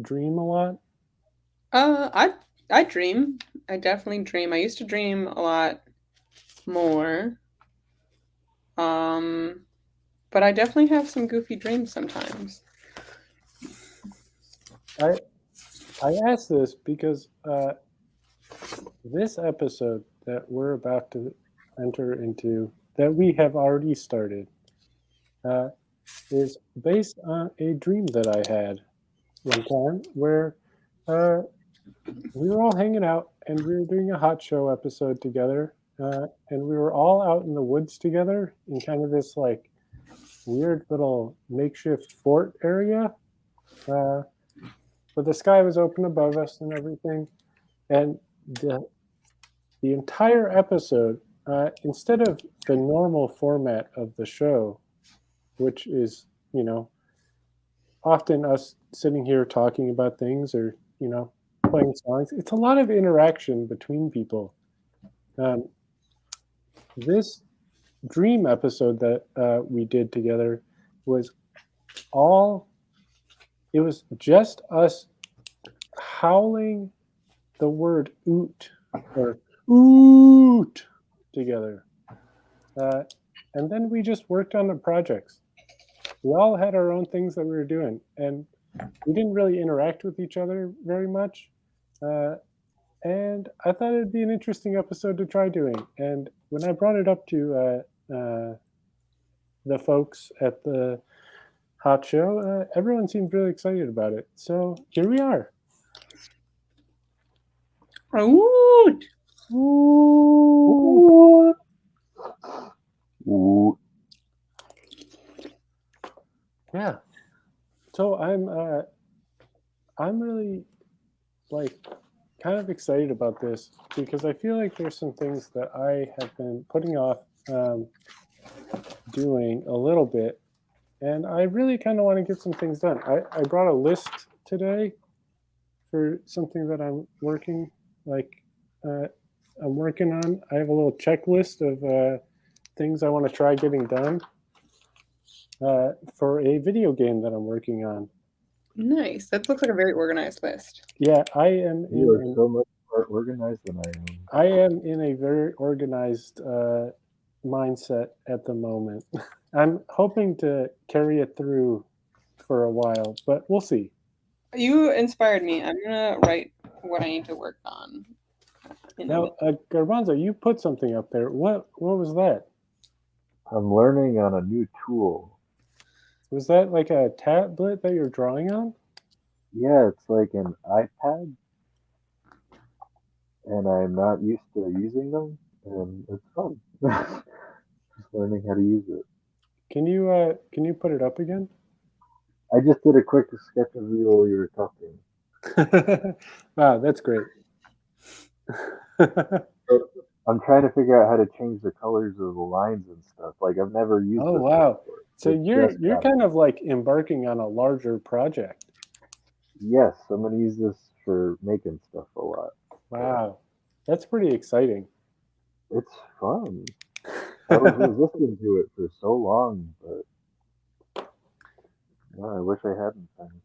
dream a lot? I dream. I definitely dream. I used to dream a lot more. But I definitely have some goofy dreams sometimes. I ask this because this episode that we're about to enter into, that we have already started, uh, is based on a dream that I had one time where uh, we were all hanging out and we were doing a hot show episode together, and we were all out in the woods together in kind of this like weird little makeshift fort area. But the sky was open above us and everything, and the entire episode, instead of the normal format of the show, which is, often us sitting here talking about things or, playing songs, it's a lot of interaction between people. Um, this dream episode that we did together was all, it was just us howling the word oot or oot together. And then we just worked on the projects. We all had our own things that we were doing, and we didn't really interact with each other very much. And I thought it'd be an interesting episode to try doing. And when I brought it up to the folks at the Hot Show, everyone seemed really excited about it. So here we are. Ooh. Ooh. Ooh. Yeah. So I'm really like kind of excited about this because I feel like there's some things that I have been putting off doing a little bit, and I really kind of want to get some things done. I brought a list today for something that I'm working I'm working on. I have a little checklist of things I want to try getting done for a video game that I'm working on. Nice. That looks like a very organized list. Yeah, I am You are so much more organized than I am. I am in a very organized mindset at the moment. I'm hoping to carry it through for a while, but we'll see. You inspired me. I'm gonna write what I need to work on. Now, Garbanzo, you put something up there. What was that? I'm learning on a new tool. Was that like a tablet that you're drawing on? Yeah, it's like an iPad, and I'm not used to using them, and it's fun. Just learning how to use it. Can you put it up again? I just did a quick sketch of you while you were talking. Wow, that's great. I'm trying to figure out how to change the colors of the lines and stuff. Like I've never used Oh this wow. before. So I you're just got it. kind of like embarking on a larger project. Yes, I'm gonna use this for making stuff a lot. Wow. That's pretty exciting. It's fun. I was resisting to it for so long, but I wish I hadn't been.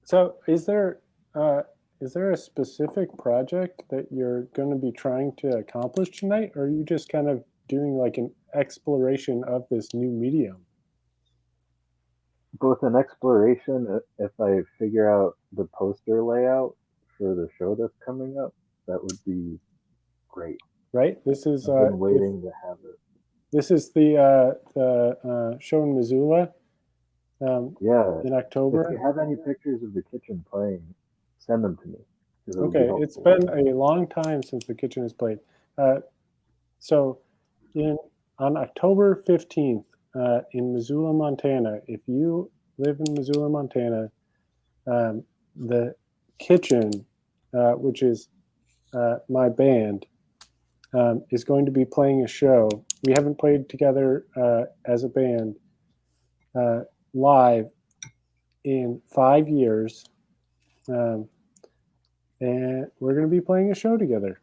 So is there a specific project that you're going to be trying to accomplish tonight, or are you just kind of doing like an exploration of this new medium? Both an exploration, if I figure out the poster layout for the show that's coming up, that would be great. Right. This is I've been waiting to have it. This is the show in Missoula. Yeah. In October. If you have any pictures of the kitchen playing, send them to me. Okay, it's been a long time since the kitchen has played. So, on October 15th in Missoula, Montana, if you live in Missoula, Montana, the kitchen, which is my band, is going to be playing a show. We haven't played together as a band live in 5 years. And we're going to be playing a show together.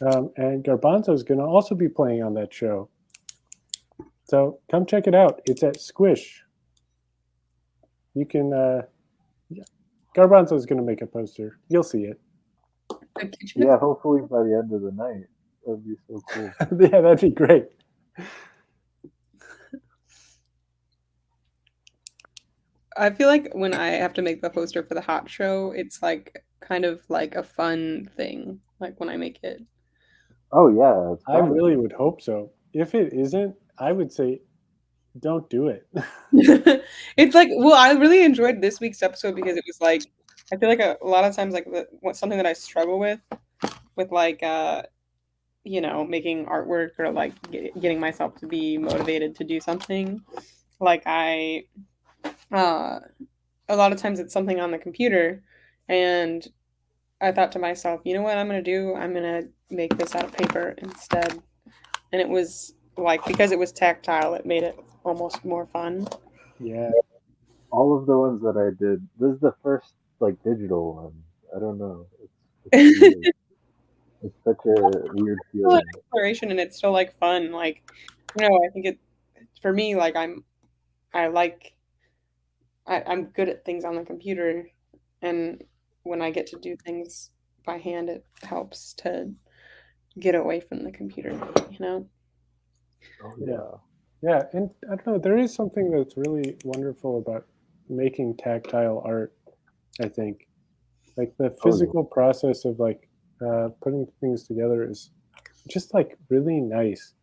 And Garbanzo is going to also be playing on that show. So come check it out. It's at Squish. You can Garbanzo is going to make a poster. You'll see it. The kitchen. Yeah, hopefully by the end of the night. That would be so cool. Yeah, that'd be great. I feel like when I have to make the poster for the hot show, it's like kind of like a fun thing. Like when I make it. Oh yeah, it's I fun. really would hope so. If it isn't, I would say don't do it. It's like, well, I really enjoyed this week's episode because it was like, I feel like a lot of times, like something that I struggle with like, making artwork or like getting myself to be motivated to do something. Like a lot of times it's something on the computer, and I thought to myself, you know what I'm gonna do? I'm gonna make this out of paper instead. And it was like, because it was tactile, it made it almost more fun. Yeah. All of the ones that I did. This is the first like digital one. I don't know. It's weird. It's such a weird Still an feeling. exploration, and it's still like fun. Like, I think it for me, like I like I'm good at things on the computer, and when I get to do things by hand, it helps to get away from the computer, you know? Oh Yeah. yeah. Yeah, and I don't know, there is something that's really wonderful about making tactile art, I think. Like the physical process of like putting things together is just like really nice.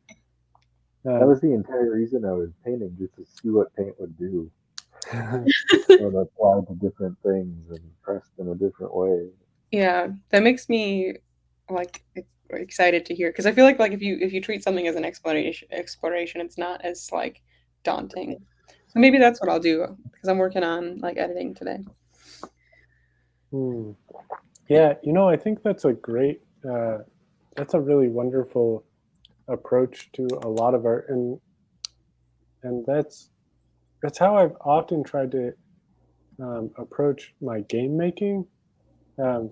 That was the entire reason I was painting, just to see what paint would do and apply to different things and pressed in a different way. Yeah, that makes me like excited to hear, because I feel like if you treat something as an exploration, it's not as like daunting. So maybe that's what I'll do, because I'm working on like editing today. Hmm. Yeah, I think that's a great, that's a really wonderful approach to a lot of art, and that's how I've often tried to approach my game making. Um,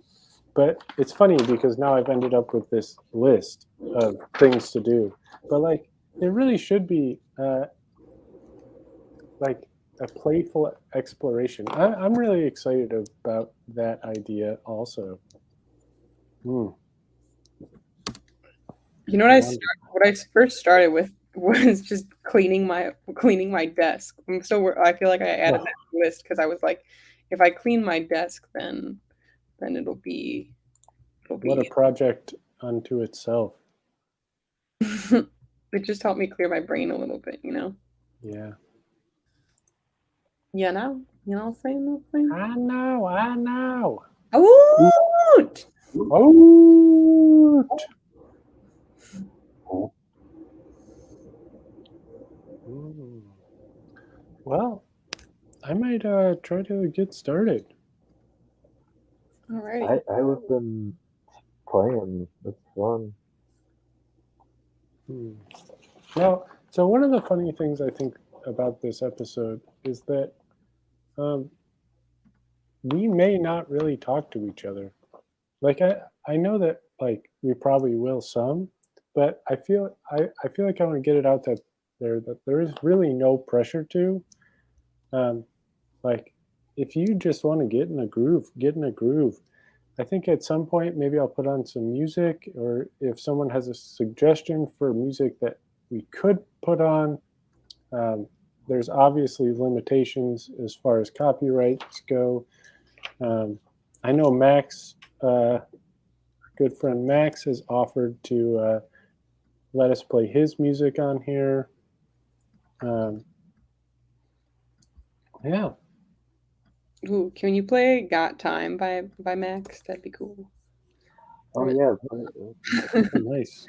but it's funny because now I've ended up with this list of things to do. But like, it really should be like a playful exploration. I'm really excited about that idea also. Hmm. You know what I first started with was just cleaning my desk. I feel like I added that to the list because I was like, if I clean my desk, then it'll What a be project unto itself. it just helped me clear my brain a little bit, you know. Yeah. You know what I'm saying? I know. I know. Ooh! Oh. Well, I might try to get started. Alrighty. I've been playing. It's fun. Now, so one of the funny things I think about this episode is that um, we may not really talk to each other. Like I know that like we probably will some, but I feel like I want to get it out that there is really no pressure to. Um, like if you just want to get in a groove, get in a groove. I think at some point maybe I'll put on some music, or if someone has a suggestion for music that we could put on. Um, there's obviously limitations as far as copyrights go. I know Max, good friend Max, has offered to let us play his music on here. Um, yeah, Ooh, can you play "Got Time" by Max? That'd be cool. Oh yeah. nice.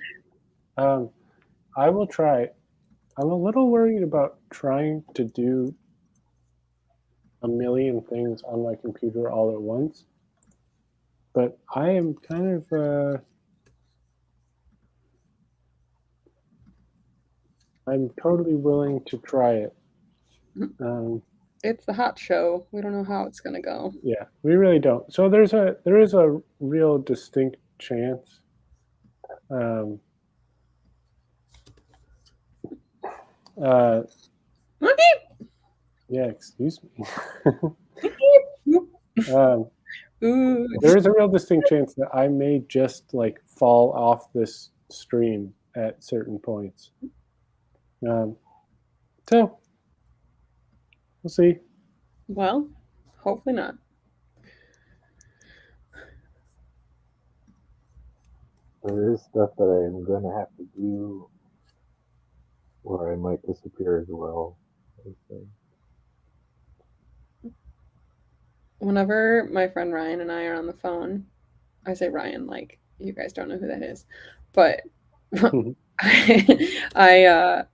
Um, I will try. I'm a little worried about trying to do a million things on my computer all at once, but I am kind of I'm totally willing to try it. Um, It's the hot show. We don't know how it's gonna go. yeah, we really don't. So there is a real distinct chance. Um, yeah, excuse me. Ooh. There is a real distinct chance that I may just like fall off this stream at certain points. So we'll see. Well, hopefully not. There is stuff that I'm gonna have to do, or I might disappear as well. I think. Whenever my friend Ryan and I are on the phone, I say Ryan like you guys don't know who that is, but I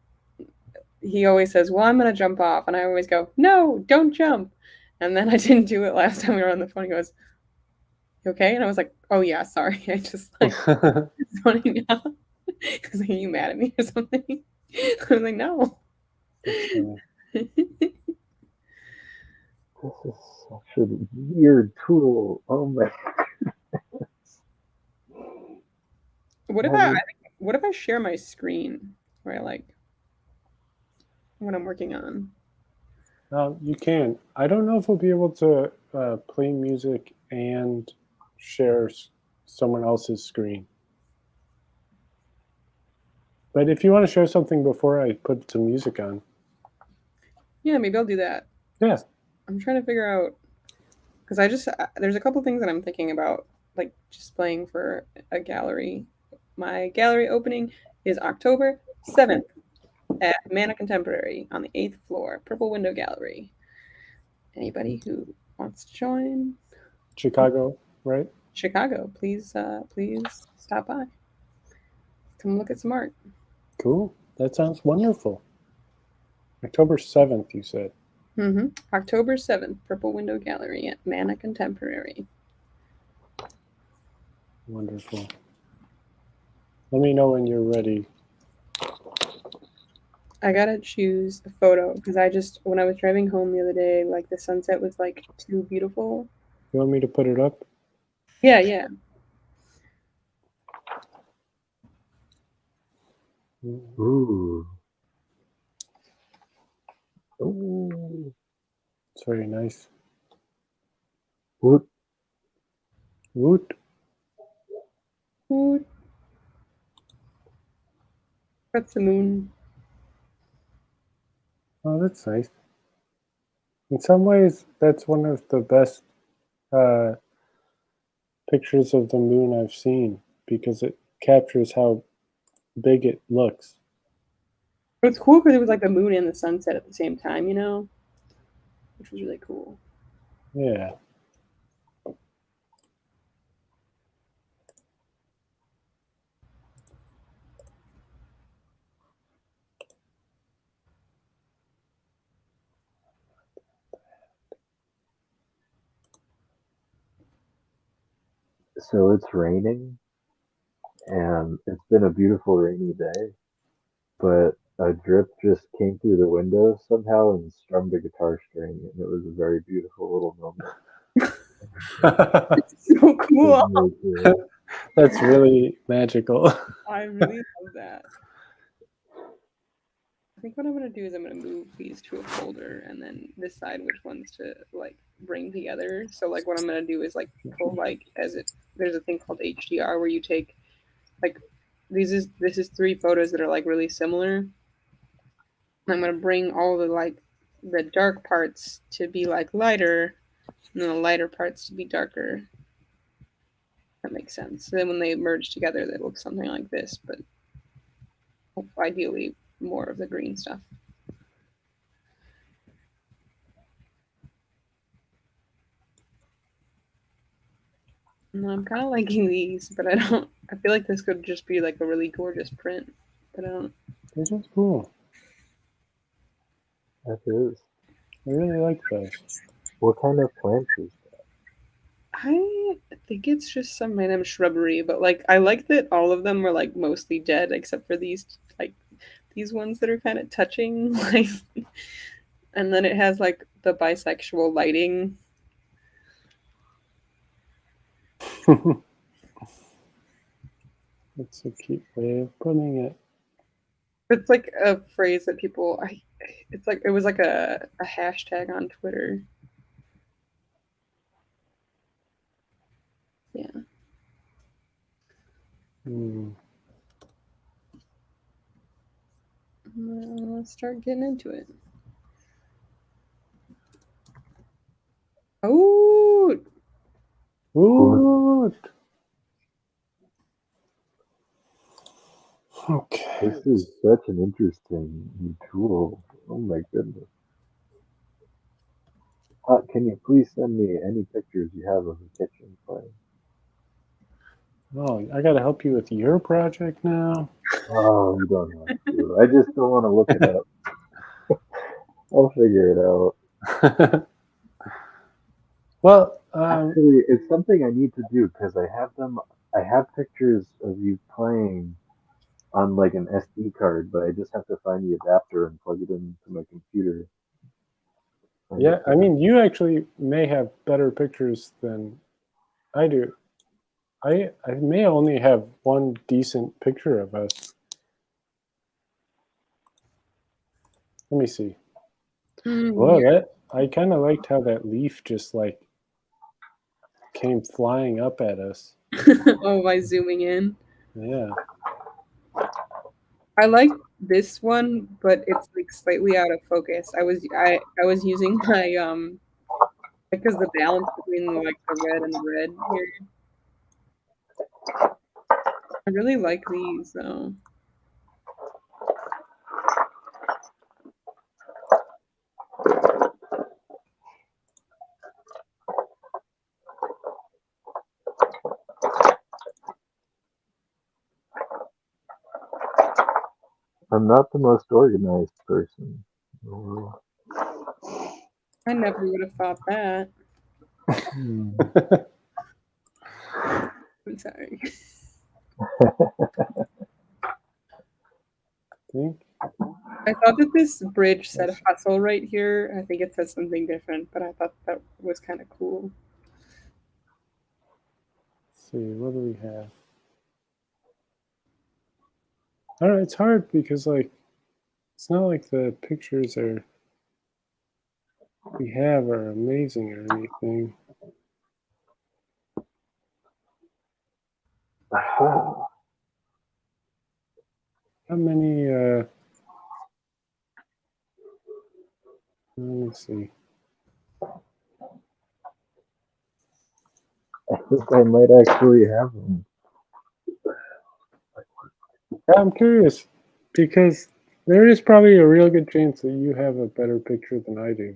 he always says, "Well, I'm gonna jump off," and I always go, "No, don't jump." And then I didn't do it last time we were on the phone. He goes, "You okay?" And I was like, "Oh yeah, sorry. I just like zoning out." He's like, "Are you mad at me or something?" I was like, "No." This is such a weird tool. Oh my! What if what if I share my screen where I like what I'm working on? You can. I don't know if we'll be able to play music and share someone else's screen. But if you want to show something before I put some music on. Yeah, maybe I'll do that. Yeah. I'm trying to figure out because there's a couple things that I'm thinking about, like displaying for a gallery. My gallery opening is October 7th at Mana Contemporary on the 8th floor, Purple Window Gallery. Anybody who wants to join? Chicago, right? Chicago, please stop by. Come look at some art. Cool. That sounds wonderful. October 7th, you said. Mm-hmm. October 7th, Purple Window Gallery at Mana Contemporary. Wonderful. Let me know when you're ready. I gotta choose a photo because when I was driving home the other day, like the sunset was like too beautiful. You want me to put it up? Yeah. Ooh. Ooh. It's very nice. Woot. Woot. Woot. That's the moon. Oh, that's nice. In some ways, that's one of the best pictures of the moon I've seen because it captures how big it looks. It's cool because it was like the moon and the sunset at the same time, you know, which was really cool. Yeah. So it's raining, and it's been a beautiful rainy day, but a drip just came through the window somehow and strummed a guitar string, and it was a very beautiful little moment. So cool. That's really magical. I really love that. I think what I'm gonna do is I'm gonna move these to a folder and then decide which ones to like bring together. So like what I'm gonna do is like pull like there's a thing called HDR where you take like this is 3 photos that are like really similar. I'm gonna bring all the dark parts to be like lighter and then the lighter parts to be darker. That makes sense. So then when they merge together they look something like this, but ideally more of the green stuff. No, I'm kind of liking these, but I feel like this could just be like a really gorgeous print, but I don't. This is cool. That is. I really like those. What kind of plant is that? I think it's just some random shrubbery, but like I like that all of them were like mostly dead except for these ones that are kind of touching, like, and then it has like the bisexual lighting. That's a cute way of putting it. It's like a phrase that it's like it was like a hashtag on Twitter. Yeah. Let's start getting into it. Oh, Ooh. Okay. This is such an interesting new tool. Oh my goodness. Can you please send me any pictures you have of the kitchen plan? Oh, I got to help you with your project now. Oh, you don't have to. I just don't want to look it up. I'll figure it out. Well, Actually, it's something I need to do because I have them. I have pictures of you playing on like an SD card, but I just have to find the adapter and plug it into my computer. yeah, I mean, you actually may have better pictures than I do. I may only have one decent picture of us. Let me see. Whoa, that I kind of liked how that leaf just like came flying up at us. Oh, by zooming in. Yeah. I like this one, but it's like slightly out of focus. I was using my because the balance between like the red and the red here. I really like these though. I'm not the most organized person. I never would have thought that. I'm sorry. I thought that this bridge said hustle right here. I think it says something different, but I thought that was kind of cool. Let's see, what do we have? I don't know, it's hard because like it's not like the pictures we have are amazing or anything. How many let me see. I think I might actually have them. I'm curious because there is probably a real good chance that you have a better picture than I do.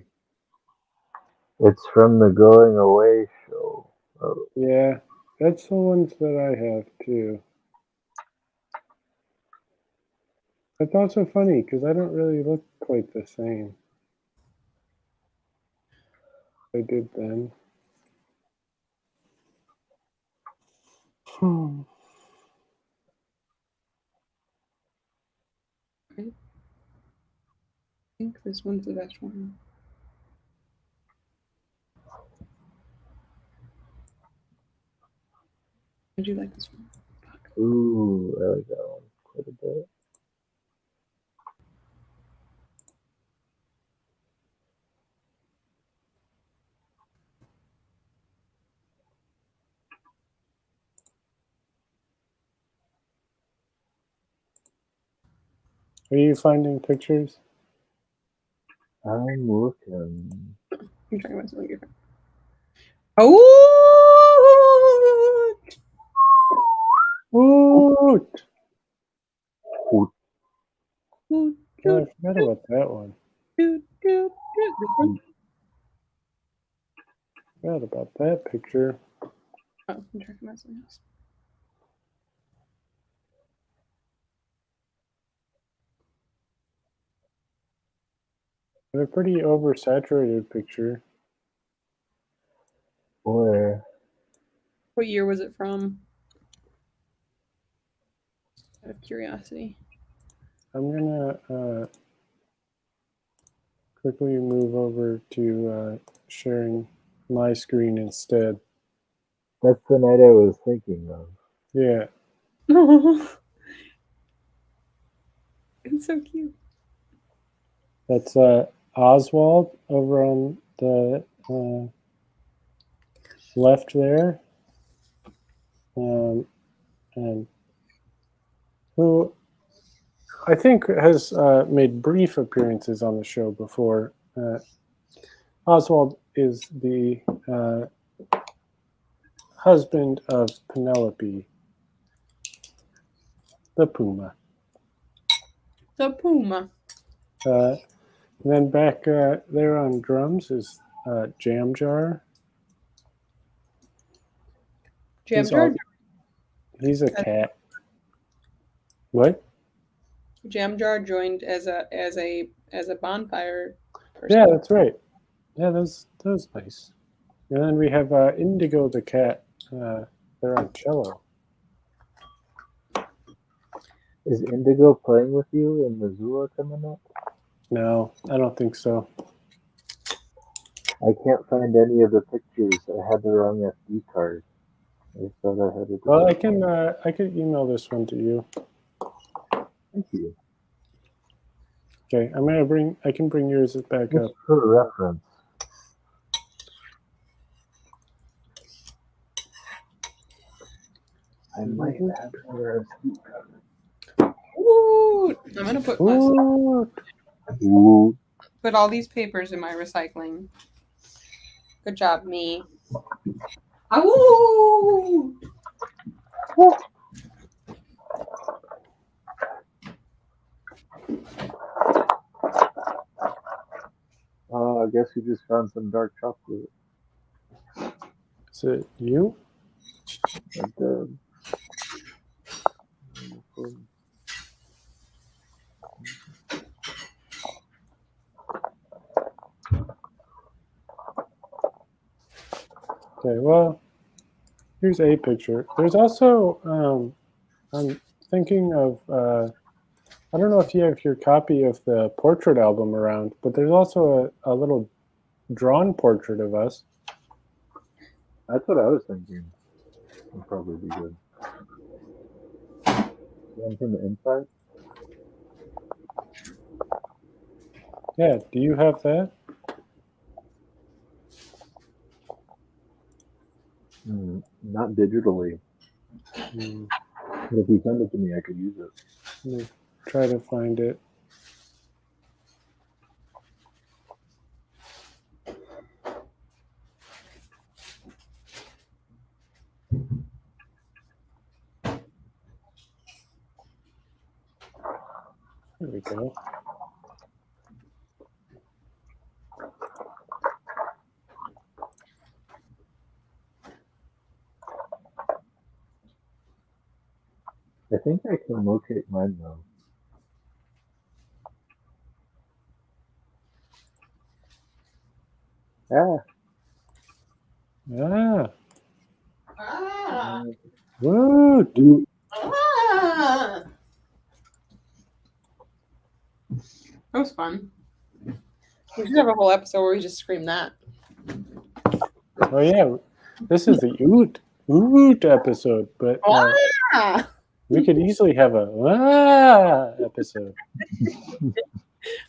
It's from the Going Away show. Oh. Yeah, that's the ones that I have too. That's also funny because I don't really look quite the same. I did then. I think this one's the best one. I do like this one. Ooh, I like that one quite a bit. Are you finding pictures? I'm looking. I'm talking about something different. Oh! Woot! Ooh, Oh, I forgot about that one. This one? Forgot about that picture. Oh, I'm talking about something else. A pretty oversaturated picture. where? What year was it from? Out of curiosity. I'm gonna quickly move over to sharing my screen instead. That's the night I was thinking of. Yeah. Oh, it's so cute. That's Oswald over on the left there. and who I think has made brief appearances on the show before. Oswald is the husband of Penelope, the puma. The puma. And then back there on drums is Jam Jar. Jam Jar. He's a cat. What? Jam Jar joined as a bonfire person. Yeah, that's right. Yeah, that was nice. And then we have Indigo the cat. They're on cello. Is Indigo playing with you in Missoula coming up? No, I don't think so. I can't find any of the pictures. I had the wrong SD card. I thought I had a Well, different one. I can email this one to you. Thank you. Okay, I can bring yours back Just up. for reference. I might have another SD card. Ooh, I'm gonna put Ooh. put all these papers in my recycling. Good job, me. Ooh. I guess you just found some dark chocolate. Is it you? I did. Okay, well, here's a picture. There's also, I'm thinking of, I don't know if you have your copy of the portrait album around, but there's also a little drawn portrait of us. That's what I was thinking. Would probably be good. One from the inside? Yeah, do you have that? Not digitally. But if you send it to me, I could use it. Let me try to find it. There we go. I think I can locate mine though. Ah. Ah. Ah. Woo! Ah. That was fun. We should have a whole episode where we just scream that. Oh yeah, this is the ooooooot episode, but Ah. we could easily have a episode.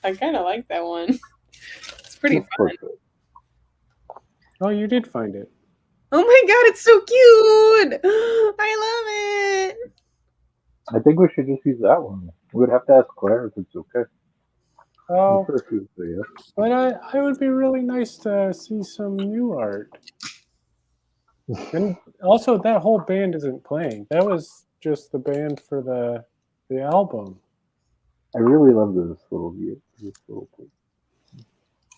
I kind of like that one. It's pretty fun. Portrait. Oh, you did find it. Oh my god, it's so cute! I love it. I think we should just use that one. We would have to ask Claire if it's okay. Oh, I'm sure she would say yes. but I would be really nice to see some new art. And also, that whole band isn't playing. That was just the band for the album. I really love this little view. This little tape.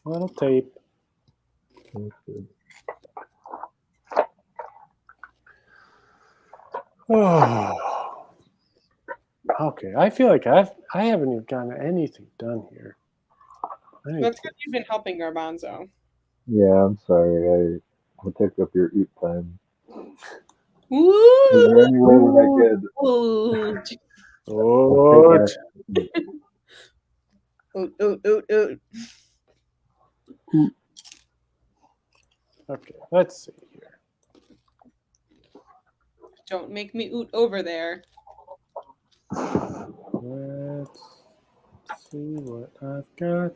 Little tape. That's good. Oh. Okay, I feel like I haven't even gotten anything done here. That's because you've been helping Garbanzo. Yeah, I'm sorry. I took up your eat time. Ooh. Is there any way that I could? Ooh. Oot. Okay, let's see here. Don't make me oot over there. Let's see what I've got.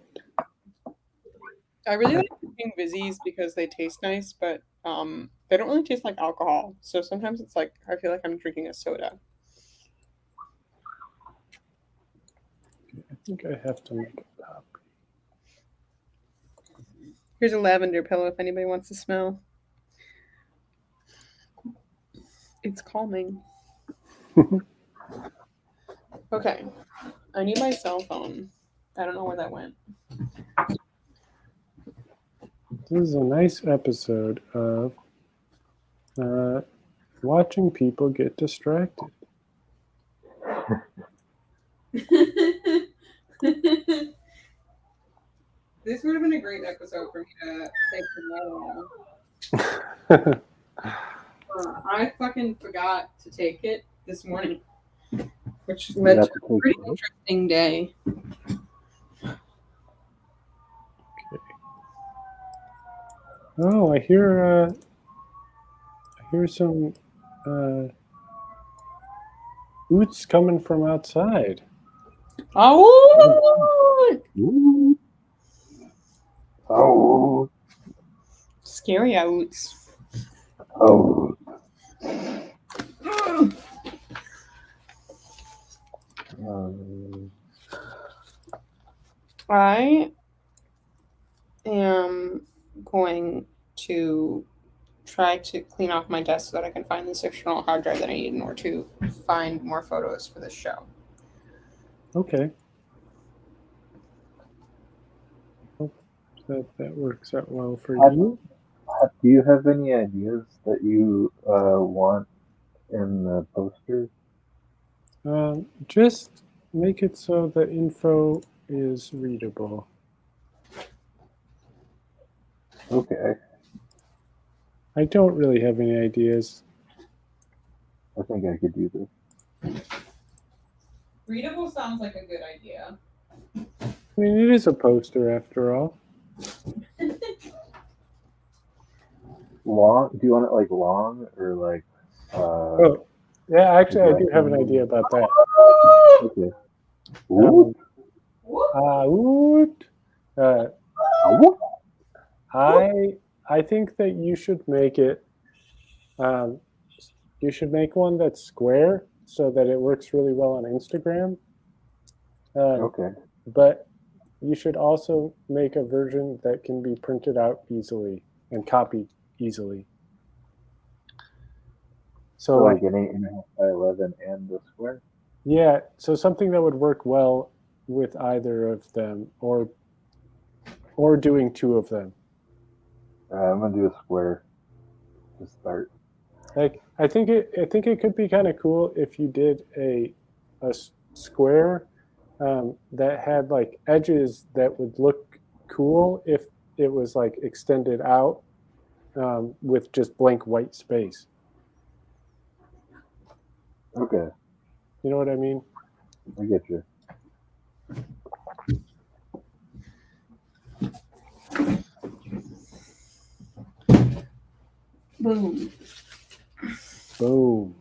I really like eating Vizzies because they taste nice, but They don't really taste like alcohol, so sometimes it's like I feel like I'm drinking a soda. I think I have to make a copy. Here's a lavender pillow if anybody wants to smell. It's calming. Okay. I need my cell phone. I don't know where that went. This is a nice episode of watching people get distracted. This would have been a great episode for me to take the night on. I fucking forgot to take it this morning, which led to a pretty interesting day. Oh, I hear some oots coming from outside. Oh, Ooh. Oh. scary outs. Oh. I am going to try to clean off my desk so that I can find this external hard drive that I need in order to find more photos for this show. Okay. Hope that works out well for you. Do you have any ideas that you want in the poster? Just make it so the info is readable. Okay. I don't really have any ideas. I think I could do this. Readable sounds like a good idea. I mean, it is a poster after all. Long? Do you want it like long or like? Oh, yeah. Actually, I do have an idea about that. Okay. Ooh. Oot. I think that you should make it. You should make one that's square so that it works really well on Instagram. Okay. But you should also make a version that can be printed out easily and copied easily. So like an 8.5 by 11 and the square? Yeah, so something that would work well with either of them, or doing two of them. I'm gonna do a square to start. Like I think it could be kind of cool if you did a square that had like edges that would look cool if it was like extended out with just blank white space. Okay. You know what I mean? I get you. Boom. Boom.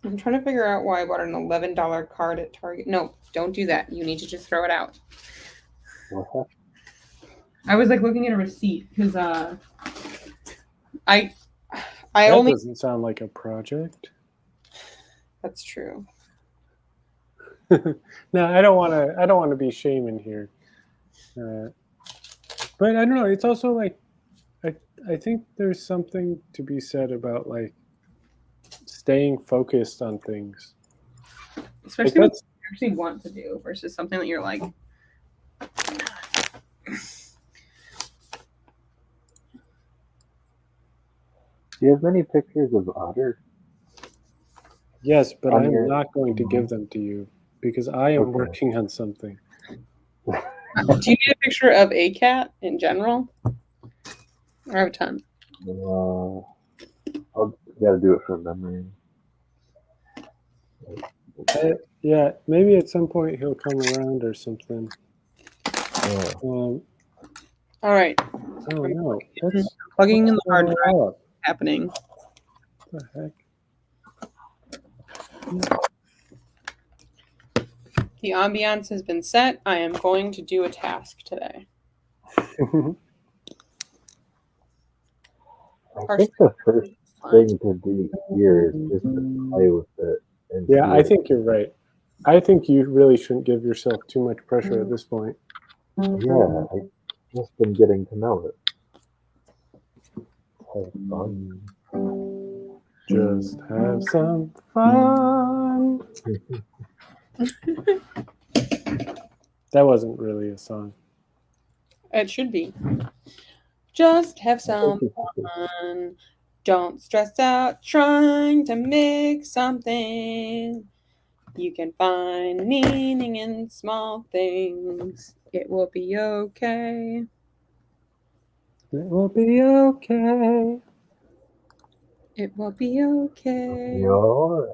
I'm trying to figure out why I bought an $11 card at Target. No, don't do that. You need to just throw it out. What? I was like looking at a receipt because I That only. doesn't sound like a project. That's true. No, I don't want to be shaming here. But I don't know. It's also like I think there's something to be said about like staying focused on things. Especially Like what you actually want to do versus something that you're like. Do you have many pictures of otter? Yes, but On I'm your- not going to give them to you because I am Okay. working on something. Do you need a picture of a cat in general? I have a ton. I'll gotta do it from memory. Yeah, maybe at some point he'll come around or something. Yeah. All right. Oh no, that's Plugging in the hard drive up. happening. What the heck? The ambiance has been set. I am going to do a task today. I think the first thing to do here is just to play with it. And Yeah, see I what think you're right. I think you really shouldn't give yourself too much pressure at this point. Yeah, I've just been getting to know it. Have fun. Just have some fun. That wasn't really a song. It should be. Just have some fun. Don't stress out trying to make something. You can find meaning in small things. It will be okay. It will be okay. It will be okay. You're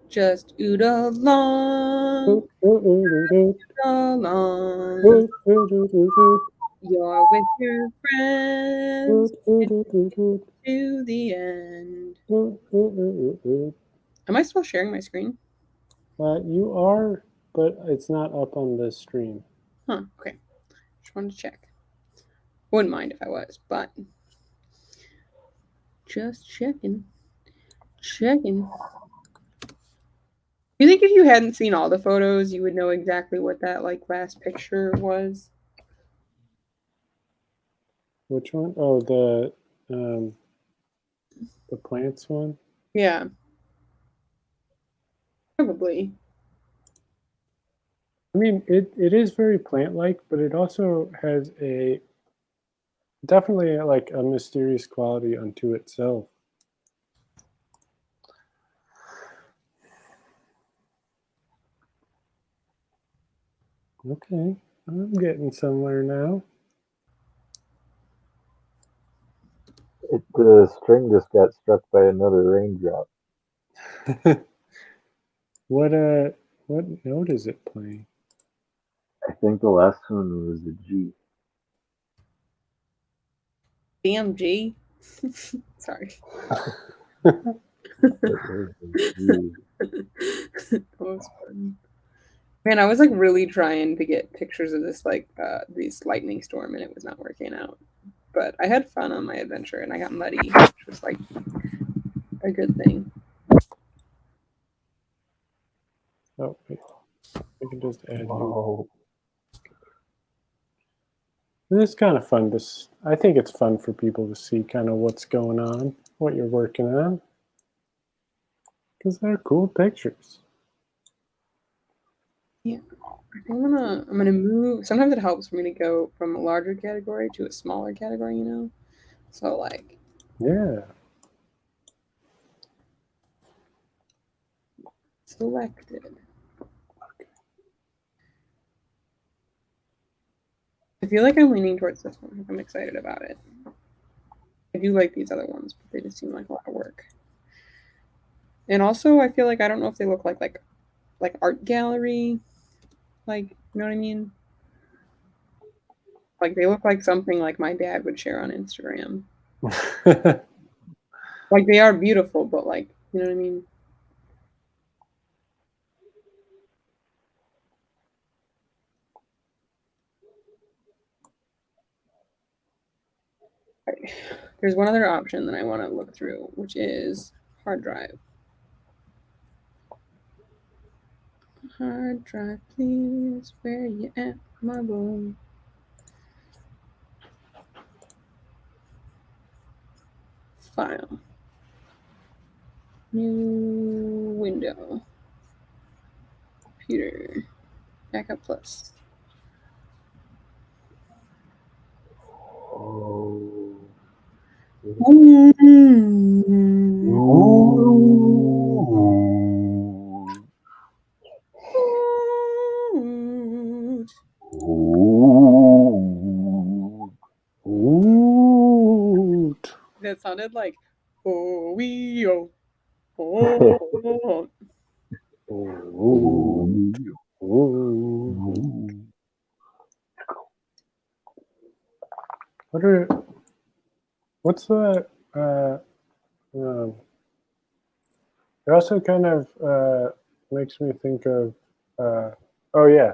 Just oot along. Oot, oot, oot, oot, oot. Along. Oot, oot, oot, oot, oot. You're with your friends Oot, oot, oot, oot, oot. to the end. Oot, oot, oot, oot, oot. Am I still sharing my screen? You are, but it's not up on the stream. Huh, okay. Just wanted to check. Wouldn't mind if I was, but just checking. Checking. You think if you hadn't seen all the photos, you would know exactly what that like last picture was? Which one? Oh, the plants one. Yeah. Probably. I mean, it is very plant-like, but it also has a definitely like a mysterious quality unto itself. Okay, I'm getting somewhere now. the string just got struck by another raindrop. What note is it playing? I think the last one was a G. BMG. Sorry. It was a G. That was fun. Man, I was like really trying to get pictures of this this lightning storm, and it was not working out. But I had fun on my adventure, and I got muddy, which was like a good thing. Oh, wait. I can just add you. Whoa. It's kind of fun. I think it's fun for people to see kind of what's going on, what you're working on, because they're cool pictures. Yeah, I'm gonna move. Sometimes it helps for me to go from a larger category to a smaller category, you know. So like, Yeah. selected. I feel like I'm leaning towards this one. I'm excited about it. I do like these other ones, but they just seem like a lot of work. And also, I feel like I don't know if they look like art gallery, like, you know what I mean? Like they look like something like my dad would share on Instagram. Like they are beautiful, but like, you know what I mean? Right. There's one other option that I want to look through, which is hard drive. Hard drive, please. Where you at, my boy? File. New window. Computer. Backup plus. Oh. Ooh. That sounded like oh wee oh oh. Ooh. Ooh. What's the it also kind of makes me think of Oh yeah.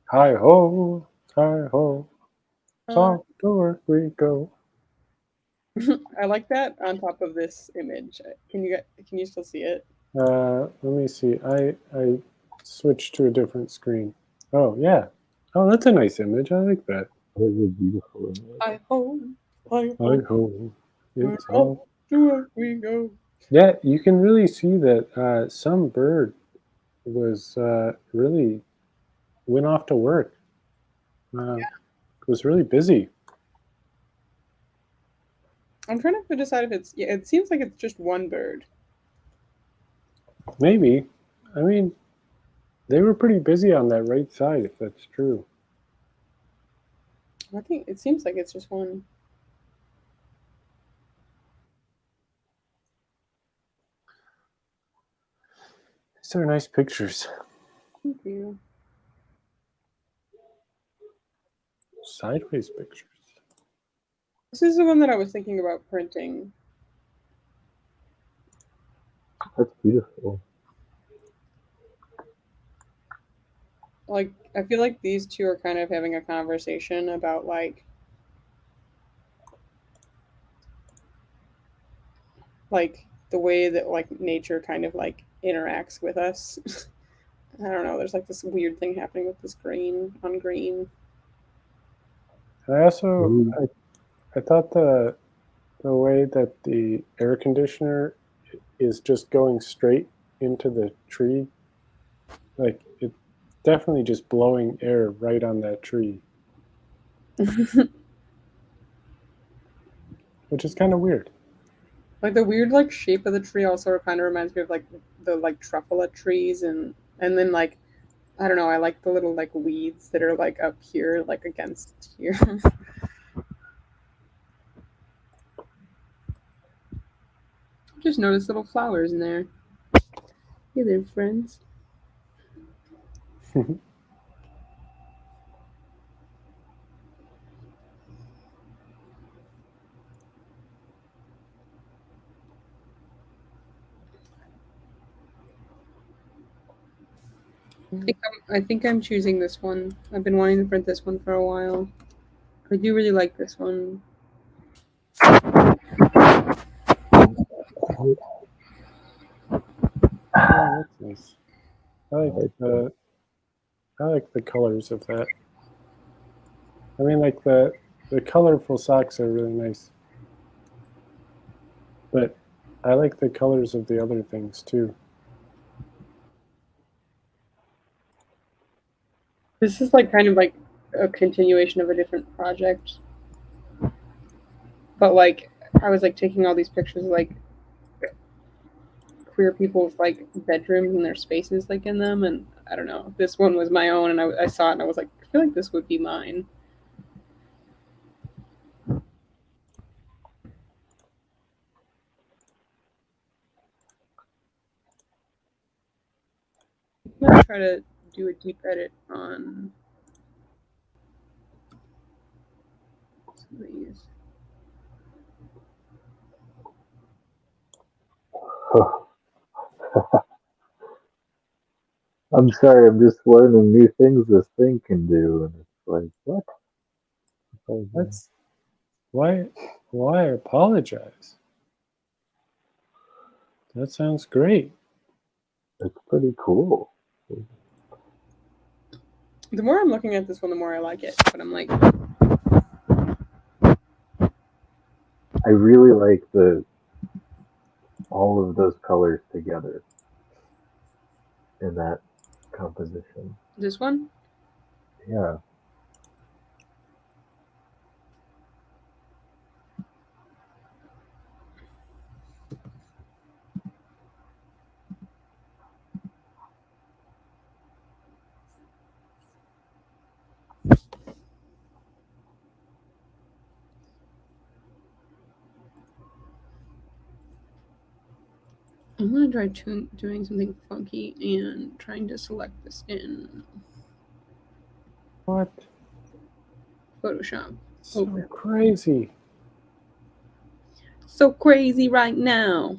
Hi ho, off to work we go. I like that on top of this image. Can you still see it? Let me see. I switched to a different screen. Oh yeah. Oh, that's a nice image. I like that. It was a beautiful image. Hi ho, hi Hi ho, ho, it's off all. to work we go. Yeah, you can really see that some bird was really went off to work. Was really busy. I'm trying to decide if it's. Yeah, it seems like it's just one bird. Maybe. I mean, they were pretty busy on that right side, if that's true. I think it seems like it's just one. These are nice pictures. Thank you. Sideways pictures. This is the one that I was thinking about printing. That's beautiful. Like, I feel like these two are kind of having a conversation about like the way that like nature kind of like interacts with us. I don't know. There's like this weird thing happening with this green on green. I also Ooh, I thought the way that the air conditioner is just going straight into the tree, like it definitely just blowing air right on that tree, which is kind of weird. Like the weird like shape of the tree also kind of reminds me of like the like truffula trees and then like I don't know. I like the little like weeds that are like up here, like against here. Just notice little flowers in there. Hey there, friends. I think I'm choosing this one. I've been wanting to print this one for a while. I do really like this one. Oh, that's nice. I I like like that. the I like the colors of that. I mean, like the colorful socks are really nice, but I like the colors of the other things too. This is like kind of like a continuation of a different project. But like I was like taking all these pictures of like queer people's like bedrooms and their spaces like in them and I don't know. This one was my own and I saw it and I was like, I feel like this would be mine. I'm gonna try to do a deep edit on some of these. I'm sorry, I'm just learning new things this thing can do, and it's like, what? That's why apologize? That sounds great. It's pretty cool. The more I'm looking at this one, the more I like it. But I'm like, I really like the all of those colors together in that composition. this one? Yeah. I'm gonna try doing something funky and trying to select this in What? Photoshop. So Open. crazy. So crazy right now.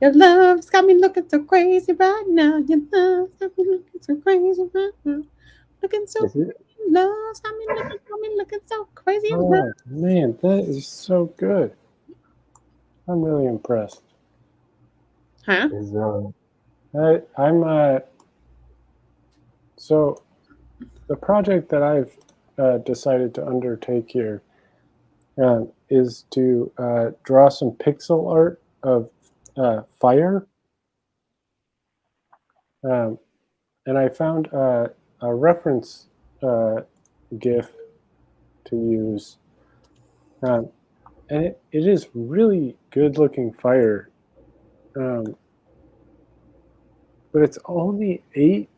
Your love's got me looking so crazy right now. Your love's got me looking so crazy right now. Looking so Is it? love's got me looking so crazy right now. Oh man, that is so good. I'm really impressed. Huh? Is I'm so the project that I've decided to undertake here is to draw some pixel art of fire, um, and I found a reference GIF to use, um, and it is really good looking fire, um, but it's only eight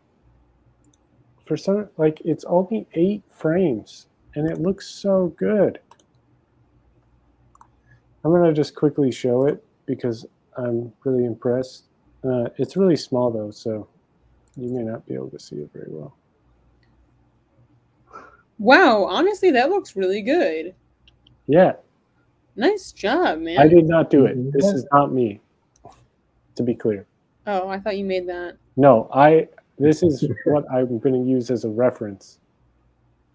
for some like it's only 8 frames, and it looks so good. I'm gonna just quickly show it because I'm really impressed. It's really small though, so you may not be able to see it very well. Wow, honestly, that looks really good. Yeah, Nice job, I man. did not do it. Mhm. This is not me, to be clear. Oh, I thought you made that. No, this is what I'm going to use as a reference.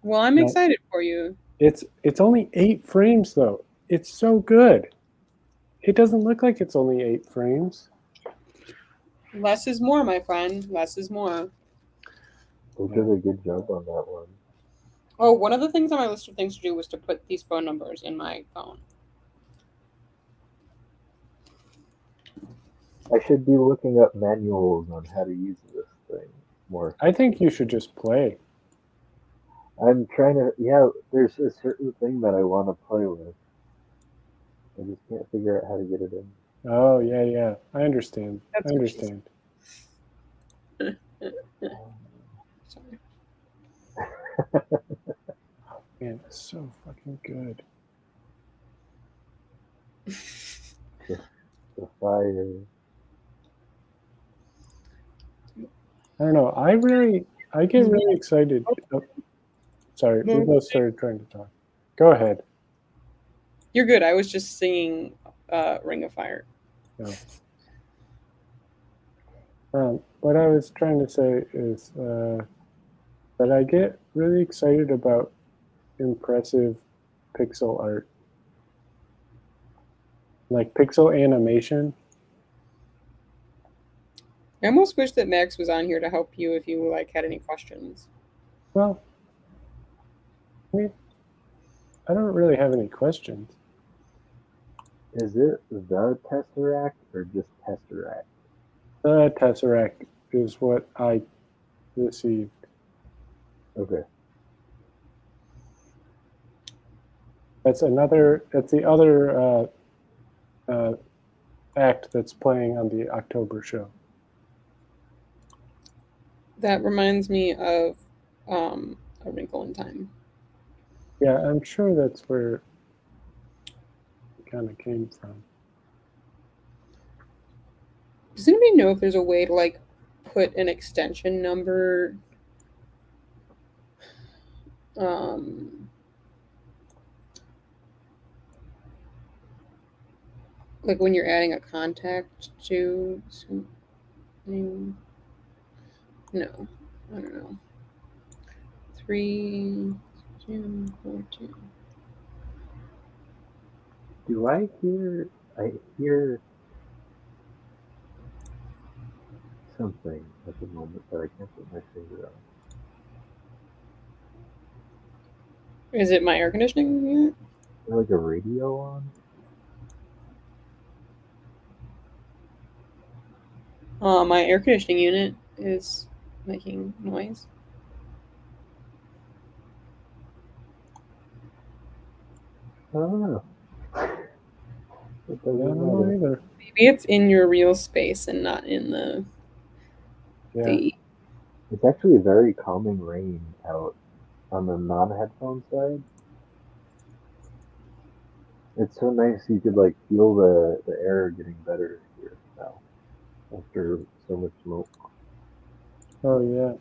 Well, I'm No, excited for you. it's only 8 frames though. It's so good. It doesn't look like it's only 8 frames. Less is more, my friend. Less is more. They did a good job on that one. Oh, one of the things on my list of things to do was to put these phone numbers in my phone. I should be looking up manuals on how to use this thing more. I think you should just play. I'm trying to. Yeah, there's a certain thing that I want to play with. I just can't figure out how to get it in. Oh yeah, I understand. That's I what she understand. Sorry. Man, it's so fucking good. The fire. I don't know. I get really excited. Oh, sorry, we both started trying to talk. Go ahead. You're good. I was just singing Ring of Fire. No. What I was trying to say is that I get really excited about impressive pixel art, like pixel animation. I almost wish that Max was on here to help you if you like had any questions. Well, I mean, I don't really have any questions. Is it the Tesseract or just Tesseract? The Tesseract is what I received. Okay. That's the other act that's playing on the October show. That reminds me of A Wrinkle in Time. Yeah, I'm sure that's where it kind of came from. Does anybody know if there's a way to like put an extension number like when you're adding a contact to something? No, I don't know. 3, 2, 4, 2. Do I hear? I hear something at the moment that I can't put my finger on. Is it my air conditioning unit? Is there like a radio on? My air conditioning unit is making noise. I don't know. It Yeah, I doesn't don't know matter. either. Maybe it's in your real space and not in the Yeah. It's actually very calming rain out on the non-headphone side. It's so nice you could like feel the air getting better here now after so much smoke. Oh yeah.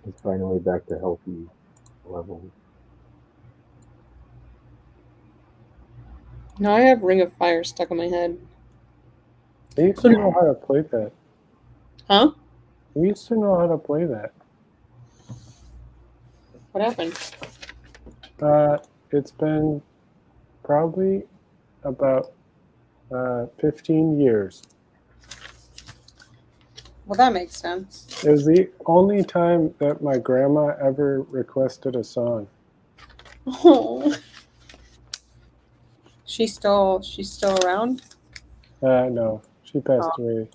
It's finally back to healthy levels. Now I have Ring of Fire stuck in my head. I used to know how to play that. Huh? I used to know how to play that. What happened? It's been probably about 15 years. Well, that makes sense. It was the only time that my grandma ever requested a song. Oh. She's still around? No, she passed Oh. away.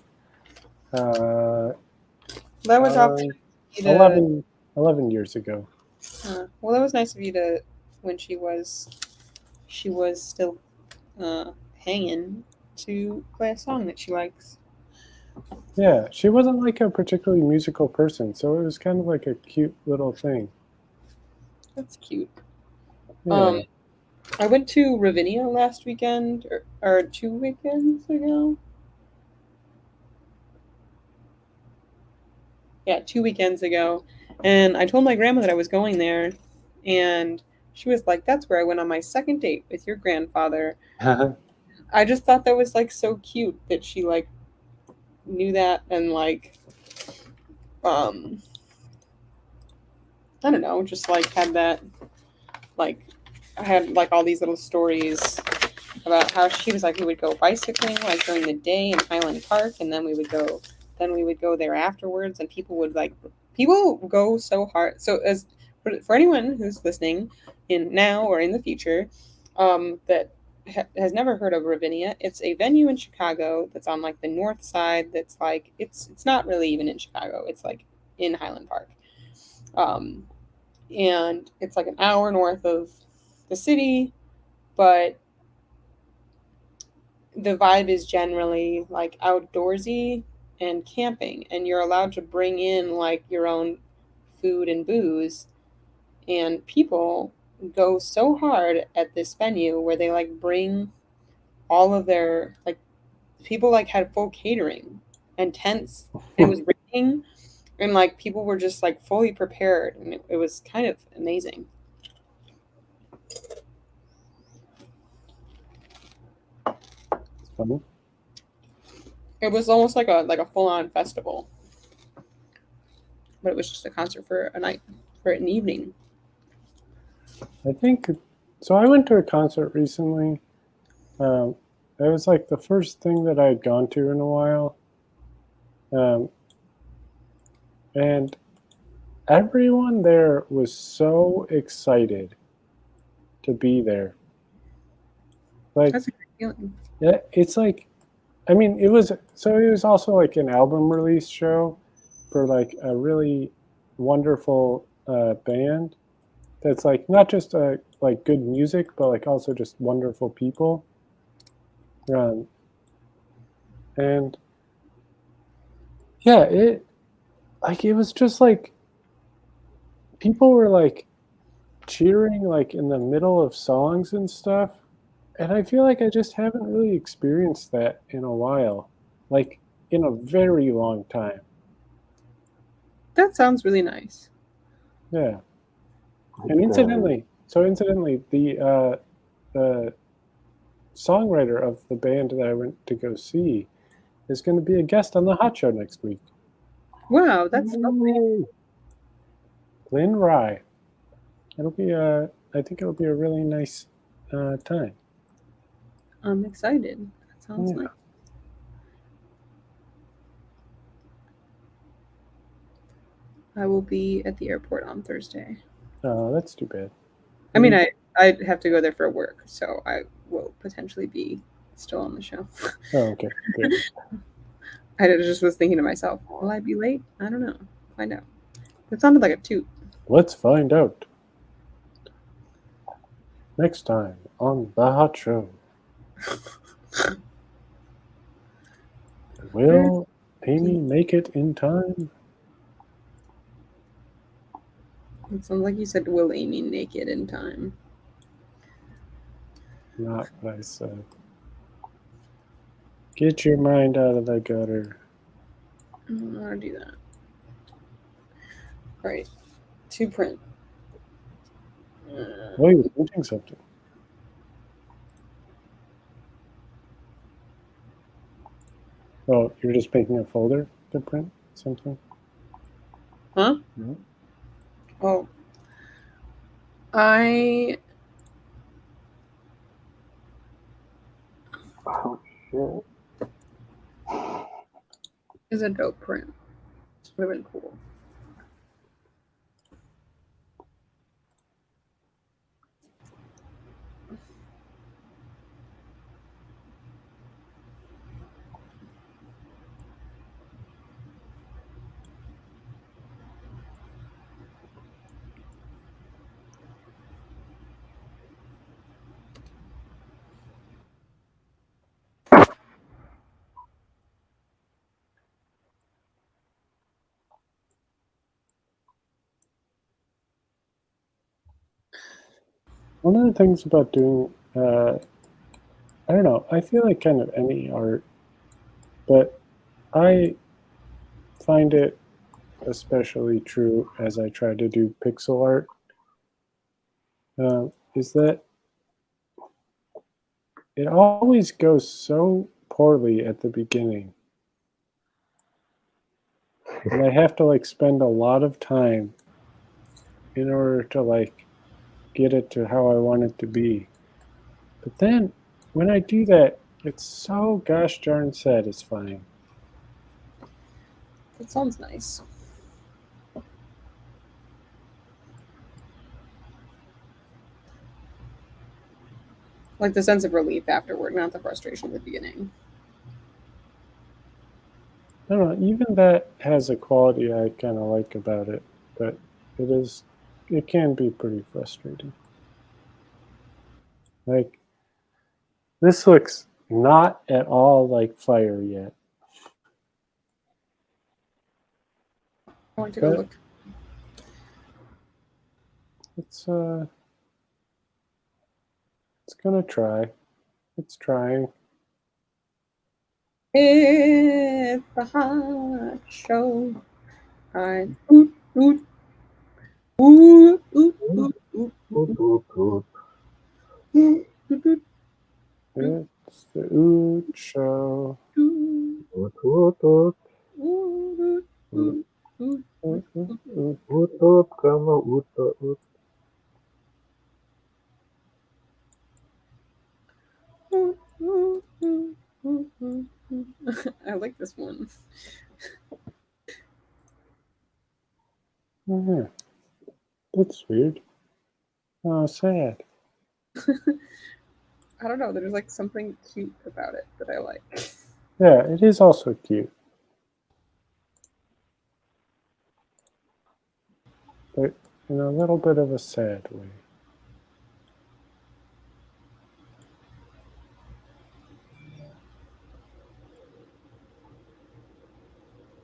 That was awfully Um, nice of you to 11 years ago. well, that was nice of you to when she was still hanging to play a song that she likes. Yeah, she wasn't like a particularly musical person, so it was kind of like a cute little thing. That's cute. Yeah. I went to Ravinia last weekend or 2 weekends ago. Yeah, 2 weekends ago. And I told my grandma that I was going there, and she was like, "That's where I went on my second date with your grandfather." I just thought that was like so cute that she like knew that and like um I don't know, just like had that like I had like all these little stories about how she was like we would go bicycling like during the day in Highland Park, and then we would go there afterwards, and people go so hard. So as for anyone who's listening in now or in the future, that has never heard of Ravinia, it's a venue in Chicago that's on like the north side. That's like it's not really even in Chicago. It's like in Highland Park, um, and it's like an hour north of the city, but the vibe is generally like outdoorsy and camping, and you're allowed to bring in like your own food and booze, and people go so hard at this venue where they like bring all of their like people like had full catering and tents, and it was raining, and like people were just like fully prepared, and it was kind of amazing. It's funny. It was almost like a full-on festival, but it was just a concert for a night, for an evening. I think so. I went to a concert recently. It was like the first thing that I had gone to in a while. Um, and everyone there was so excited to be there. Like, That's a great feeling. yeah, it's like, I mean, it was also like an album release show for like a really wonderful band that's like not just like good music, but like also just wonderful people. Um, and yeah, it was just like people were like cheering like in the middle of songs and stuff. And I feel like I just haven't really experienced that in a while, like in a very long time. That sounds really nice. Yeah. And incidentally, the songwriter of the band that I went to go see is going to be a guest on the Hot Show next week. Wow, that's lovely. Yay. Lynn Rye. I think it'll be a really nice time. I'm excited. That sounds Yeah. nice. I will be at the airport on Thursday. Oh, that's too bad. I mean, I have to go there for work, so I will potentially be still on the show. Oh, okay. Great. I just was thinking to myself, will I be late? I don't know. Find out. It sounded like a toot. Let's find out. Next time on The Hot Show. Will Amy make it in time? It sounds like you said, will Amy naked in time? Not what I said. Get your mind out of the gutter. I don't know how to do that. All right. To print. Oh, you're printing something. Oh, you're just making a folder to print something? Huh? Mhm. Oh. I Oh shit. is a dope print. Would have been cool. One of the things about doing, I don't know, I feel like kind of any art, but I find it especially true as I try to do pixel art, is that it always goes so poorly at the beginning. And I have to like spend a lot of time in order to like get it to how I want it to be. But then when I do that, it's so gosh darn satisfying. That sounds nice. Like the sense of relief afterward, not the frustration at the beginning. I don't know, even that has a quality I kind of like about it, but it can be pretty frustrating. Like, this looks not at all like fire yet, I want to go but look. it's gonna try. It's trying. It's the hot show. I oot oot oot oot oot oot Oop, oop, oop. oot oot oot It's the Oot Show. oot Oot, oot, oot. oot Oot, oot oot oot, oot, oot. Oot, oot, come on, oot, oot, oot. oot oot oot oot oot oot. I like this one. Oh, yeah. That's weird. Oh, sad. I don't know. There's like something cute about it that I like. Yeah, it is also cute. But in a little bit of a sad way.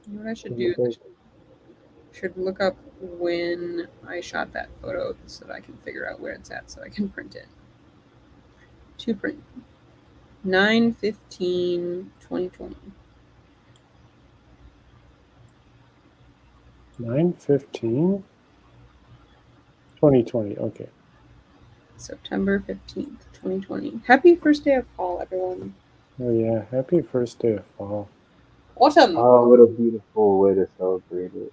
You know what I should Can you do? think? Should look up when I shot that photo so that I can figure out where it's at so I can print it. To print. 9/15/2020. 9/15? 2020. Okay. September 15th, 2020. Happy first day of fall, everyone. Oh, yeah. Happy first day of fall. Autumn! Oh, what a beautiful way to celebrate it.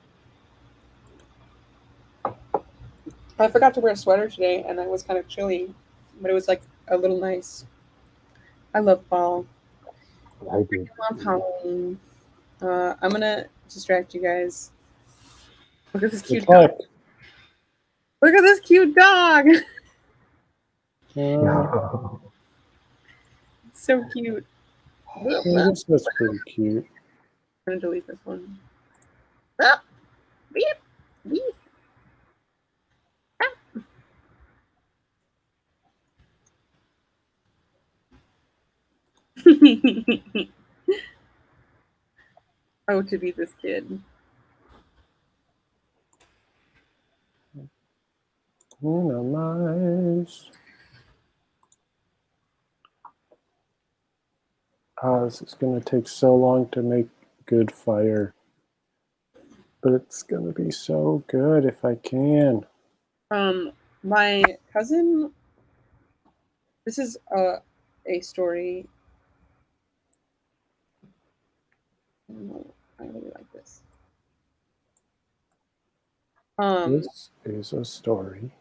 I forgot to wear a sweater today and it was kind of chilly, but it was like a little nice. I love fall. I do. I love Halloween. I'm gonna distract you guys. Look at this cute Good dog. luck. Look at this cute dog. It's so cute. Yeah, this was pretty cute. I'm gonna delete this one. Ah, beep, beep. Oh, to be this kid. Minimize. Oh, this is going to take so long to make good fire. But it's going to be so good if I can. My cousin. This is a story. I really like this. This is a story.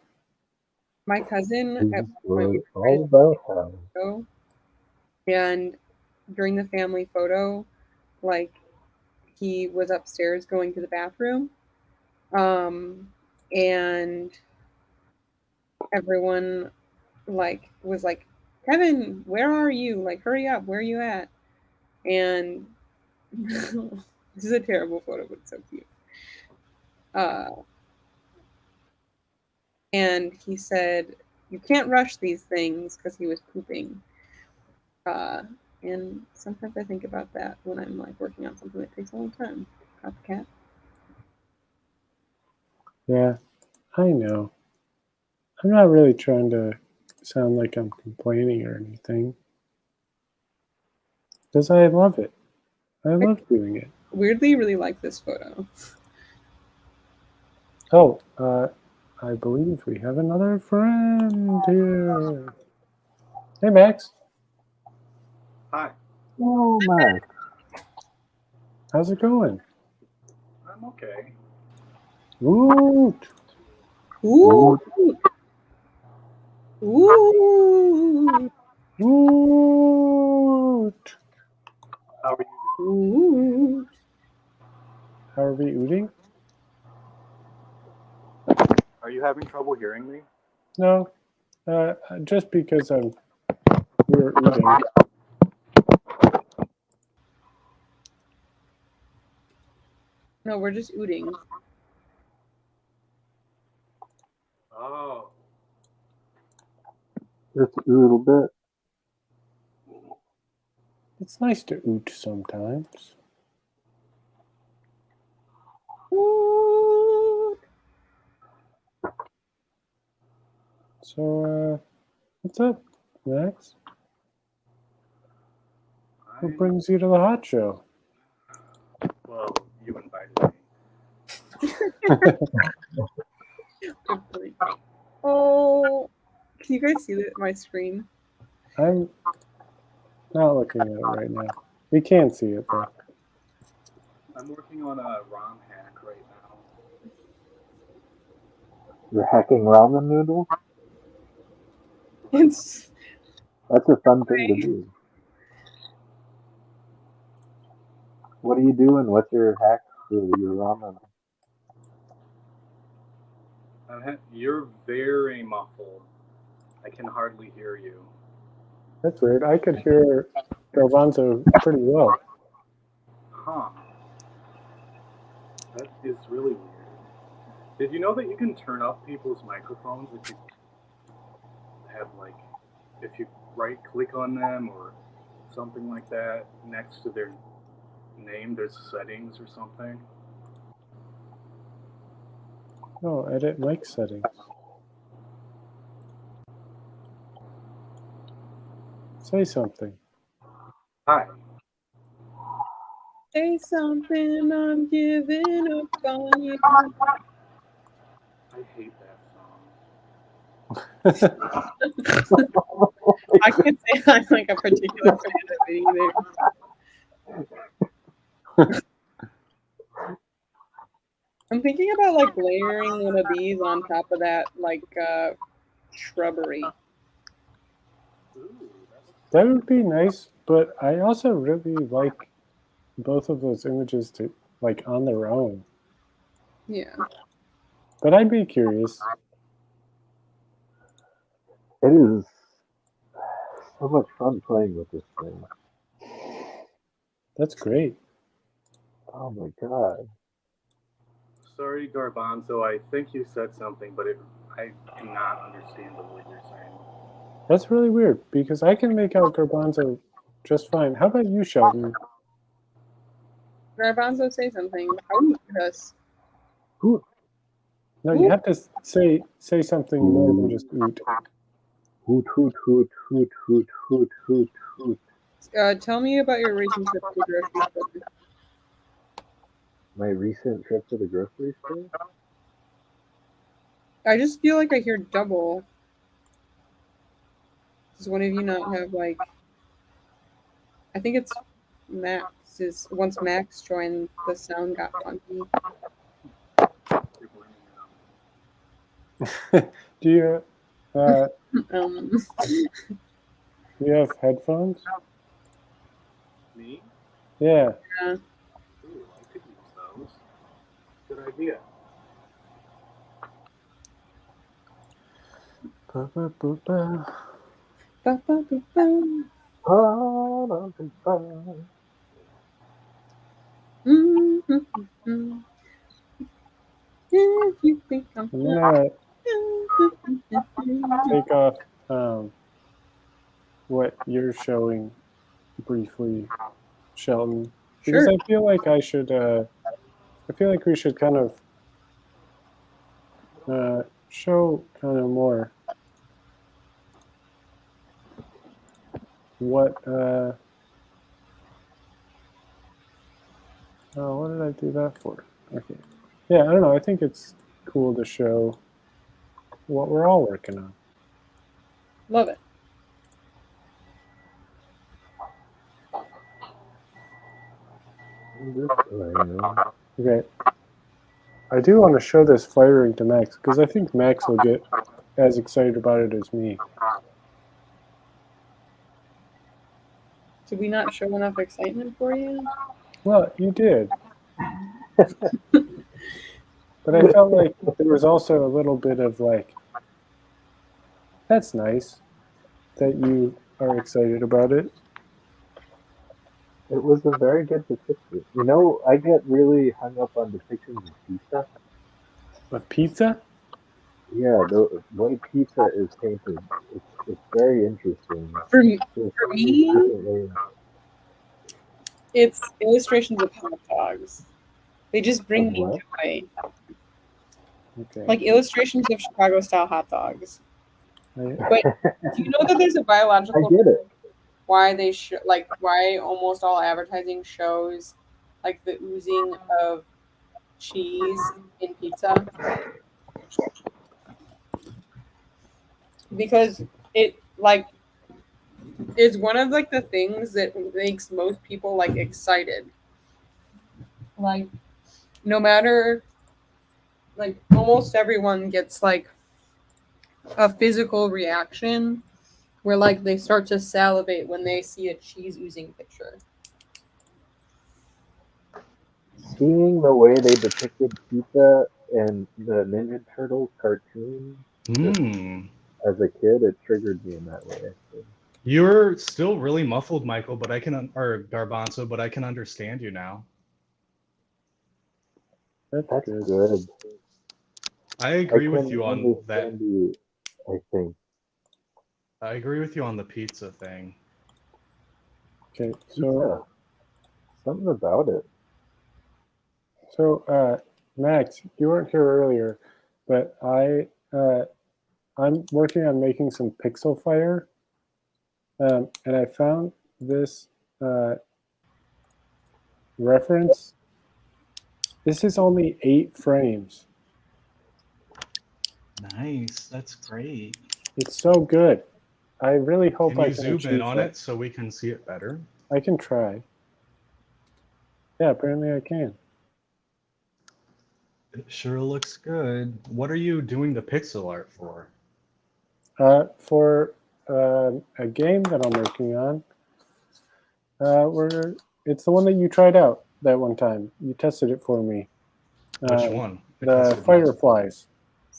My cousin This at is one point all about how. photo, and during the family photo, like he was upstairs going to the bathroom, and everyone like was like, Kevin, where are you? Like, hurry up, where are you at? And this is a terrible photo, but it's so cute. And he said, you can't rush these things because he was pooping. And sometimes I think about that when I'm like working on something that takes a long time. Copycat. Yeah, I know. I'm not really trying to sound like I'm complaining or anything. Because I love it. I love doing it. Weirdly, really like this photo. Oh, I believe we have another friend here. Hey, Max. Hi, Oh, Max. How's it going? I'm okay. Woot! Ooh, ooh, Woot! How are you? ooh. How are we ooting? Are you having trouble hearing me? No, just because we're ooting. No, we're just ooting. Oh, Just a little bit. It's nice to oot sometimes. Ooh. So, what's up, Max? What brings you to the hot show? well, you invited me. Oh, can you guys see my screen? I'm not looking at it right now. We can see it though. I'm working on a ROM hack right now. You're hacking ramen noodles? It's That's a fun thing to do. What are you doing? What's your hack for your ramen? You're very muffled. I can hardly hear you. That's weird. I could hear Garbanzo pretty well. Huh. That is really weird. Did you know that you can turn up people's microphones if you have like, if you right click on them or something like that next to their name, there's settings or something? Oh, edit mic settings. Say something. Hi. say something, I'm giving up on you. I hate that song. I can't say I'm like a particular fan of it either. I'm thinking about like layering one of these on top of that like shrubbery. Ooh, That would be nice, but I also really like both of those images to like on their own. Yeah. But I'd be curious. It is so much fun playing with this thing. That's great. Oh my god. sorry, Garbanzo. I think you said something, but I cannot understand the word you're saying. That's really weird because I can make out Garbanzo just fine. How about you, Sheldon? Garbanzo, say something. How do you hear us? Hoot, No, you have to say something more than just oot. hoot, hoot, hoot, hoot, hoot, hoot, hoot, hoot. Tell me about your recent trip to the grocery store. My recent trip to the grocery store? I just feel like I hear double. Does one of you not have like? I think it's once Max joined, the sound got funky. You're blaming it on Do you Um, do you have headphones? me. Yeah. yeah. Ooh, I could use those. Good idea. Ba-ba-ba-bum. I'm Mm-hmm. If you think I'm I'm gonna take off what you're showing briefly, Shelton, because sure. I feel like I should. I feel like we should kind of show kind of more what. Oh, what did I do that for? Okay. Yeah, I don't know. I think it's cool to show what we're all working on. Love it. just playing. Okay. I do want to show this firing to Max because I think Max will get as excited about it as me. Did we not show enough excitement for you? Well, you did. But I felt like there was also a little bit of like, that's nice that you are excited about it. It was a very good depiction. You know, I get really hung up on depictions of pizza. Of pizza? Yeah, the way pizza is painted, it's very interesting. For There's for so many me, different ways. it's illustrations of hot dogs. They just bring Of me what? joy. Okay. Like illustrations of Chicago style hot dogs. I, But do you know that there's a I biological get it. why they why almost all advertising shows like the oozing of cheese in pizza? Because it like is one of like the things that makes most people like excited. Like no matter like almost everyone gets like a physical reaction where like they start to salivate when they see a cheese oozing picture. Seeing the way they depicted pizza in the Ninja Turtles cartoon, just Hmm. as a kid, it triggered me in that way. Actually. You're still really muffled, Michael, but or Garbanzo, but I can understand you now. that's That's good. good. I I agree with can you on that. understand you. I think I agree with you on the pizza thing. Okay. pizza. Something about it. So Max, you weren't here earlier, but I'm working on making some pixel fire, and I found this reference. This is only 8 frames. Nice. That's great. It's so good. I really hope Can I you can zoom in achieve on that. it so we can see it better? I can try. Yeah, apparently I can. It sure looks good. What are you doing the pixel art for? For a game that I'm working on, where it's the one that you tried out that one time. You tested it for me. Which one? I The tested multiple.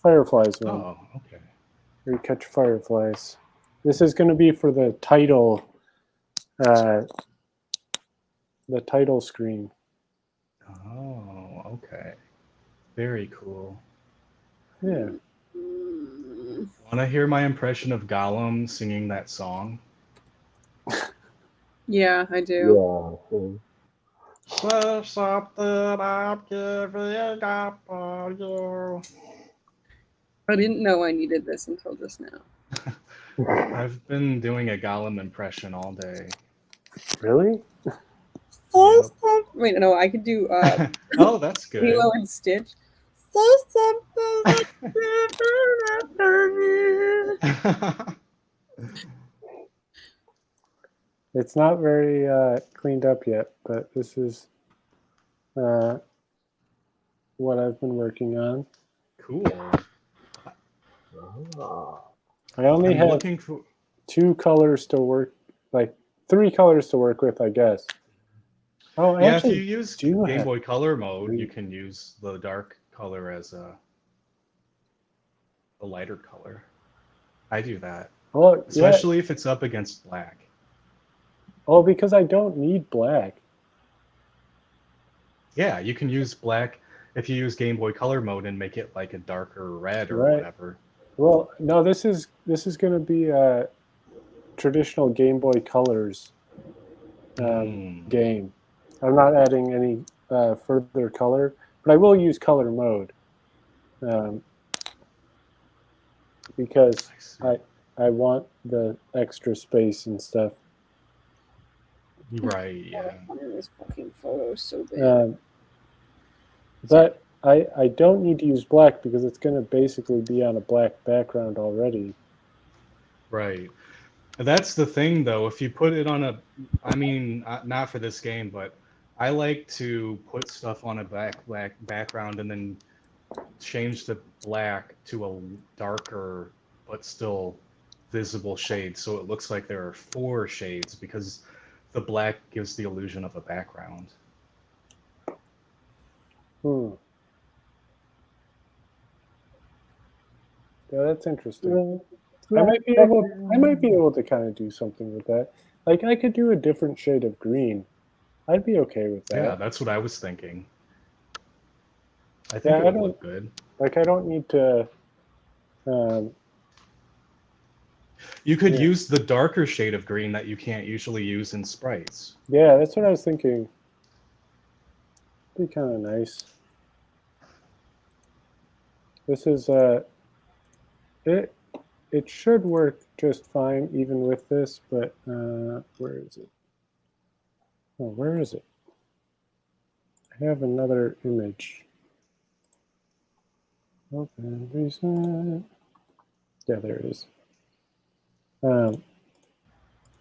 Fireflies one, Oh, okay. where you catch fireflies. This is going to be for uh, the title screen. Oh, okay. Very cool. Yeah. Want to hear my impression of Gollum singing that song? Yeah, I do. Yeah. So Say something, I'm giving up on you. I didn't know I needed this until just now. I've been doing a Gollum impression all day. Really? Yep. Wait, no, I could do Oh, that's good. Lilo and Stitch. Say something Yeah. It's not very cleaned up yet, but this is what I've been working on. Cool. Ah, I only I'm have looking for. 2 colors to work, like 3 colors to work with, I guess. Oh, I Yeah, if you actually use do Game have. Boy Color mode, you green. can use the dark color as a lighter color. I do that, Well, yeah. especially if it's up against black. Oh, because I don't need black. Yeah, you can use black if you use Game Boy Color mode and make it like a darker red or Right. whatever. Well, no, this is going to be a traditional Game Boy Colors game. I'm not adding any further color, but I will use color mode because I see. I want the extra space and stuff. Right, yeah. This fucking photo is so bad. But I don't need to use black because it's going to basically be on a black background already. Right. That's the thing, though. If you put it on a, I mean, not for this game, but I like to put stuff on a black background and then change the black to a darker but still visible shade, so it looks like there are 4 shades because the black gives the illusion of a background. Yeah, that's interesting. I might be able to kind of do something with that. Like I could do a different shade of green. I'd be okay with that. Yeah, that's what I was thinking. I think Yeah, it I would don't look good. like. I don't need to. You could Yeah. use the darker shade of green that you can't usually use in sprites. Yeah, that's what I was thinking. Be kind of nice. This is it should work just fine even with this, but where is it? Oh, where is it? I have another image. Open reset. Yeah, there it is.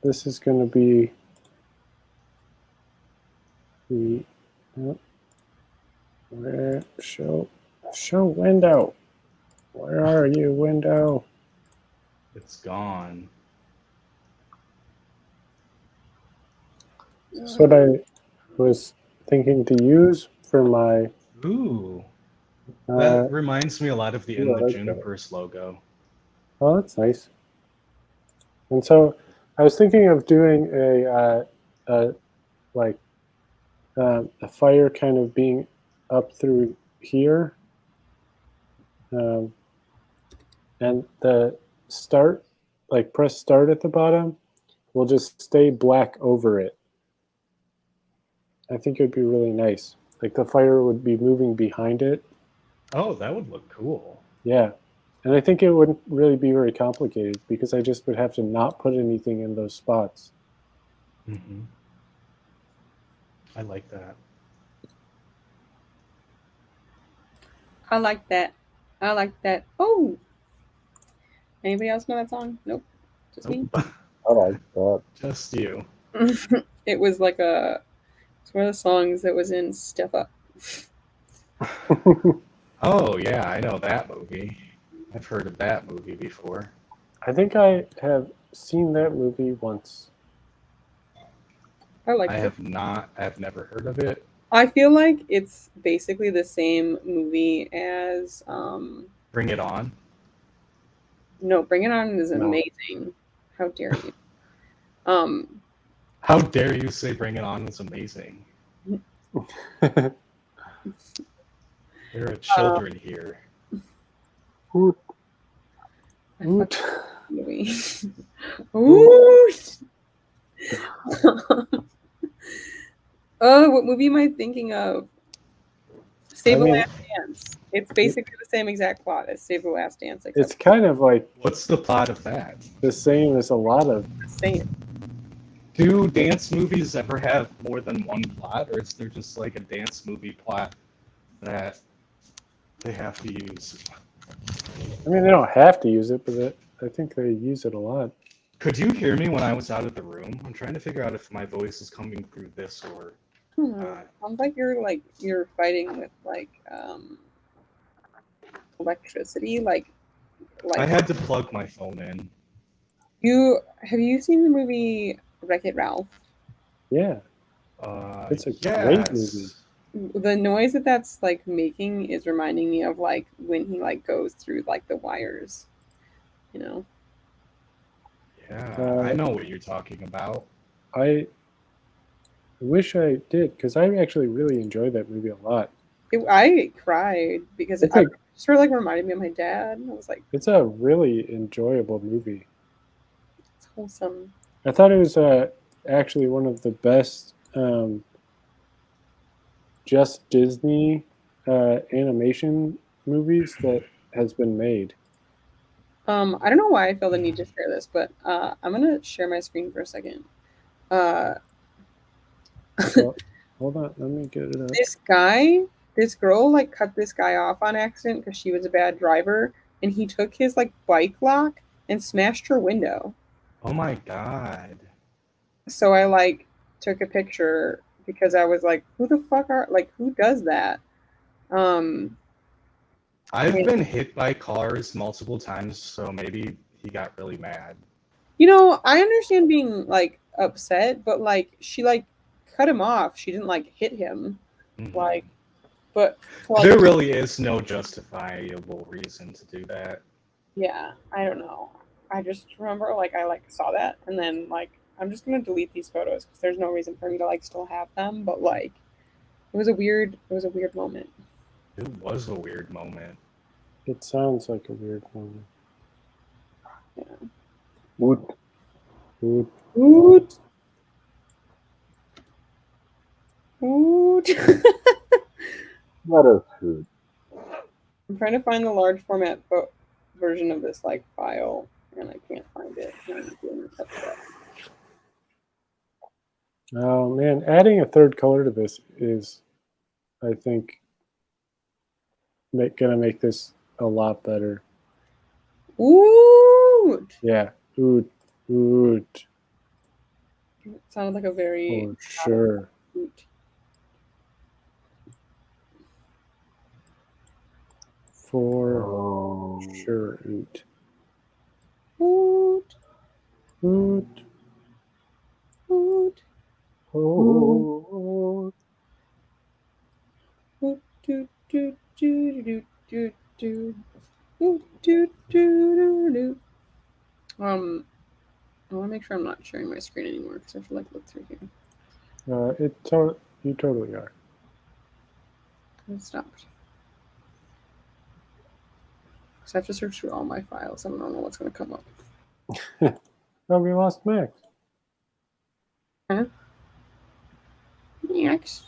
This is going to be the where show window. Where are you, window? It's gone. That's what I was thinking to use for my. Ooh. That reminds me a lot of the In the Junipers logo. Oh, that's nice. And so I was thinking of doing a fire kind of being up through here, and the start, like press start at the bottom, will just stay black over it. I think it would be really nice. Like the fire would be moving behind it. Oh, that would look cool. Yeah. And I think it wouldn't really be very complicated because I just would have to not put anything in those spots. Mm-hmm. I like that. I like that. I like that. Oh! Anybody else know that song? Nope. Just me? Nope. I like that. Just you. It was like it's one of the songs that was in Step Up. Oh, yeah, I know that movie. I've heard of that movie before. I think I have seen that movie once. I like I it. have not. I've never heard of it. I feel like it's basically the same movie as Bring It On. No, Bring It On is No. amazing. How dare you? How dare you say Bring It On is amazing? There are children here. Oot. I Oot. fucking movie. Ooh. Oh, what movie am I thinking of? Save the Last Dance. It's basically the same exact plot as Save the Last Dance. Except It's kind of like What's the plot of that? the same as a lot of. the same. Do dance movies ever have more than one plot, or is there just like a dance movie plot that they have to use? I mean, they don't have to use it, but I think they use it a lot. Could you hear me when I was out of the room? I'm trying to figure out if my voice is coming through this or Sounds like you're fighting with electricity. I had to plug my phone in. Have you seen the movie Wreck-It Ralph? Yeah, it's a great movie. Yes. The noise that's like making is reminding me of like when he like goes through like the wires, you know. Yeah, I know what you're talking about. I wish I did, because I actually really enjoyed that movie a lot. I cried because it It's like sort of like reminded me of my dad. I was like, it's a really enjoyable movie. it's wholesome. I thought it was actually one of the best just Disney animation movies that has been made. I don't know why I feel the need to share this, but I'm gonna share my screen for a second. Well, hold on, let me get it up. This girl like cut this guy off on accident because she was a bad driver, and he took his like bike lock and smashed her window. Oh my god. So I like took a picture because I was like, who the fuck who does that? I've been hit by cars multiple times, so maybe he got really mad. You know, I understand being like upset, but like she like cut him off. She didn't like hit him. Like, but there really is no justifiable reason to do that. Yeah, I don't know. I just remember like I like saw that, and then like I'm just gonna delete these photos because there's no reason for me to like still have them. But like it was a weird moment. It was a weird moment. It sounds like a weird moment. Yeah. Woot. Woot. Woot. Woot. Not a food. I'm trying to find the large format version of this like file, and I can't find it. Oh man, adding a third color to this is, I think, gonna make this a lot better. Woot. Yeah, woot, woot. It sounded like a very for sure. Woot. For sure, woot. Woot. Woot. Woot. Woot. Woot. Doot, doot, doot, doot, doot, doot. Woot, doot, doot, doot. I want to make sure I'm not sharing my screen anymore because I have to like look through here. You totally are. It stopped. So I have to search through all my files. I don't know what's going to come up. Oh, we lost Max. Huh? Max.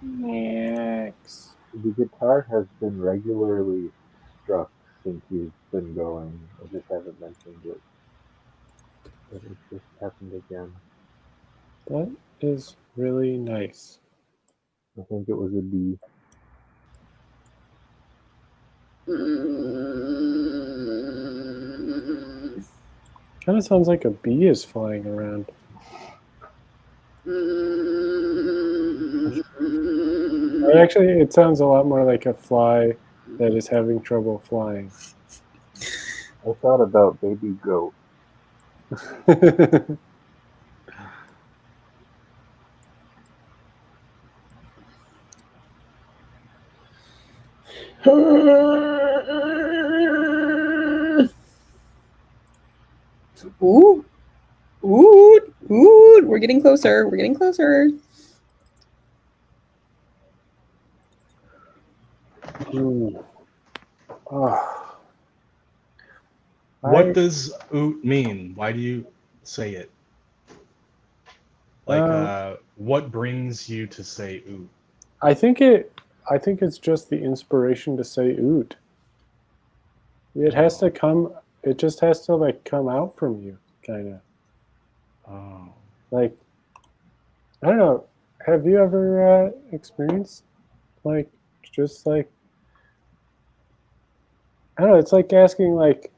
Max. The guitar has been regularly struck since you've been going. I just haven't mentioned it. But it just happened again. That is really nice. I think it was a D. Kind of sounds like a bee is flying around. Actually, it sounds a lot more like a fly that is having trouble flying. I thought about baby goat. Ooh. Ooh. Ooh. We're getting closer. We're getting closer. Ooh. Oh. What does oot mean? Why do you say it? Like, what brings you to say oot? I think it's just the inspiration to say oot. It has to come. It just has to like come out from you, kind of. Oh. Like, I don't know. Have you ever experienced like just like, I don't know. It's like asking like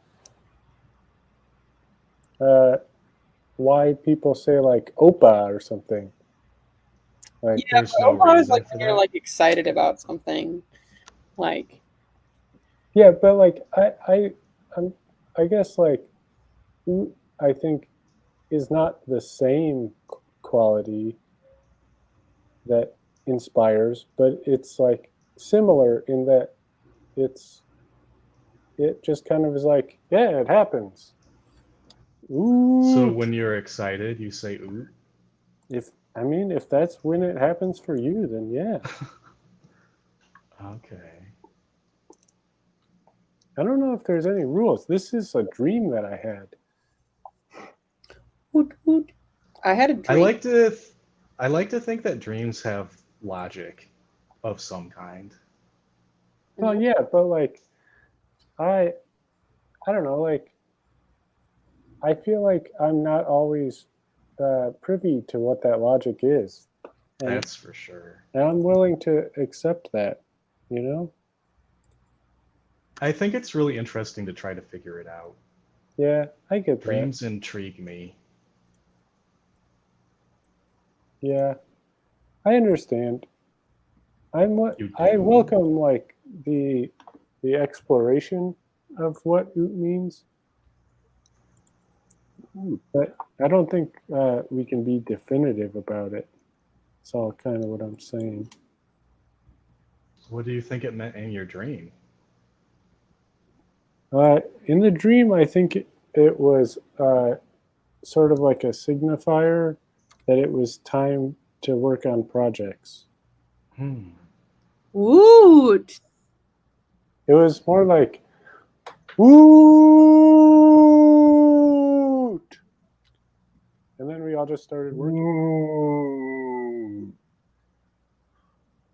why people say like "opa" or something. Like, Yeah, There's but no Opa is reason like for when you're that. like excited about something. Like, yeah, but like I guess like I think is not the same quality that inspires, but it's like similar in that it's it just kind of is like, yeah, it happens. So Ooh, when you're excited, you say "oot." if that's when it happens for you, then yeah. Okay. I don't know if there's any rules. This is a dream that I had. hoot, hoot. I had a I dream. like to th- I like to think that dreams have logic of some kind. Well, yeah, but like I I don't know, like I feel like I'm not always privy to what that logic is, and That's for sure. I'm willing to accept that. You know? I think it's really interesting to try to figure it out. Yeah, I get that. Dreams intrigue me. Yeah, I understand. You I do? welcome like the exploration of what oot means, but I don't think we can be definitive about it. That's all kind of what I'm saying. What do you think it meant in your dream? In the dream, I think it was sort of like a signifier that it was time to work on projects. Hmm. Woot! It was more like, woot! And then we all just started working. Ooh.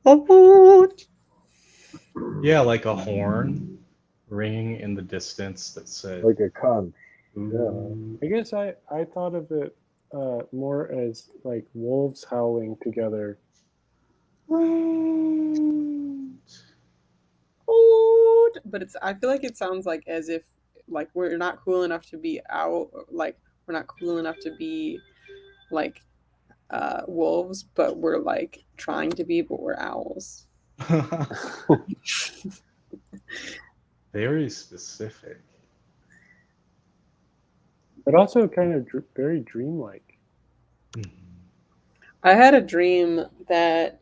Woot! Yeah, like a horn ringing in the distance that said Like a conch. Yeah. "ooh." I guess I thought of it more as like wolves howling together. Woot! But I feel like it sounds like as if like we're not cool enough to be out, like we're not cool enough to be like wolves, but we're like trying to be, but we're owls. Very specific. But also kind of very dreamlike. Mhm. I had a dream that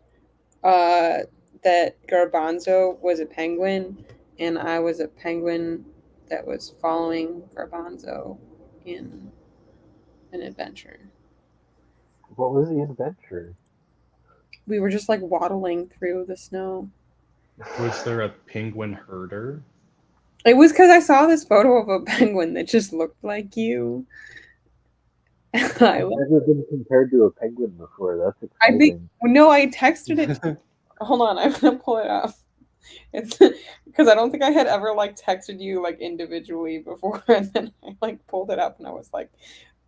uh that Garbanzo was a penguin and I was a penguin that was following Garbanzo in an adventure. What was the adventure? We were just like waddling through the snow. Was there a penguin herder? It was because I saw this photo of a penguin that just looked like you. I, I've never been compared to a penguin before. That's I think exciting. no, I texted it. Hold on, I'm gonna pull it up. It's because I don't think I had ever like texted you like individually before, and then I like pulled it up and I was like,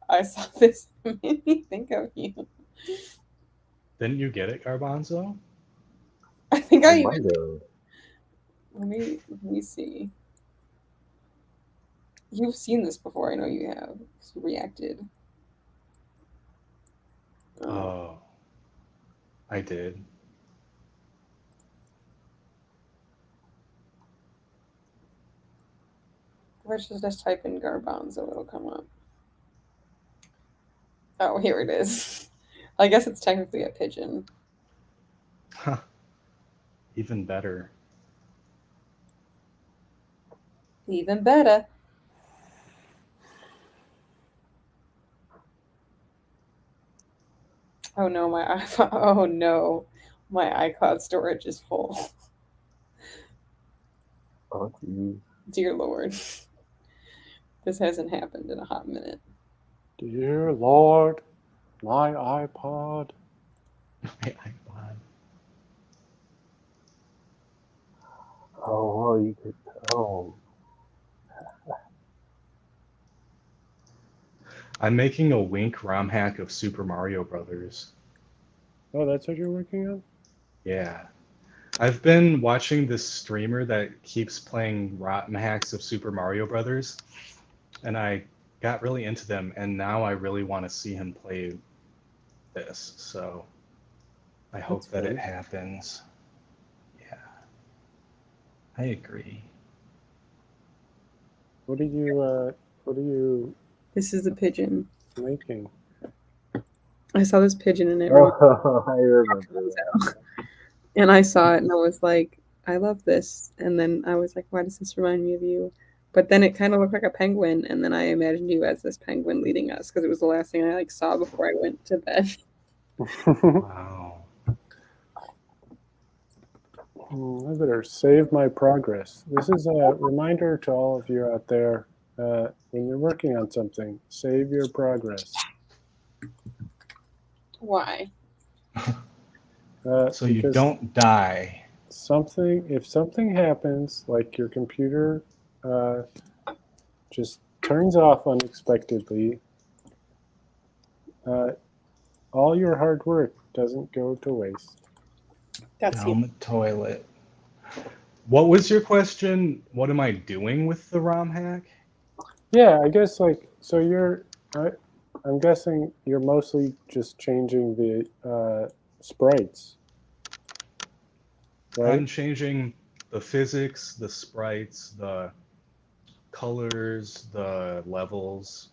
I saw this, it made me think of you. Didn't you get it, Garbanzo? I think I I even might have. let me see. You've seen this before. I know you have. 'Cause you reacted. Oh, Oh, I did. let's just type in garbanzo. It'll come up. Oh, here it is. I guess it's technically a pigeon. Huh, even better. Even better. Oh no, my iPhone. Oh no, my iCloud storage is full. Oh, geez. Dear Lord, this hasn't happened in a hot minute. Dear Lord, my iPod. My iPod. Oh, well, you could. Oh, I'm making a Wink ROM hack of Super Mario Brothers. Oh, that's what you're working on? Yeah. I've been watching this streamer that keeps playing ROM hacks of Super Mario Brothers, and I got really into them, and now I really want to see him play this. So I hope That's that it fun. happens. Yeah, I agree. What are you This is a pigeon. making? I saw this pigeon and it reminded Oh, I remember me that. of and I saw it and I was like, I love this. And then I was like, why does this remind me of you? But then it kind of looked like a penguin, and then I imagined you as this penguin leading us because it was the last thing I like saw before I went to bed. Wow. I better save my progress. This is a reminder to all of you out there. When you're working on something, save your progress. Why? So you Because don't die. if something happens, like your computer uh, just turns off unexpectedly, uh, all your hard work doesn't go to waste. That's you. Down the toilet. What was your question? What am I doing with the ROM hack? Yeah, I guess so. I'm guessing you're mostly just changing the sprites, right? I'm changing the physics, the sprites, the colors, the levels,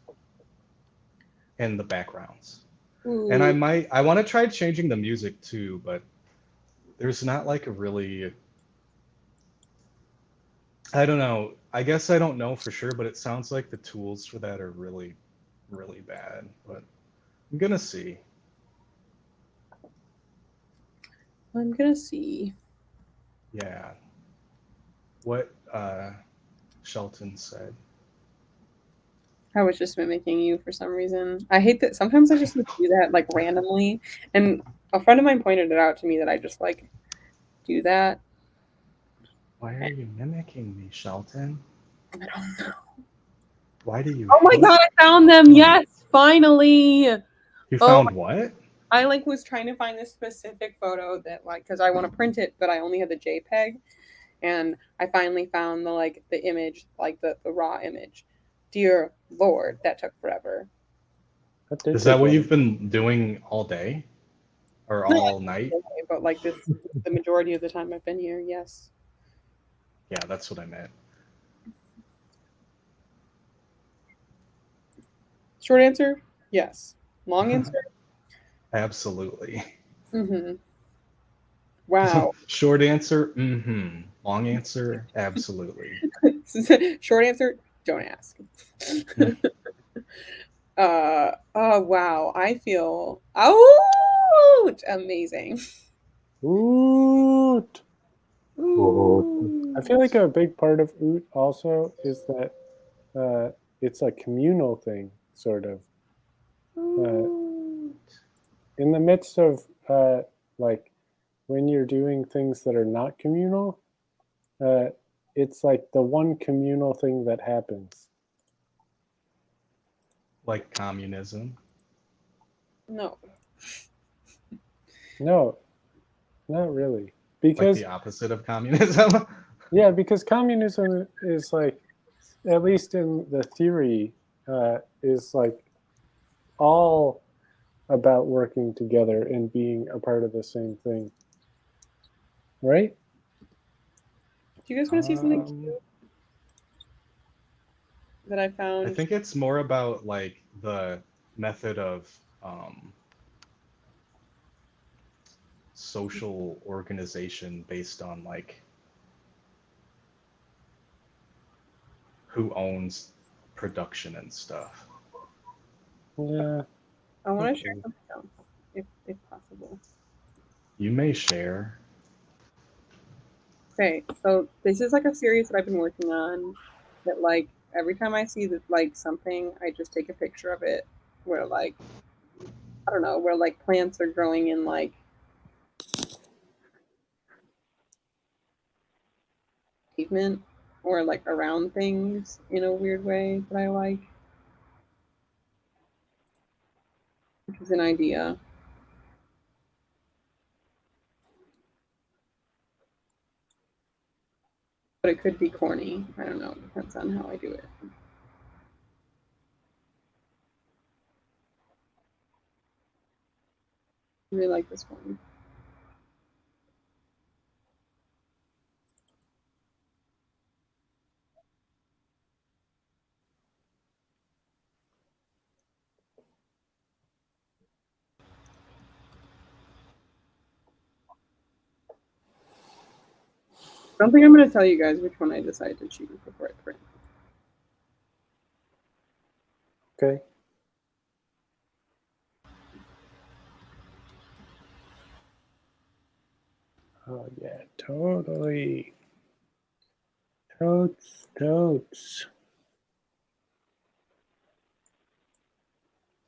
and the backgrounds. And Ooh, I want to try changing the music too, but there's not like a really, I don't know. I guess I don't know for sure, but it sounds like the tools for that are really, really bad. But I'm gonna see. I'm gonna see. Yeah. What Shelton said. I was just mimicking you for some reason. I hate that sometimes I just do that like randomly, and a friend of mine pointed it out to me that I just like do that. Why are you mimicking me, Shelton? I don't know. Why do you Oh my hate god, I found them! me? Yes, finally. You Oh, found what? I like was trying to find this specific photo that like because I want to print it, but I only had the JPEG, and I finally found the image, like the raw image. Dear Lord, that took forever. That did Is that take what long. you've been doing all day? Or Not all night? like, but like this, the majority of the time I've been here. Yes. Yeah, that's what I meant. Short answer, yes. Long answer, Absolutely. mm-hmm. Wow. Short answer, mm-hmm. Long answer, absolutely. Short answer, don't ask. Oh wow, I feel amazing. Oot! Oh, I feel like a big part of oot also is that it's a communal thing, sort of. Uh, in the midst of like when you're doing things that are not communal, uh, it's like the one communal thing that happens. Like communism. No. No, not really. Like Because the opposite of communism. yeah, because communism is like, at least in the theory, is like all about working together and being a part of the same thing, right? Do you guys want to see something um, that I I found? think it's more about like the method of social organization based on like who owns production and stuff. Yeah. I want to share Okay. something else, if possible. You may share. Okay, so this is like a series that I've been working on. That like every time I see that like something, I just take a picture of it. Where like I don't know, where like plants are growing in like pavement or like around things in a weird way that I like, which is an idea. But it could be corny. I don't know. It depends on how I do it. really like this one. I don't think I'm going to tell you guys which one I decided to choose before I print. Okay. Oh yeah, totally. Totes, totes.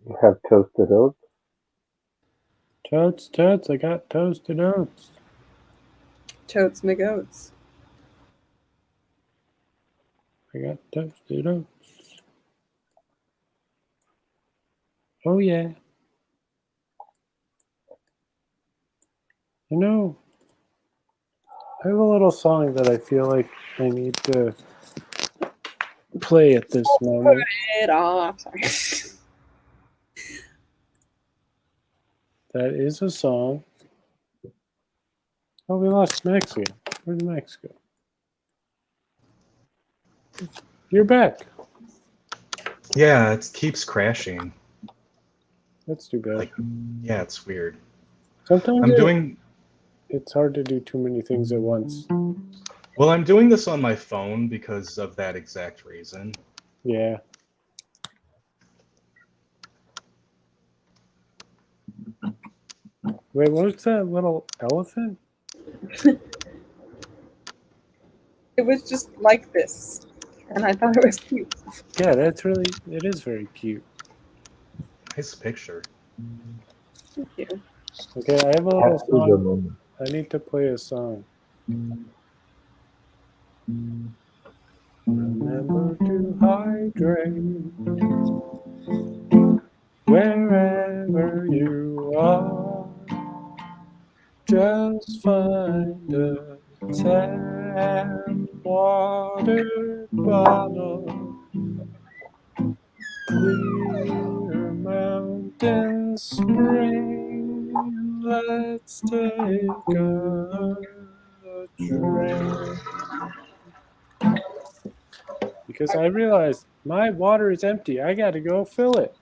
You have toasted oats? Totes, totes. I got toasted oats. Totes McOats. I got toasted oats. Oh yeah. You know, I have a little song that I feel like I need to play at this moment. It off. Sorry. That is a song. Oh, we lost Max again. Where'd Max go? You're back. Yeah, it keeps crashing. That's too bad. Like, yeah, it's weird. Sometimes I'm doing it's hard to do too many things at once. well. I'm doing this on my phone because of that exact reason. Yeah. Wait, what's that little elephant? It was just like this, and I thought it was cute. Yeah, it is very cute. Nice picture. Thank you. Okay, I have a little Capture the song. moment. I need to play a song. Remember to hydrate wherever you are. Just find a tap water bottle. Clear mountain spring. Let's take a drink. Because I realized my water is empty. I got to go fill it.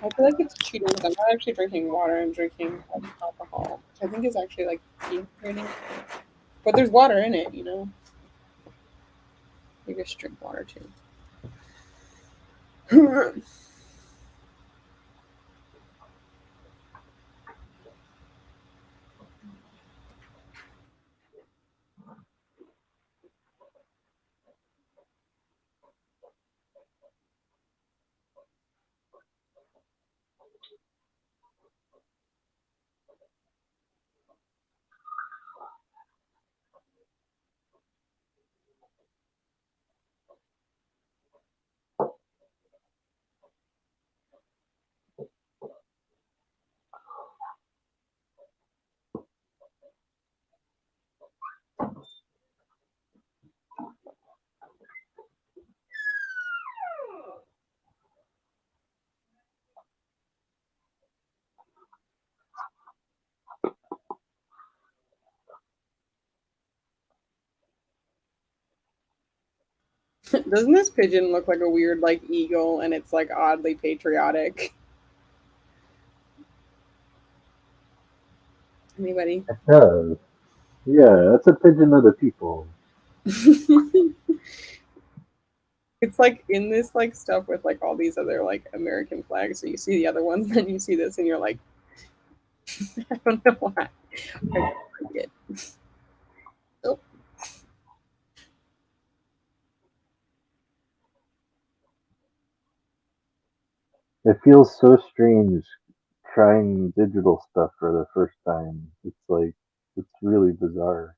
I feel like it's cheating because I'm not actually drinking water. I'm drinking alcohol, which I think is actually like dehydrating. But there's water in it, you know. Maybe I should drink water too. Doesn't this pigeon look like a weird like eagle and it's like oddly patriotic? Anybody? It does. Yeah, that's a pigeon of the people. It's like in this like stuff with like all these other like American flags. So you see the other ones, then you see this, and you're like, I don't know why. I just like it. Oh, It feels so strange trying digital stuff for the first time. It's really bizarre.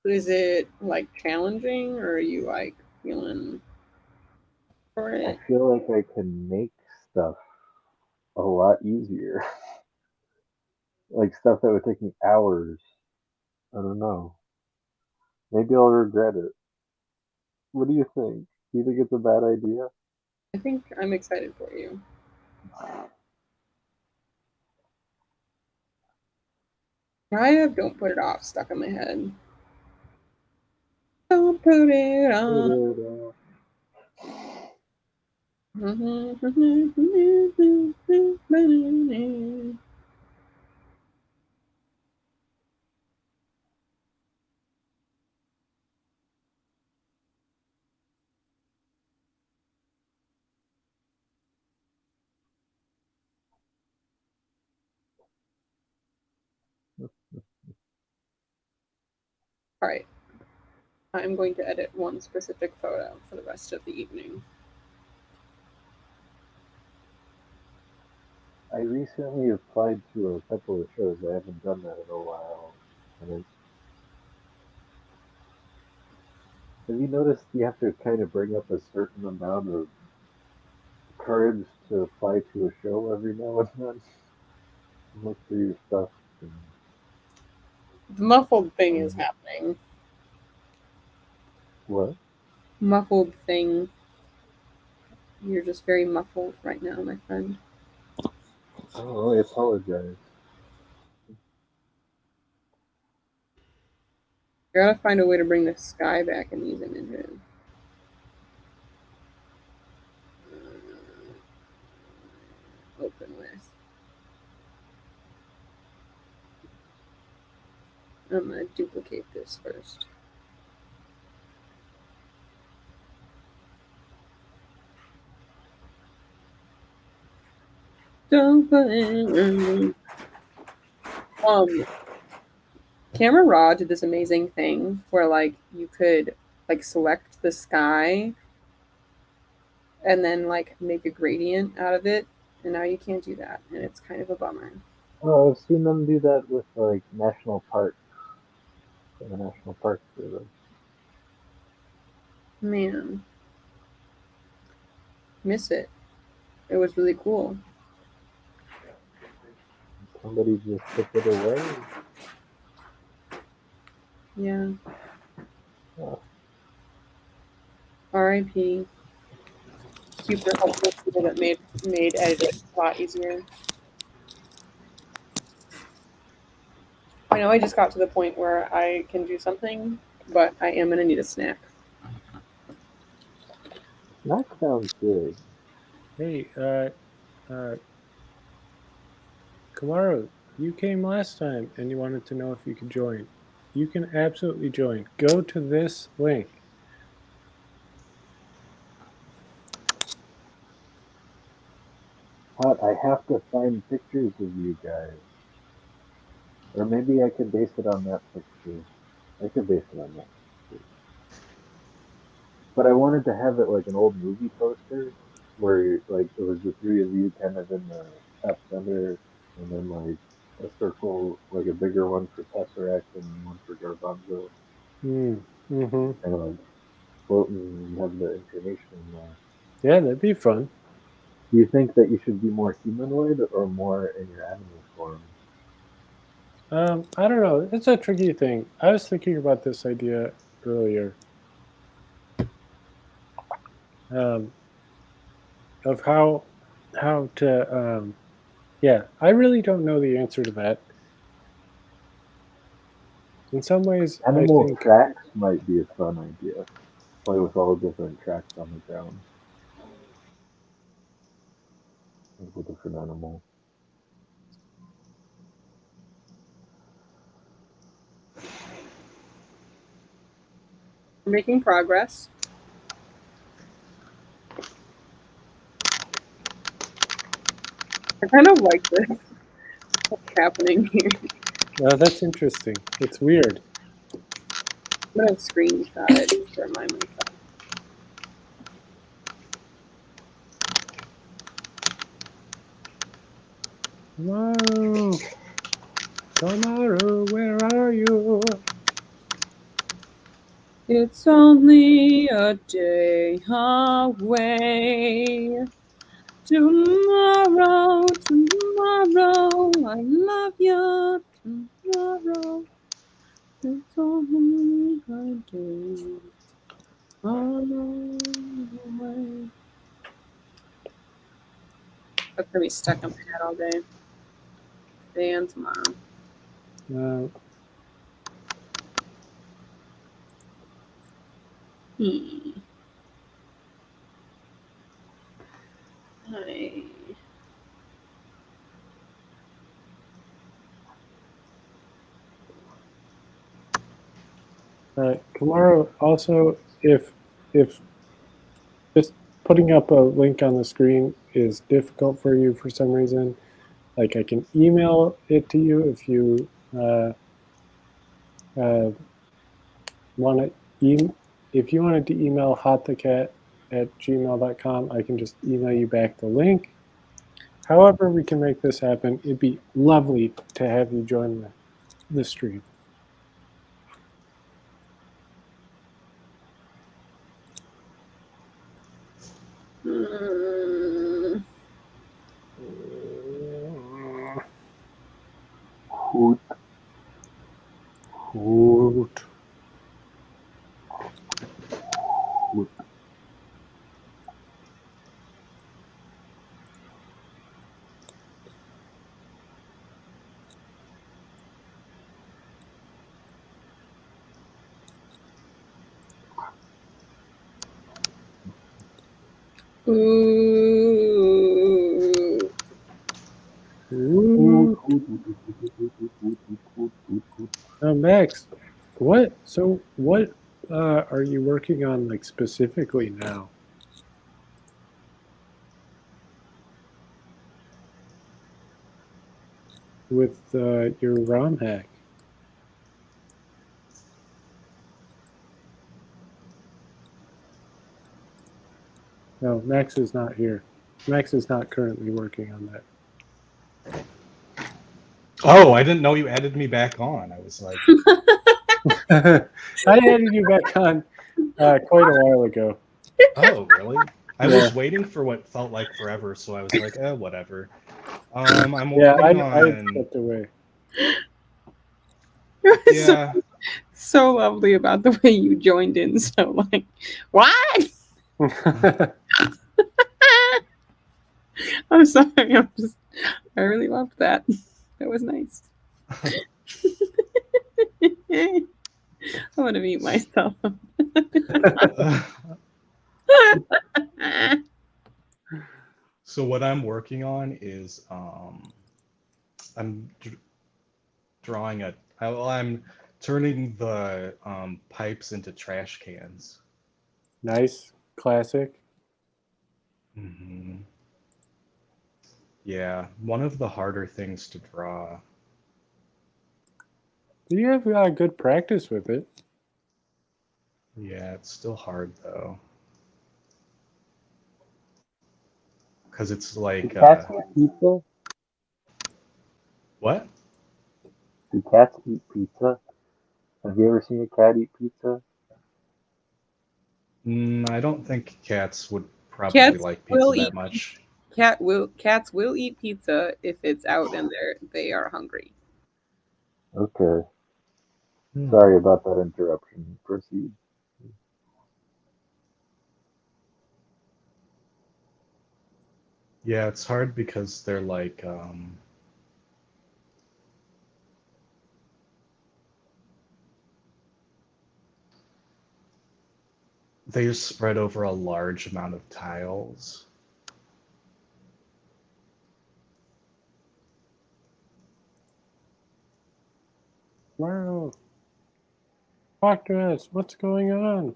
is it like challenging, or are you like feeling for I it? feel like I can make stuff a lot easier. Like stuff that would take me hours. I don't know. Maybe I'll regret it. What do you think? Do you think it's a bad idea? I think I'm excited for you. I have "Don't Put It Off" stuck in my head. Don't put it off. All right. I'm going to edit one specific photo for the rest of the evening. I recently applied to a couple of shows. I haven't done that in a while. And have you noticed you have to kind of bring up a certain amount of courage to apply to a show every now and then? Look through your stuff. And, The muffled thing is happening. what? Muffled thing. You're just very muffled right now, my friend. Oh, I apologize. I gotta find a way to bring the sky back in these images. Open with. I'm gonna duplicate this first. Don't put it. Camera Raw did this amazing thing where like you could like select the sky and then like make a gradient out of it, and now you can't do that, and it's kind of a bummer. Oh, I've seen them do that with like national parks. The national park service. Man, miss it. It was really cool. Somebody just took it away. Yeah. Oh, R.I.P. Super helpful tool that made editing a lot easier. I know I just got to the point where I can do something, but I am gonna need a snack. that sounds good. Hey, Kamaru, you came last time and you wanted to know if you could join. You can absolutely join. Go to this link. But I have to find pictures of you guys. Or maybe I could base it on that picture. I could base it on that picture. But I wanted to have it like an old movie poster where like it was the three of you kind of in the top center and then like a circle, like a bigger one for Tesseract and one for Garbanzo. Mm-hmm. Kind of like floating and have the information there. Yeah, that'd be fun. Do you think that you should be more humanoid or more in your animal form? I don't know. It's a tricky thing. I was thinking about this idea earlier, um, of how to. Yeah, I really don't know the answer to that. In some ways, I Animal think. tracks might be a fun idea. Play with all the different tracks on the ground. With different animals. We're making progress. I kind of like this. What's happening here? That's interesting. It's weird. I'm gonna screenshot it to remind myself. Kamaru, Kamaru, where are you? It's only a day away. Tomorrow, tomorrow, I love you. Tomorrow, it's only a day away. That's gonna be stuck in my head all day. Today and tomorrow. Uh, Hi. Kamara, also, if just putting up a link on the screen is difficult for you for some reason, like I can email it to you if you want to if you wanted to email hotthecat@gmail.com, I can just email you back the link. However we can make this happen, it'd be lovely to have you join the stream. Hoot, Hoot. hoot. Ooh. Hoot, Hoot. hoot, hoot, hoot, hoot, hoot, hoot, hoot, hoot, hoot, hoot. Max, what are you working on like specifically now? With your ROM hack? No, Max is not here. Max is not currently working on that. Oh, I didn't know you added me back on. I was like, I added you back on quite a while ago. oh, really? I Yeah. was waiting for what felt like forever, so I was like, whatever. I'm Yeah, working I on. stepped away. It was Yeah, so lovely about the way you joined in. So like, what? I'm sorry. I really loved that. That was nice. I want to mute myself. so what I'm working on is I'm drawing a. Well, I'm turning the pipes into trash cans. Nice, classic. Hmm. Yeah, one of the harder things to draw. You have good practice with it. Yeah, it's still hard though. Because it's Do like, cats eat pizza? what? Do cats eat pizza? Have you ever seen a cat eat pizza? I don't think cats would probably Cats like will pizza that eat much. cats will eat pizza if it's out and they are hungry. Okay. Hmm. Sorry about that interruption. Proceed. Yeah, it's hard because they're like, they spread over a large amount of tiles. Wow. Talk to us. What's going on?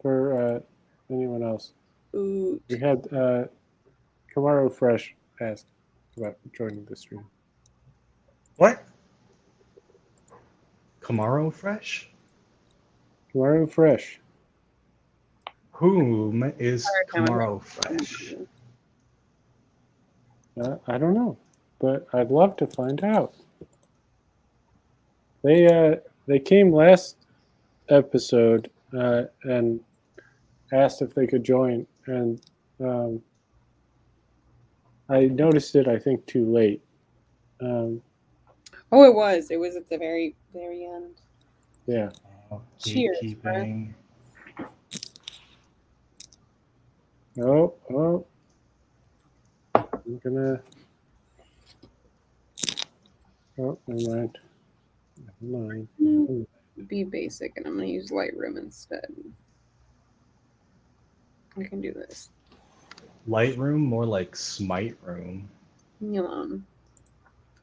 For anyone else. Oot. We had Kamaro Fresh asked about joining the stream. What? Camaro Fresh? Kamaro Fresh. Whom is Time I'm Camaro Fresh? I don't know, but I'd love to find out. They came last episode and asked if they could join, and um, I noticed it. I think too late. Um, Oh, it was. It was at the very very end. yeah. Cheers, friend. Gatekeeping. Oh. I'm gonna. Oh, never mind. Never mind. Be basic, and I'm gonna use Lightroom instead. I can do this. Lightroom, more like Smite Room. Leave me alone.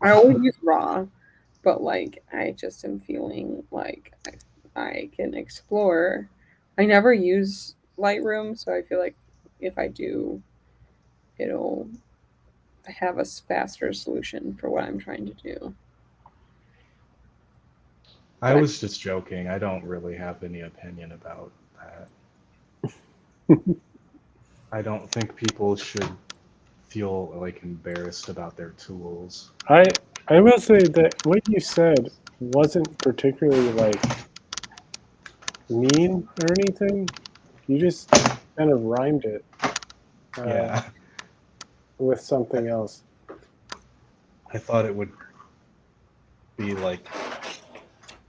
I always use raw, but like I just am feeling like I can explore. I never use Lightroom, so I feel like if I do, it'll have a faster solution for what I'm trying to do. I was just joking. I don't really have any opinion about that. I don't think people should feel like embarrassed about their tools. I will say that what you said wasn't particularly like mean or anything. You just kind of rhymed it Yeah, with something else. I thought it would be like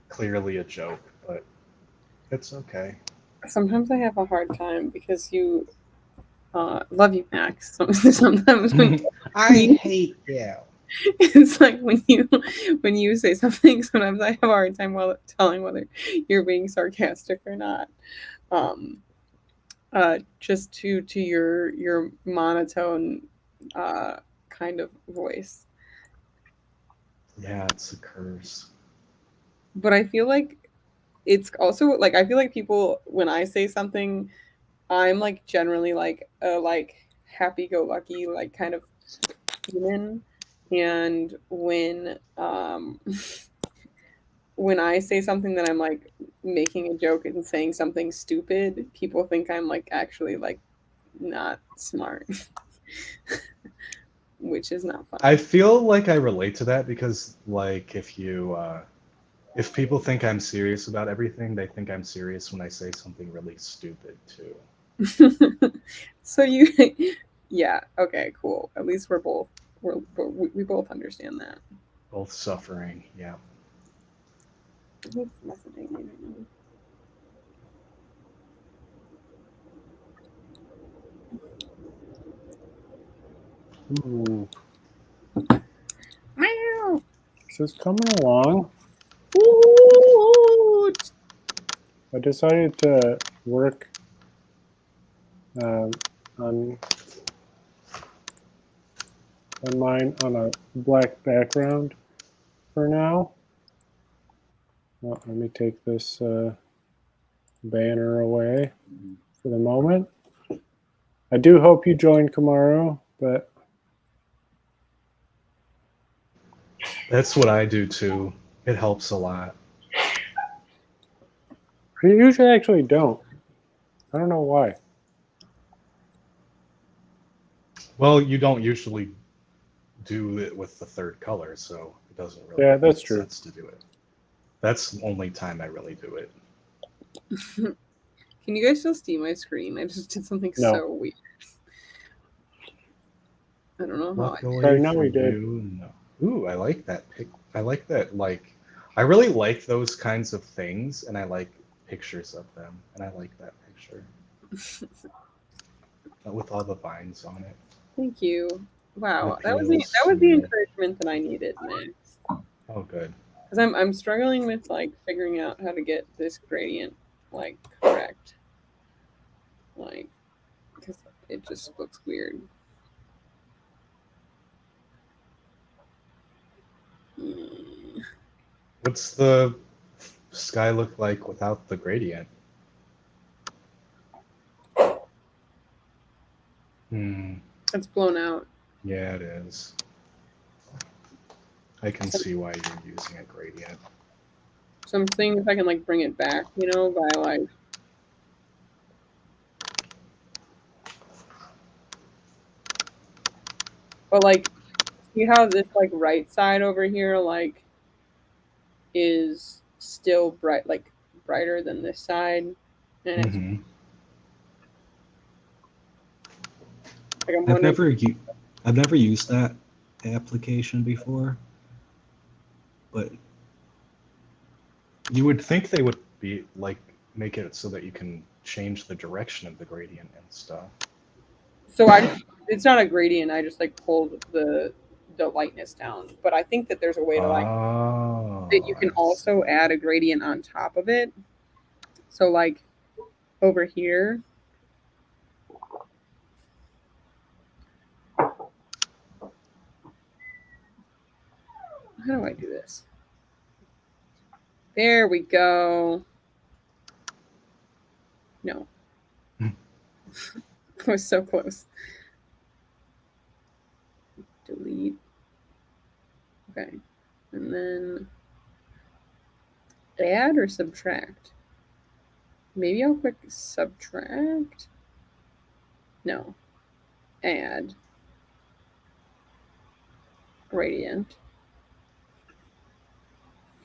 clearly a joke, but it's okay. Sometimes I have a hard time because you love you, Max. Sometimes when I hate you. it's like when you say something, sometimes I have a hard time while telling whether you're being sarcastic or not. Um, just to your monotone kind of voice. Yeah, it's a curse. But I feel like it's also like I feel like people when I say something, I'm like generally like a like happy go lucky like kind of human, and when I say something that I'm like making a joke and saying something stupid, people think I'm like actually like not smart, which is not fun. I feel like I relate to that because, like, if people think I'm serious about everything, they think I'm serious when I say something really stupid too. So you, yeah, okay, cool. At least we both understand that. Both suffering, yeah. Who's messaging me right now? Ooh, Meow. this is coming along. Ooh. I decided to work on mine on a black background for now. Well, let me take this banner away for the moment. I do hope you join Kamaru, but That's what I do too. It helps a lot. I usually actually don't. I don't know why. Well, you don't usually do it with the third color, so it doesn't really Yeah, make that's true. sense to do it. That's the only time I really do it. Can you guys still see my screen? I just did something No. so weird. I don't know how. Luckily now for we did. you, no. Ooh, I like that pic. I like that. Like, I really like those kinds of things, and I like pictures of them, and I like that picture with all the vines on it. Thank you. Wow, It that was the appeals to- encouragement that I needed, Max. Oh, good. Because I'm struggling with like figuring out how to get this gradient like correct, like because it just looks weird. Mm. What's the sky look like without the gradient? Hmm. It's blown out. Yeah, it is. I can see why you're using a gradient. So I'm seeing if I can like bring it back, by like. But like, see how this like right side over here like is still bright, like brighter than this side, and it's Mm-hmm. like I'm I've wondering. never used that application before, but You would think they would be like make it so that you can change the direction of the gradient and stuff. So it's not a gradient. I just like pulled the lightness down. But I think that there's a way to like Oh, that you can also add a gradient on top of it. So like over here. How do I do this? There we go. No. I was so close. Delete. Okay. And then add or subtract? Maybe I'll click subtract. No. Add. Gradient.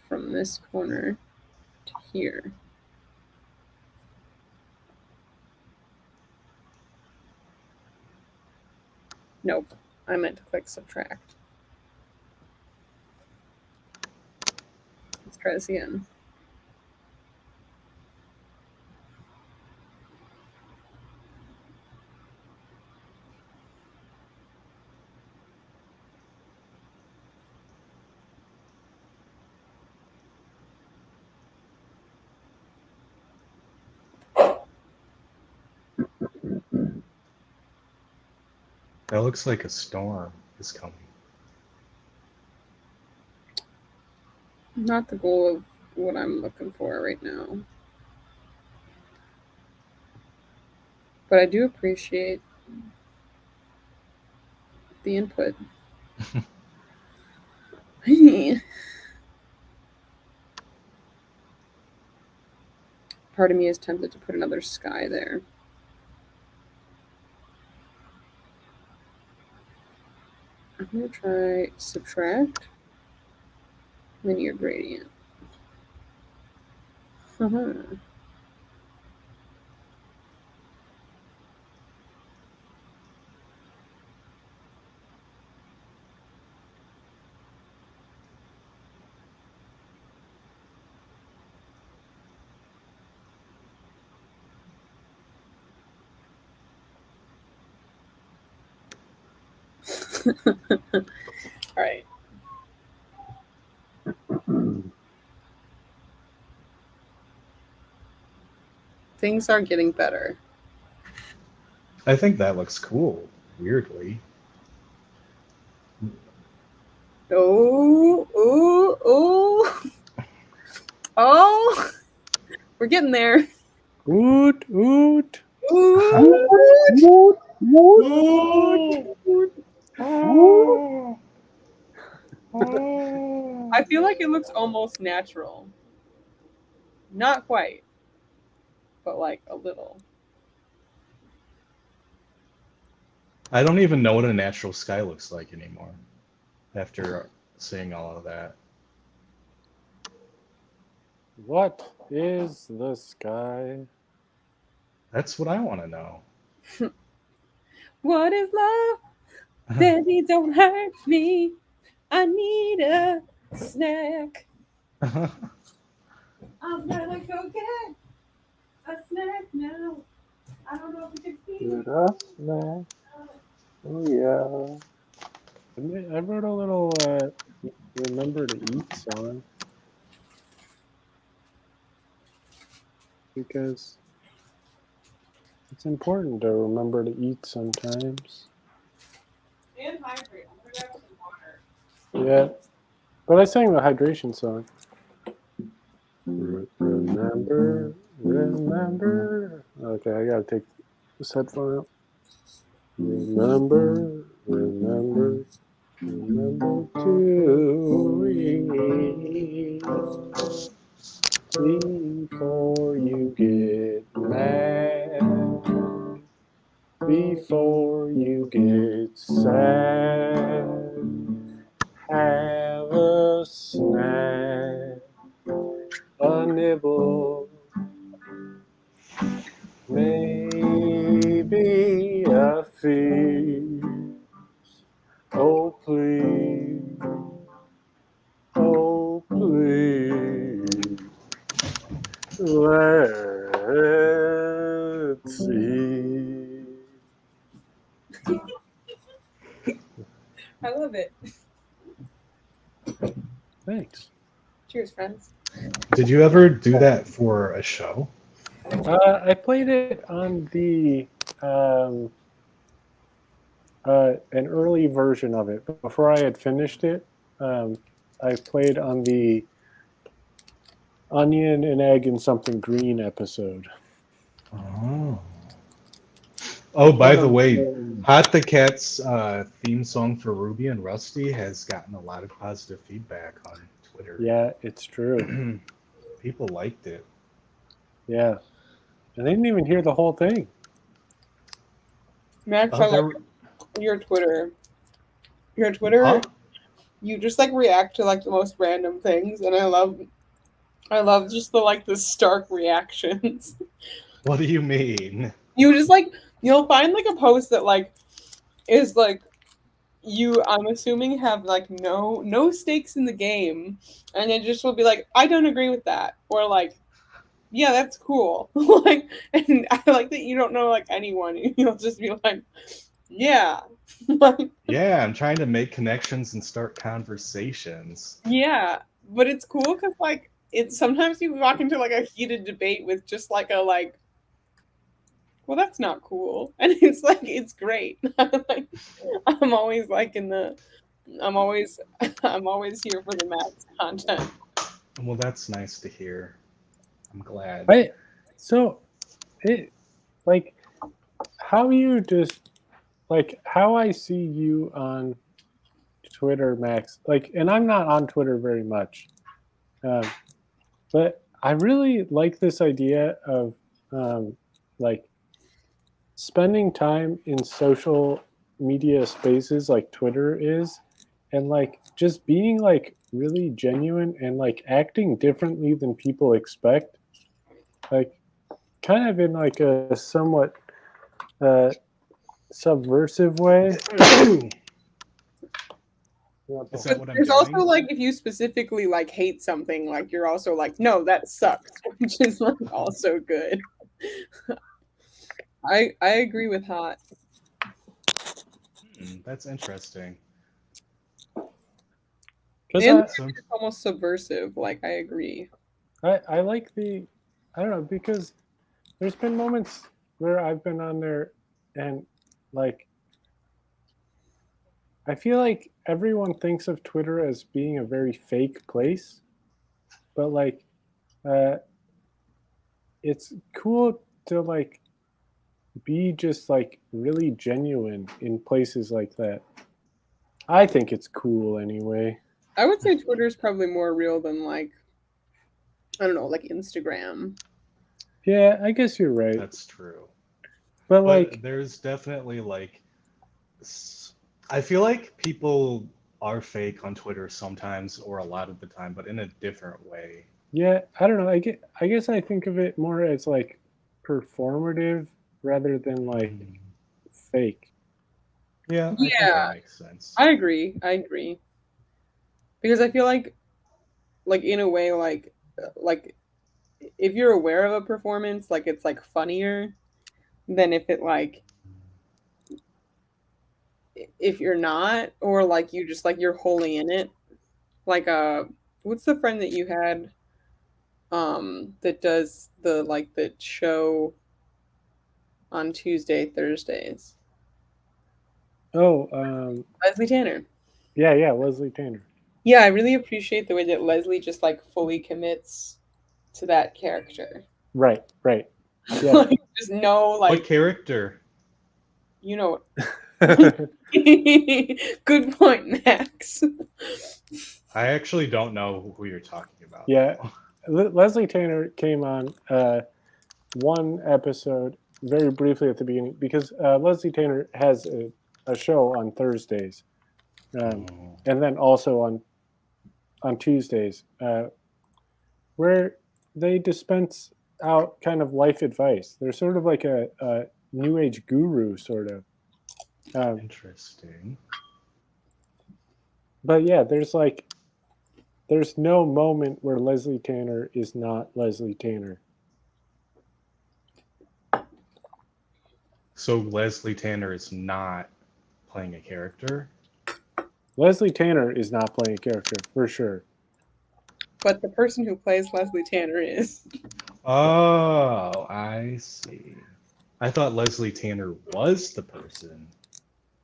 From this corner to here. Nope. I meant to click subtract. Let's try this again. that looks like a storm is coming. Not the goal of what I'm looking for right now. But I do appreciate the input. Part of me is tempted to put another sky there. I'm going to try subtract linear gradient. All right. Things are getting better. I think that looks cool, weirdly. Oh, oh, oh. Oh, we're getting there. Oot, oot. Ooh. I feel like it looks almost natural. Not quite, but like a little. I don't even know what a natural sky looks like anymore after seeing all of that. What is the sky? That's what I want to know. What is love? Baby, don't hurt me. I need a snack. I'm gonna go get a snack now. I don't know if we can see it. snack. Oh yeah. I wrote a little remember to eat song because it's important to remember to eat sometimes. And hydrate. I'm gonna grab some water. Yeah, but I sang the hydration song. Remember, remember. Okay, I gotta take this headphone out. Remember, remember, remember to eat before you get mad, before you get sad. Have a snack, a nibble, maybe a feast. Oh please, oh please, let's eat. love it. Thanks. Cheers, friends. Did you ever do that for a show? I played it on the an early version of it before I had finished it. I played on the onion and egg and something green episode. Oh. Oh, by the way, Hot the Cat's theme song for Ruby and Rusty has gotten a lot of positive feedback on Twitter. Yeah, it's true. People liked it. Yeah, and they didn't even hear the whole thing. Max, Oh, I there like were- your Twitter. Your Twitter, Huh? you just like react to like the most random things, and I love just the like the stark reactions. What do you mean? You just like you'll find like a post that like is like you I'm assuming have like no stakes in the game, and it just will be like I don't agree with that, or like yeah, that's cool. Like, and I like that you don't know like anyone. You'll just be like, yeah, like, Yeah, I'm trying to make connections and start conversations. yeah. But it's cool because like it's sometimes you walk into like a heated debate with just like a like, well, that's not cool, and it's like it's great. Like, I'm always like in the, I'm always I'm always here for the Max content. Well, that's nice to hear. I'm glad. So it like how you just like how I see you on Twitter, Max. Like, and I'm not on Twitter very much, um, but I really like this idea of like spending time in social media spaces like Twitter is, and like just being like really genuine and like acting differently than people expect, like kind of in like a somewhat uh, subversive way. Is that what I'm There's also doing? like if you specifically like hate something, like you're also like, no, that sucks, which is like also good. I agree with Hot. That's interesting. Because And So, it's almost subversive. Like I agree. I like the, I don't know, because there's been moments where I've been on there and like I feel like everyone thinks of Twitter as being a very fake place, but like uh, it's cool to like be just like really genuine in places like that. I think it's cool anyway. I would say Twitter's probably more real than like I don't know, like Instagram. Yeah, I guess you're right. that's true. But But like, there's definitely like, I feel like people are fake on Twitter sometimes, or a lot of the time, but in a different way. yeah, I don't know. I guess I think of it more as like performative rather than like fake. Yeah, I think that Yeah, makes sense. I agree. I agree. Because I feel like in a way like if you're aware of a performance, like it's like funnier than if it like if you're not or like you just like you're wholly in it. Like what's the friend that you had that does the like the show on Tuesday, Thursdays? Oh, Leslie Tanner. yeah, Leslie Tanner. Yeah, I really appreciate the way that Leslie just like fully commits to that character. Right, right. Yeah. Like just no What like character? you know good point, Max. I actually don't know who you're talking about. Yeah, Leslie Tanner came on one episode very briefly at the beginning because Leslie Tanner has a show on Thursdays, Oh, and then also on Tuesdays, where they dispense out kind of life advice. They're sort of like a new age guru, sort of. interesting. But yeah, there's no moment where Leslie Tanner is not Leslie Tanner. So Leslie Tanner is not playing a character? Leslie Tanner is not playing a character for sure. But the person who plays Leslie Tanner is. Oh, I see. I thought Leslie Tanner was the person.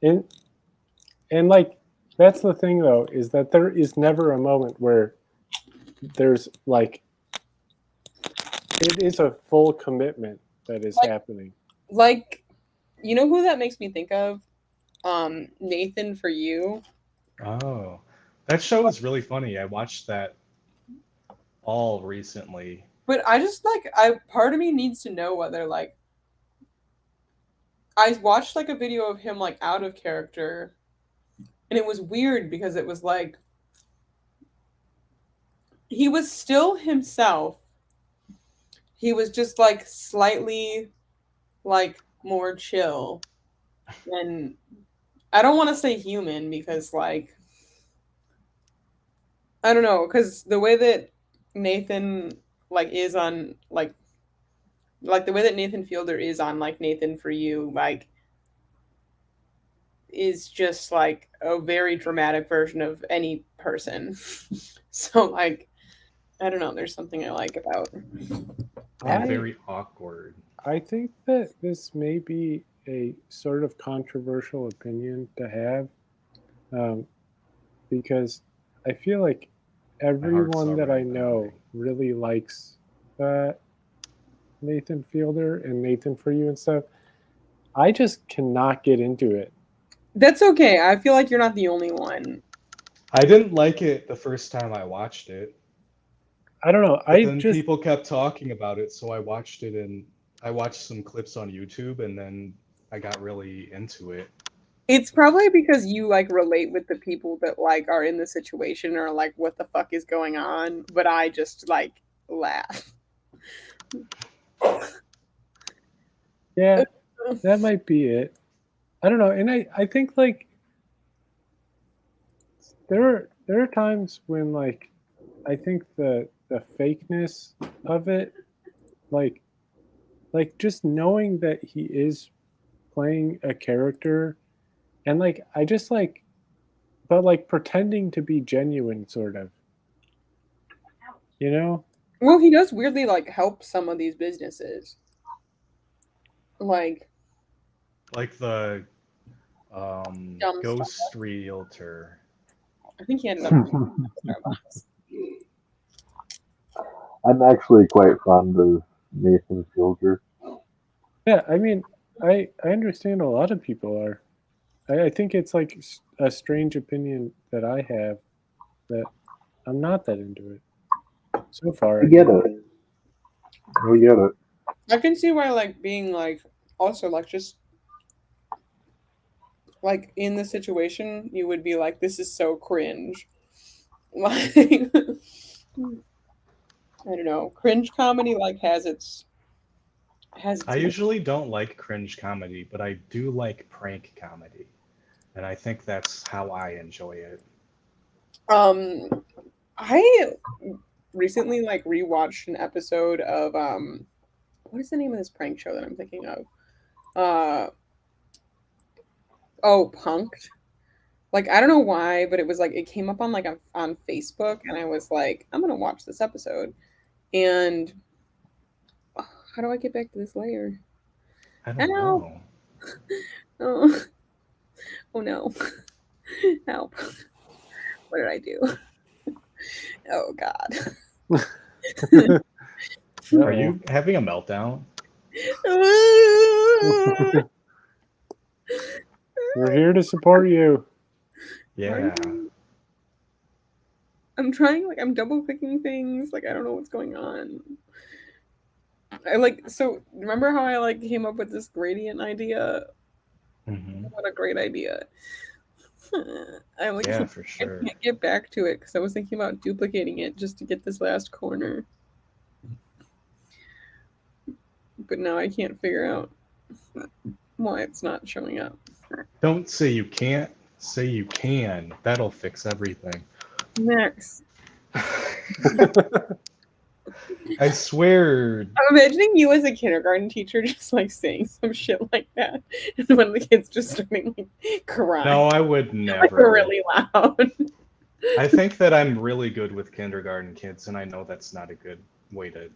And like that's the thing though, is that there is never a moment where there's like it is a full commitment that is happening. Like, you know who that makes me think of? Nathan For You. Oh, that show is really funny. I watched that all recently. But I just part of me needs to know whether like I watched like a video of him like out of character, and it was weird because it was like he was still himself. He was just like slightly like more chill. And I don't want to say human because like I don't know, because the way that Nathan like is on like the way that Nathan Fielder is on like Nathan For You like is just like a very dramatic version of any person. So like I don't know, there's something I like about And very awkward. I think that this may be a sort of controversial opinion to have, because I feel like everyone that I know really likes Nathan Fielder and Nathan For You and stuff. I just cannot get into it. That's okay. I feel like you're not the only one. I didn't like it the first time I watched it. I don't know. But then people kept talking about it, so I watched it, and I watched some clips on YouTube, and then I got really into it. It's probably because you like relate with the people that like are in the situation or like what the fuck is going on, but I just like laugh. Yeah, that might be it. I don't know, and I think like there are times when like I think the fakeness of it, like just knowing that he is playing a character, and like I just like, but like pretending to be genuine, sort of, you know. Well, he does weirdly like help some of these businesses, like the ghost stuff. realtor. I think he ended up Starbucks. I'm actually quite fond of Nathan Fielder. Yeah, I mean, I understand a lot of people are. I think it's like a strange opinion that I have that I'm not that into it so far. I get it. We get it. I can see why like being like also like just like in the situation you would be like this is so cringe. Like I don't know, cringe comedy like has its I usually don't like cringe comedy, but I do like prank comedy. And I think that's how I enjoy it. I recently like rewatched an episode of what is the name of this prank show that I'm thinking of? Punked. Like I don't know why, but it was like it came up on like on Facebook, and I was like, I'm gonna watch this episode. And how do I get back to this layer? I don't know. Oh, oh no! Help! What did I do? Oh God! Are you having a meltdown? We're here to support you. Yeah. I'm trying, like, I'm double clicking things. Like, I don't know what's going on. I like, so remember how I like came up with this gradient idea? Mm-hmm. What a great idea. I like, yeah, for sure. I can't get back to it because I was thinking about duplicating it just to get this last corner. But now I can't figure out why it's not showing up. Don't say you can't, say you can. That'll fix everything. Max. I swear. I'm imagining you as a kindergarten teacher just like saying some shit like that, and one of the kids just starting like crying, No, I would like never. really loud. I think that I'm really good with kindergarten kids, and I know that's not a good way to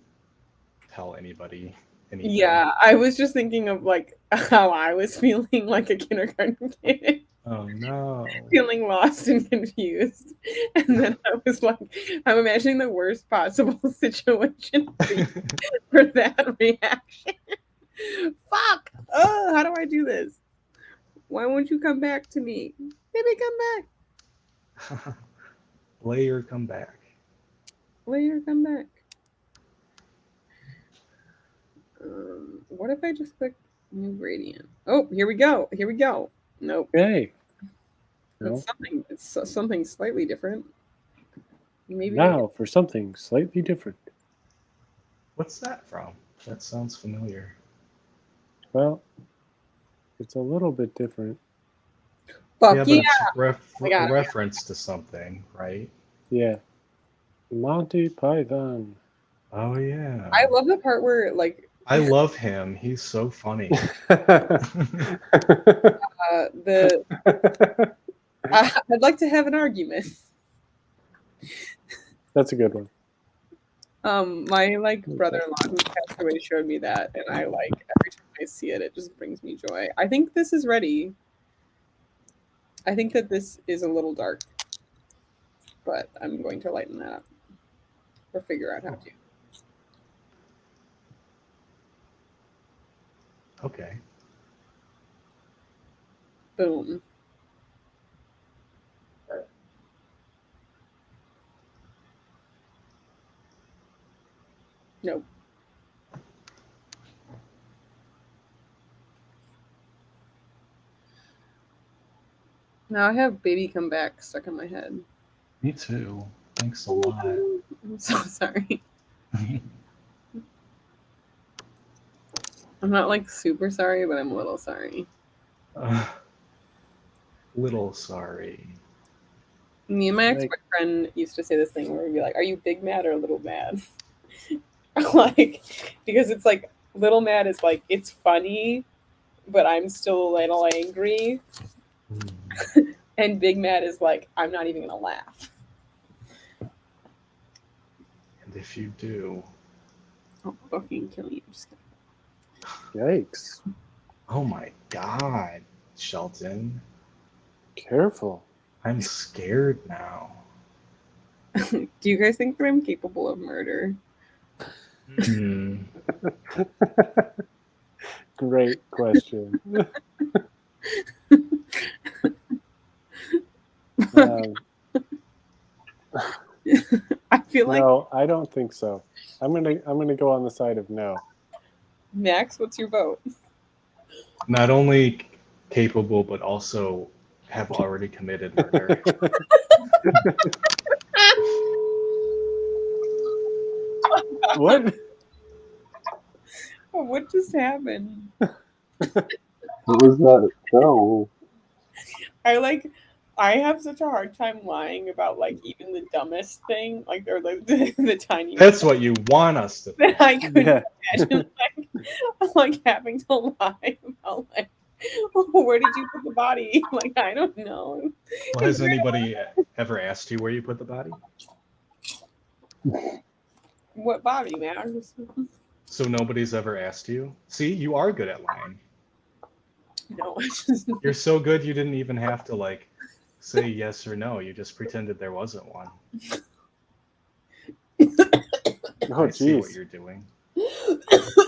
tell anybody anything. Yeah, I was just thinking of like how I was feeling like a kindergarten kid. Oh no. Feeling lost and confused. And then I was like, I'm imagining the worst possible situation for that reaction. Fuck! Oh, how do I do this? Why won't you come back to me? Baby, come back. Layer, come back. Later, come back. What if I just click new gradient? Oh, here we go. Here we go. Nope. Okay. It's something. It's something slightly different. Maybe Now for something slightly different. What's that from? That sounds familiar. Well, it's a little bit different. Fuck Yeah, but yeah! it's I got a it. reference to something, right? Yeah. Monty Python. Oh yeah. I love the part where like I love him. He's so funny. the I'd like to have an argument. That's a good one. My like brother-in-law who passed away showed me that, and I like every time I see it, it just brings me joy. I think this is ready. I think that this is a little dark, but I'm going to lighten that up or figure out how to. Okay. Boom. Nope. Now I have Baby Come Back stuck in my head. Me too. Thanks a lot. I'm so sorry. I'm not like super sorry, but I'm a little sorry. Little sorry. Me and my Like- ex-boyfriend used to say this thing where we'd be like, "Are you big mad or little mad?" Like, because it's like little mad is like it's funny, but I'm still a little angry, and big mad is like I'm not even gonna laugh. And if you do, I'll fucking kill you. Just Yikes. oh my God, Shelton, Careful. I'm scared now. kidding. Do you guys think that I'm capable of murder? Hmm. Great question. I feel like No, I don't think so. I'm gonna go on the side of no. Max. What's your vote? Not only capable, but also have already committed murder. What? Oh, what just happened? What was that? No. I have such a hard time lying about like even the dumbest thing, like or like the tiniest. That's what you want us to think. That I couldn't Yeah. imagine like having to lie about like where did you put the body? Like I don't know. Well, has anybody ever asked you where you put the body? What body, Max? So nobody's ever asked you? See, you are good at lying. No, I just You're so good you didn't even have to like say yes or no. You just pretended there wasn't one. Oh, I see what jeez. you're doing.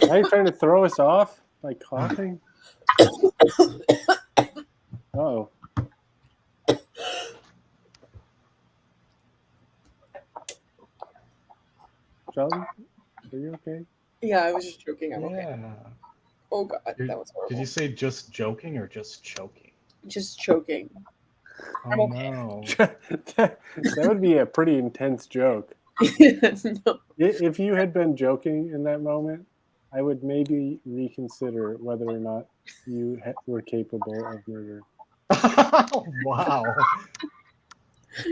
Are you trying to throw us off by coughing? Oh. Sheldon, are you okay? Yeah, I was just joking. I'm okay. Yeah. Oh god, You're- that was horrible. Did you say just joking or just choking? Just choking. Oh I'm okay. no. that would be a pretty intense joke. No. If you had been joking in that moment, I would maybe reconsider whether or not you were capable of murder. Wow.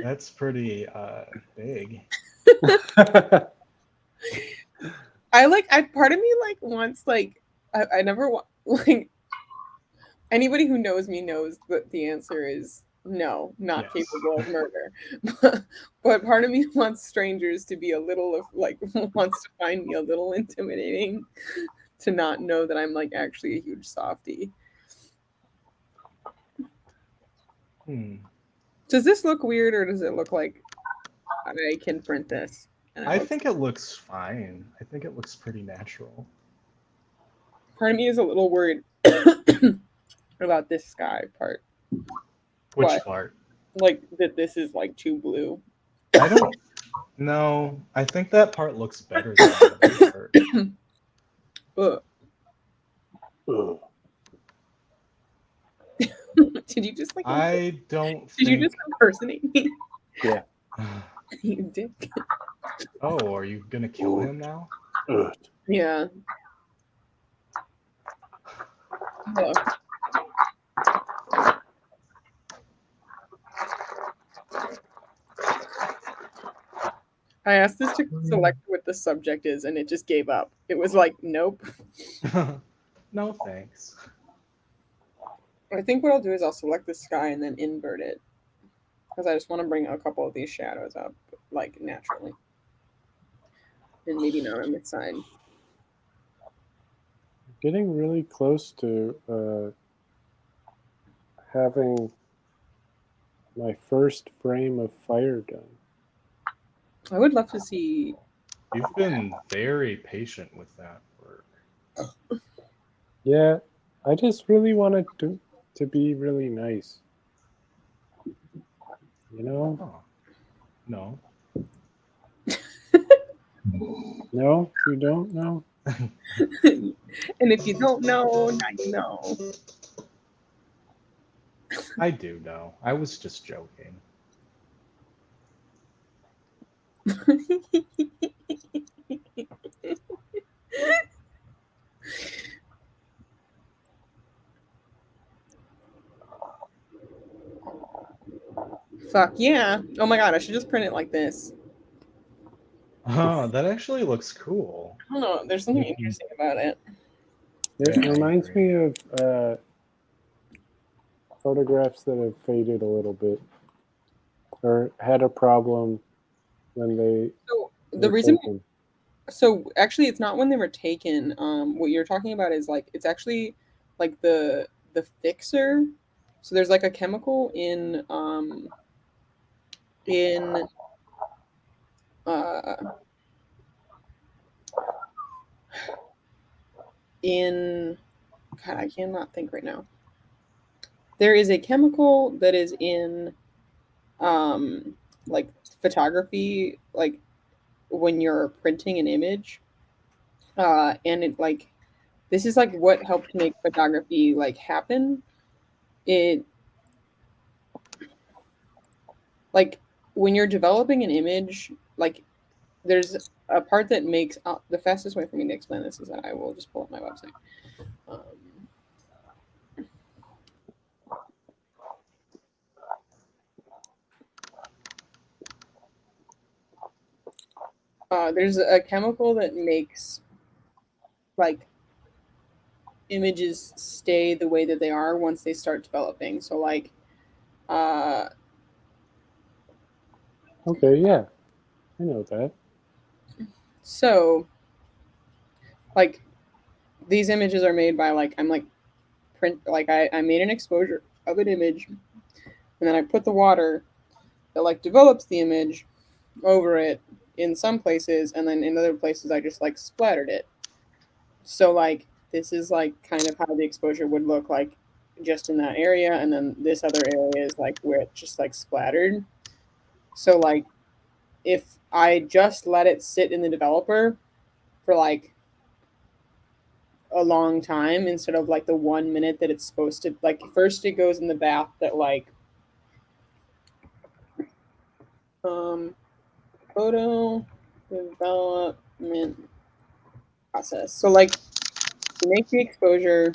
That's pretty big. I part of me like wants like I never want like anybody who knows me knows that the answer is no, not Yes. capable of murder. But part of me wants strangers to be a little of like wants to find me a little intimidating to not know that I'm like actually a huge softie. Hmm. Does this look weird or does it look like I can print this? And I think it looks fine. I think it looks pretty natural. part of me is a little worried about this sky part. Which What? part? Like that this is like too blue. I don't know. I think that part looks better than the other part. Ugh. Ugh. Did you just like I don't did you think. just impersonate me? Yeah. You dick. Oh, are you gonna kill him now? Ugh. Yeah. Ugh. I asked this to select what the subject is and it just gave up. It was like, nope. No thanks. I think what I'll do is I'll select the sky and then invert it. Because I just want to bring a couple of these shadows up, like naturally. And maybe not on this side. Getting really close to having my first frame of fire done. I would love to see. You've been very patient with that work. Yeah, I just really wanted to be really nice. You know? Oh, no. No, you don't know? And if you don't know, now you know. I do know. I was just joking. Fuck yeah. Oh my god, I should just print it like this. Oh, that actually looks cool. I don't know. There's something interesting about it. It Yeah, I reminds agree. me of photographs that have faded a little bit or had a problem when they So the were reason taken. so actually it's not when they were taken. What you're talking about is like it's actually like the fixer. So there's like a chemical in uh in God, I cannot think right now. There is a chemical that is in like photography, like when you're printing an image, and it like this is like what helped make photography like happen. It like when you're developing an image, like there's a part that makes the fastest way for me to explain this is that I will just pull up my website. Um, there's a chemical that makes like images stay the way that they are once they start developing. So like uh, Okay, yeah, I know that. so like these images are made by like I'm like print like I made an exposure of an image and then I put the water that like develops the image over it in some places and then in other places I just like splattered it. So like this is like kind of how the exposure would look like just in that area and then this other area is like where it's just like splattered. So like if I just let it sit in the developer for like a long time instead of like the 1 minute that it's supposed to like first it goes in the bath that like um photo development process. So like you make the exposure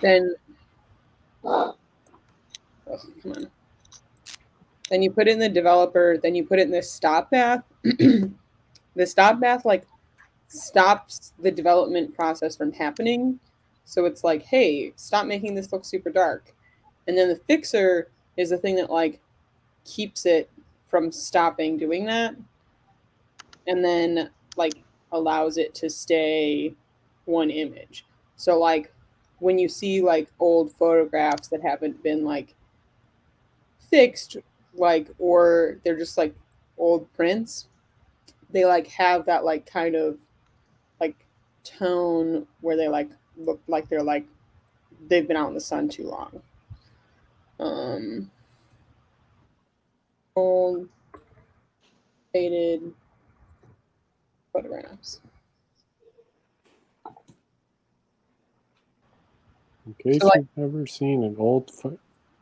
Then, oh, come on. Then you put it in the developer. Then you put it in the stop path. The stop path like stops the development process from happening. So it's like, hey, stop making this look super dark. And then the fixer is the thing that like keeps it from stopping doing that, and then like allows it to stay one image. So like when you see like old photographs that haven't been like fixed, like, or they're just like old prints, they like have that like kind of like tone where they like look like they're like they've been out in the sun too long. um Old faded photographs. In case So like, you've ever seen an old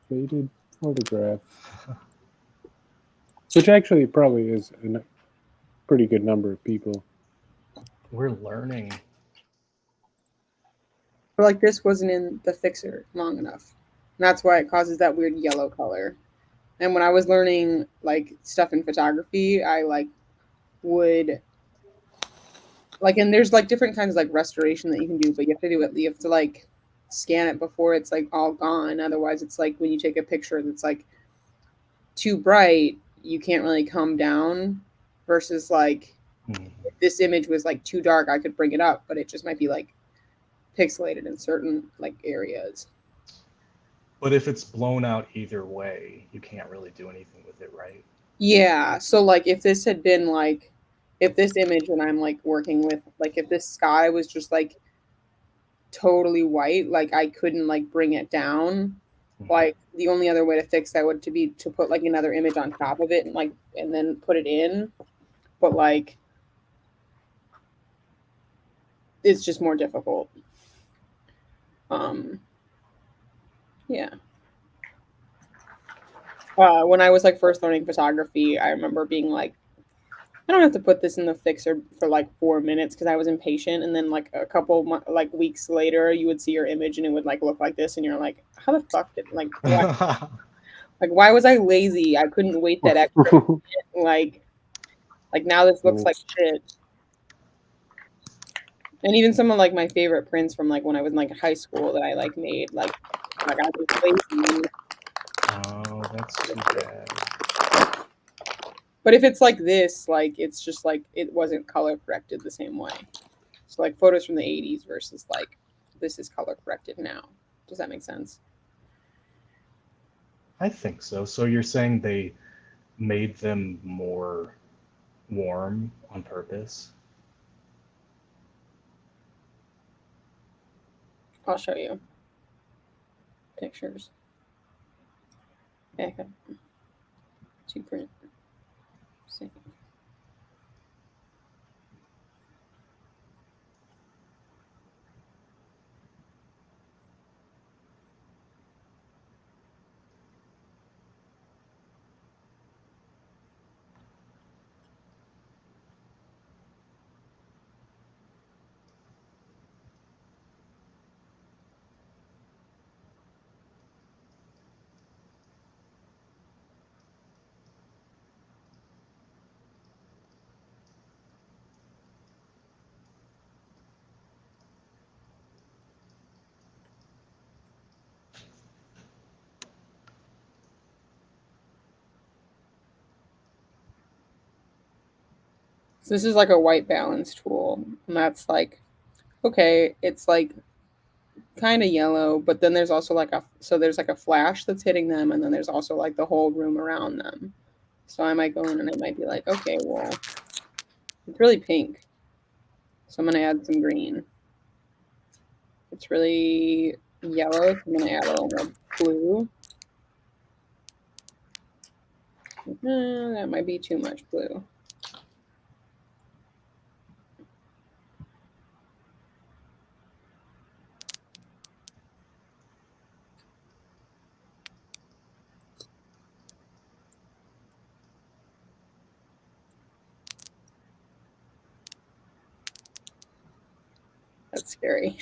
faded photograph, which actually probably is a pretty good number of people. We're learning. like this wasn't in the fixer long enough. And that's why it causes that weird yellow color. And when I was learning like stuff in photography, I like would like, and there's like different kinds of like restoration that you can do, but you have to do it. You have to like scan it before it's like all gone. Otherwise, it's like when you take a picture that's like too bright, you can't really come down. Versus like if this image was like too dark, I could bring it up, but it just might be like pixelated in certain like areas. But if it's blown out either way, you can't really do anything with it, right? Yeah. So like if this had been like if this image that I'm like working with, like if this sky was just like totally white, like I couldn't like bring it down. Like the only other way to fix that would to be to put like another image on top of it and like and then put it in. But like it's just more difficult. Um yeah. When I was like first learning photography, I remember being like, I don't have to put this in the fixer for like 4 minutes because I was impatient. And then like a couple like weeks later, you would see your image and it would like look like this, and you're like, how the fuck did like why was I lazy? I couldn't wait that extra minute. Like now this looks like shit. And even some of like my favorite prints from like when I was in like high school that I like made like I was lazy. Oh, that's too bad. But if it's like this, like it's just like it wasn't color corrected the same way. So like photos from the 80s versus like this is color corrected now. Does that make sense? I think so. So you're saying they made them more warm on purpose? I'll show you pictures. Back up to print. See. So this is like a white balance tool, and that's like okay, it's like kind of yellow, but then there's also like a so there's like a flash that's hitting them, and then there's also like the whole room around them. So I might go in and I might be like, okay, well, it's really pink, so I'm gonna add some green. It's really yellow, so I'm gonna add a little more blue. That might be too much blue. That's scary.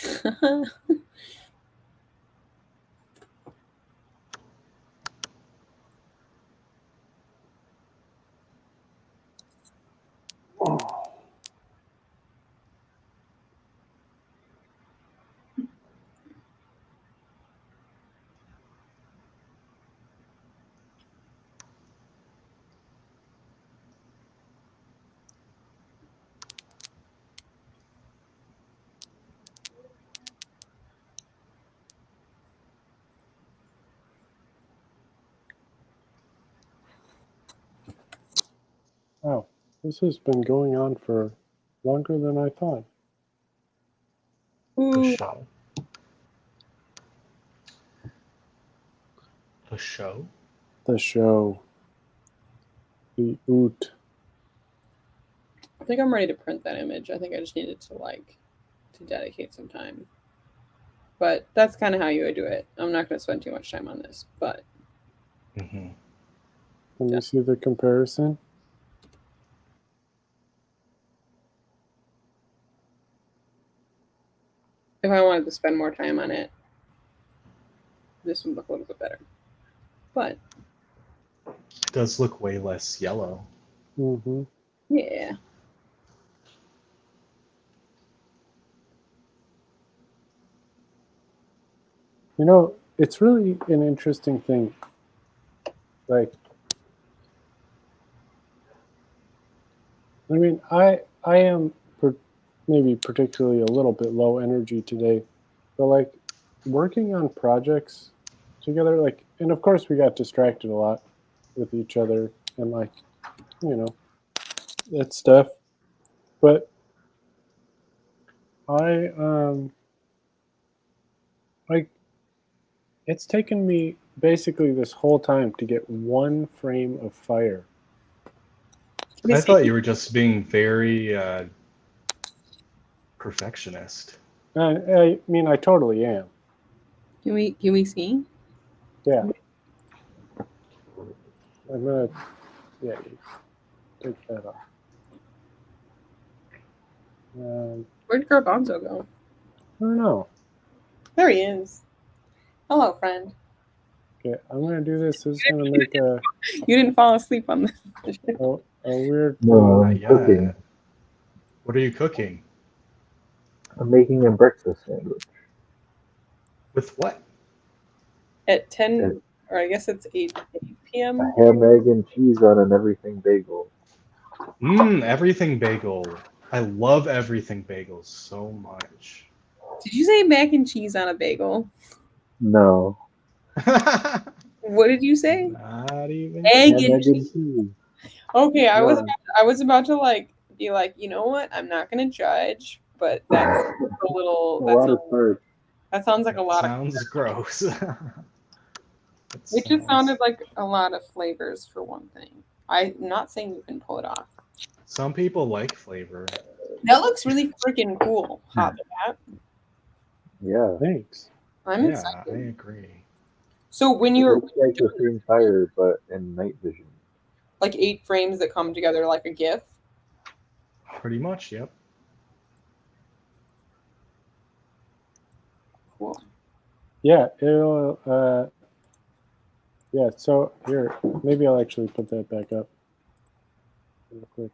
This has been going on for longer than I thought. The Ooh, show. The show? The show. The oot. I think I'm ready to print that image. I think I just needed to dedicate some time. But that's kind of how you would do it. I'm not going to spend too much time on this, but Mm-hmm. Can Yeah. you see the comparison? if I wanted to spend more time on it, this would look a little bit better. But It does look way less yellow. Mm-hmm. yeah, You know, it's really an interesting thing. Like, I mean, I am maybe particularly a little bit low energy today, but like working on projects together, like, and of course we got distracted a lot with each other and like, you know, that stuff. But I like it's taken me basically this whole time to get one frame of fire. Let me I see. thought you were just being very perfectionist. I mean, I totally am. Can we see? Yeah. I'm gonna, yeah, take that off. Where'd Garbanzo go? I don't know. There he is. Hello, friend. Okay, I'm gonna do this. This is gonna make You didn't fall asleep on this. a weird. No, Not I'm yet. cooking. What are you cooking? I'm making a breakfast sandwich. With what? At 10, or I guess it's 8 A p.m. ham, egg, and cheese on an everything bagel. Everything bagel. I love everything bagels so much. Did you say mac and cheese on a bagel? No, What did you say? Not even. Egg ham, and egg, and cheese. cheese. Okay, I No. was about to like be like, you know what? I'm not gonna judge, but that's a little. A lot of carbs. That sounds like a lot of. Sounds gross. It just sounded like a lot of flavors for one thing. I'm not saying you can pull it off. Some people like flavor. That looks really freaking cool. Hot that. Yeah, Thanks. I'm Yeah, excited. I agree. So when it you're looks like the same fire, but in night vision. like 8 frames that come together like a GIF. Pretty much, yep. Cool. Yeah, it'll. Yeah. So here, maybe I'll actually put that back up real quick.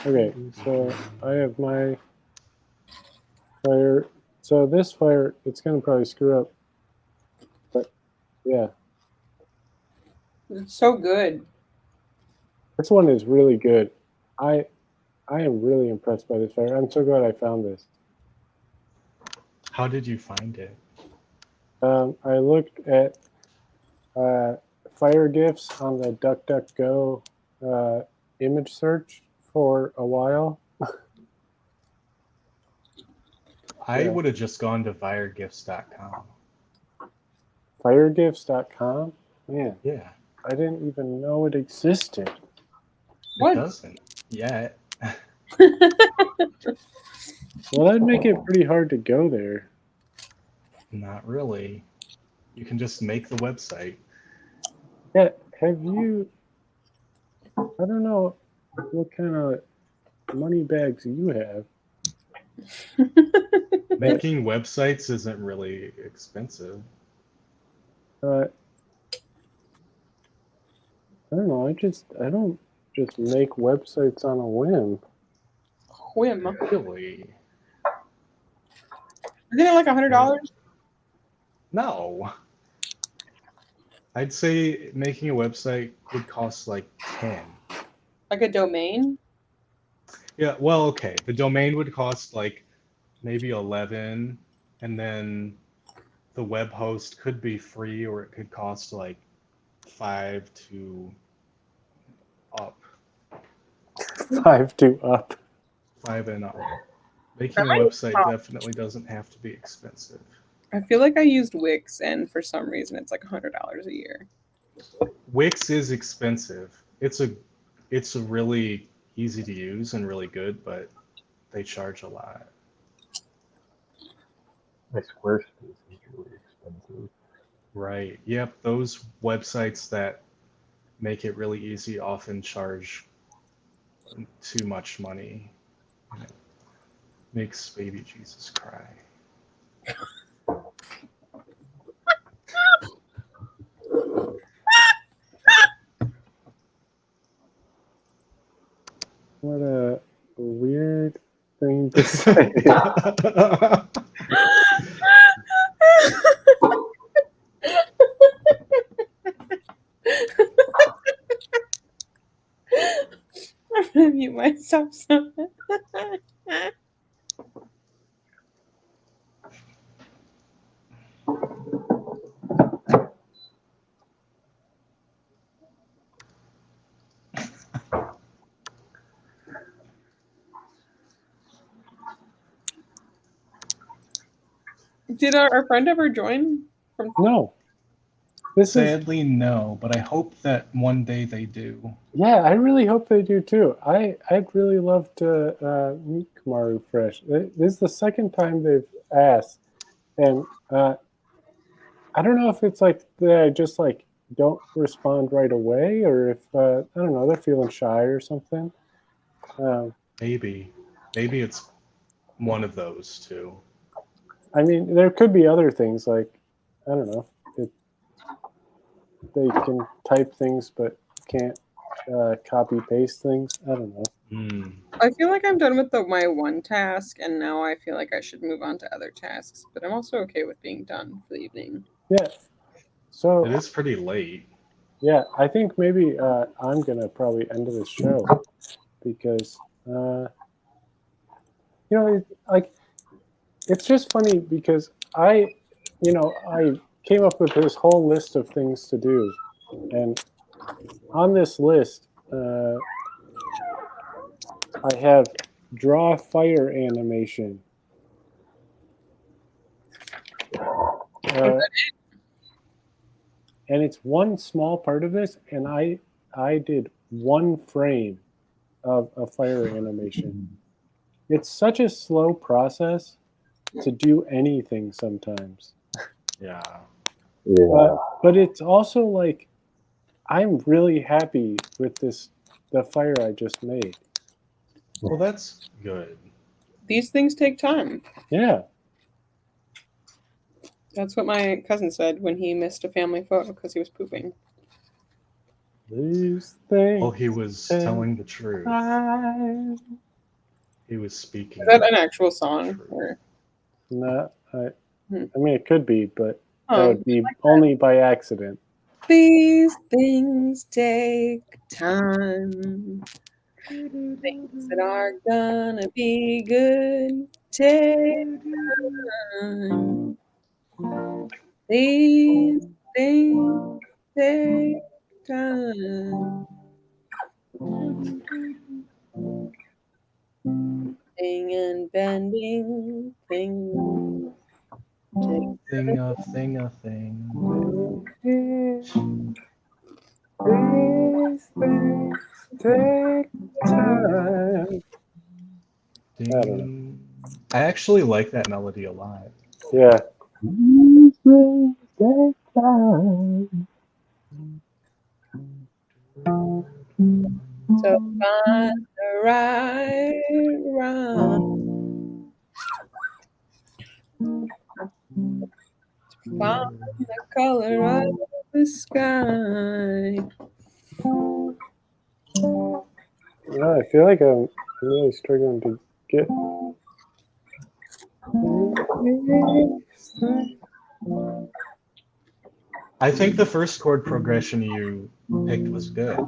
Okay, so I have my fire. So this fire, it's gonna probably screw up, but yeah, It's so good. this one is really good. I am really impressed by this fire. I'm so glad I found this. How did you find it? I looked at fire gifs on the DuckDuckGo image search for a while. I Yeah. would have just gone to firegifts.com. Firegifts.com? Man, Yeah, I didn't even know it existed. What? it doesn't yet. Well, that'd make it pretty hard to go there. Not really. You can just make the website. Yeah, have you? I don't know what kind of money bags you have. Making websites isn't really expensive. I don't know. I don't just make websites on a whim. Whim. Really? Isn't it like $100? No. I'd say making a website would cost like 10. Like a domain? Yeah, well, okay. The domain would cost like maybe 11, and then the web host could be free or it could cost like 5 to up. 5 to up. 5 and up. Making a I might- website definitely doesn't have to be expensive. I feel like I used Wix, and for some reason, it's like $100 a year. Wix is expensive. It's a really easy to use and really good, but they charge a lot. My Squarespace is really expensive. Right. Yep. Those websites that make it really easy often charge too much money. And it makes baby Jesus cry. What a weird thing to say. I'm gonna mute myself. So. Did our friend ever join? From No. This is, Sadly, no, but I hope that one day they do. yeah, I really hope they do too. I'd really love to meet Kamaru Fresh. This is the second time they've asked, and I don't know if it's like they just like don't respond right away, or if I don't know, they're feeling shy or something. Maybe it's one of those two. I mean, there could be other things like I don't know. They can type things but can't copy paste things. I don't know. Hmm. I feel like I'm done with my one task, and now I feel like I should move on to other tasks. But I'm also okay with being done for the evening. Yeah. So It is pretty late. yeah, I think maybe I'm gonna probably end this show because like it's just funny because I came up with this whole list of things to do, and on this list I have draw fire animation. And it's one small part of this, and I did one frame of a fire animation. It's such a slow process to do anything sometimes. Yeah. Yeah. But it's also like I'm really happy with the fire I just made. Well, that's good. These things take time. Yeah. That's what my cousin said when he missed a family photo because he was pooping. These things. Well, he was telling the truth. time. He was speaking. Is that an actual song? True. Or No, I Hmm. mean it could be, but that Oh, would be only by accident. these things take time. Things that are gonna be good take time. These things take time. Bending and bending things take Thing of thing of thing. These things take time. Ding. I actually like that melody a lot. Yeah. These things take time. so find the right rhyme. Find the color of the sky. I feel like I'm really struggling to get. I think the first chord progression you picked was good.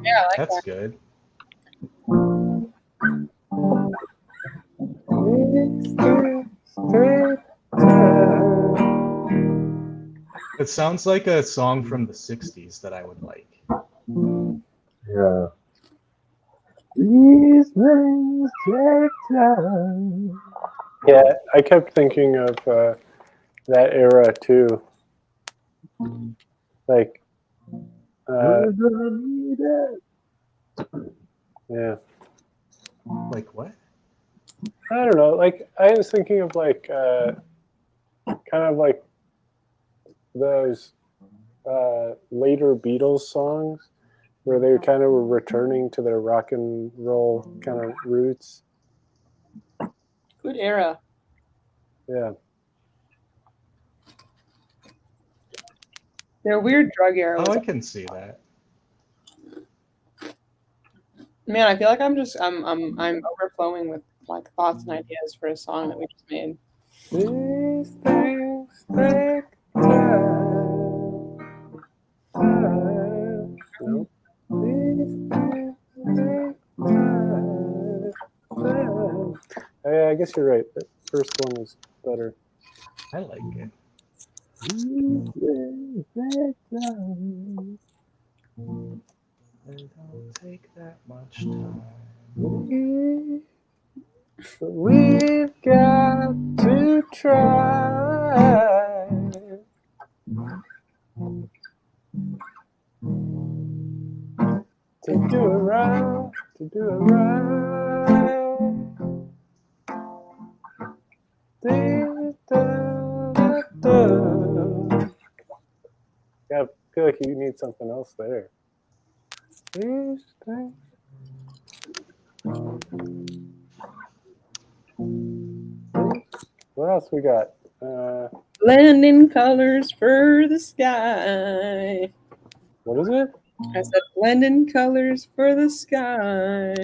Yeah, I like That's that. good. It sounds like a song from the 60s that I would like. Yeah. These things take time. Yeah, I kept thinking of that era too. Like, We're gonna need it. yeah, Like what? I don't know. Like, I was thinking of like kind of like those later Beatles songs where they kind of were returning to their rock and roll kind of roots. Good era. Yeah. Their weird drug era Oh, was. I can see that. Man, I feel like I'm overflowing with like thoughts and ideas for a song that we just made. These things take time. Time. No. These things take time. Time. Yeah, I guess you're right. That first one was better. I like it. These things take time. They don't take that much time. We've got to try to do it right, to do it right. Yeah, I feel like you need something else there. These things. What else we got? Blending colors for the sky. What is it? I said blending colors for the sky.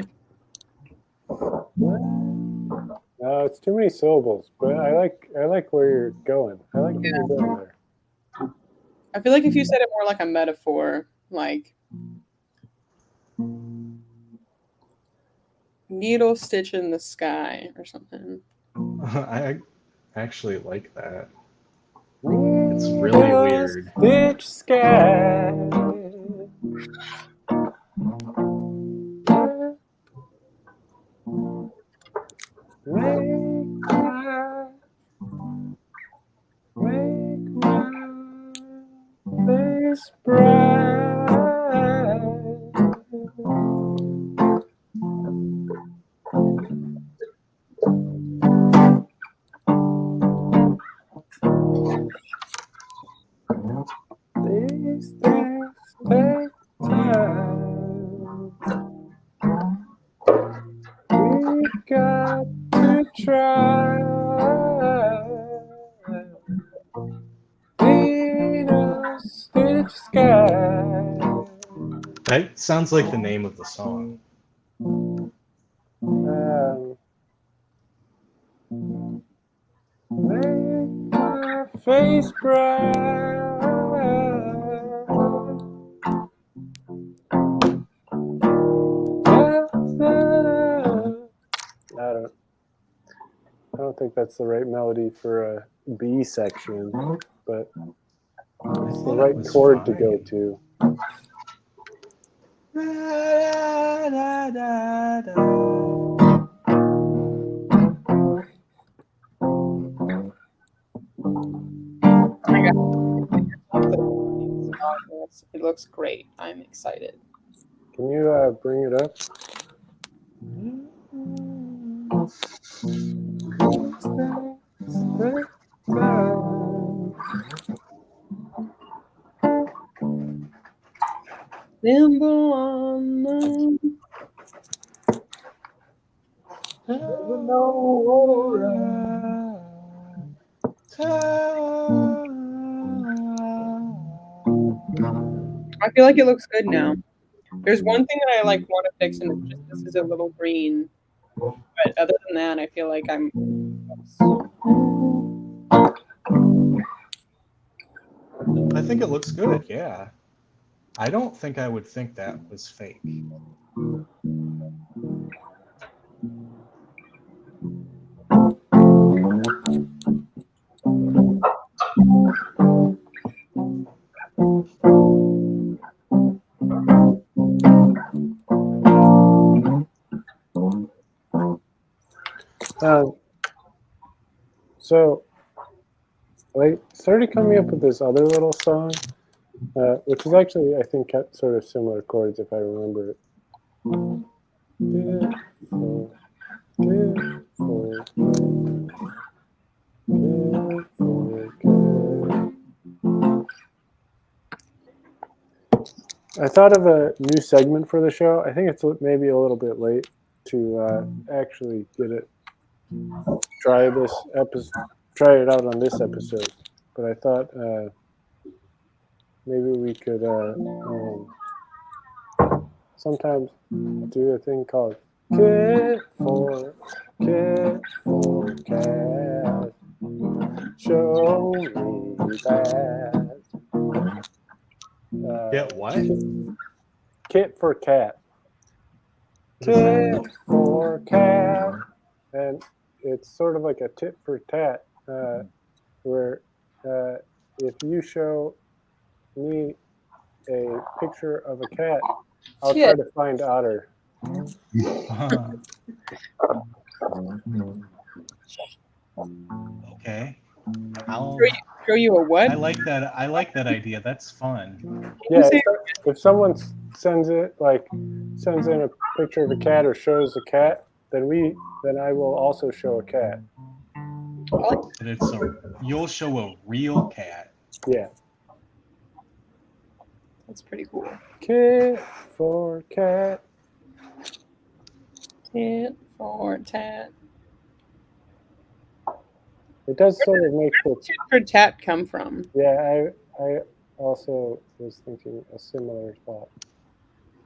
No, it's too many syllables. But I like where you're going. I like where you're going there. I feel like if you said it more like a metaphor, like needle stitch in the sky or something. I actually like that. It's really weird. Stitch sky. Make my face bright. These things take time. We got to try. Needle stitch sky. That sounds like the name of the song. Make my face bright. I don't think that's the right melody for a B section, but it's the right chord to go to. It looks great. I'm excited. Can you bring it up? Nimble on the Never know. I feel like it looks good now. There's one thing that I like want to fix, and it's just this is a little green. But other than that, I feel like I'm. I think it looks good, yeah. I don't think I would think that was fake. So I started coming up with this other little song, which is actually, I think, kept sort of similar chords if I remember it. I thought of a new segment for the show. I think it's maybe a little bit late to actually get it. Try it out on this episode. But I thought maybe we could sometimes do a thing called Kit for cat. Show me that. Get what? Kit for cat. Tit for cat. And it's sort of like a tit for tat, where if you show me a picture of a cat, I'll try to find Otter. Okay. I'll Show you a what? I like that idea. That's fun. Yeah, if someone sends in a picture of a cat or shows a cat, then I will also show a cat. But you'll show a real cat. Yeah. That's pretty cool. Kit for cat. Tit for tat. It does sort of make the Tit for tat come from? Yeah, I also was thinking a similar thought.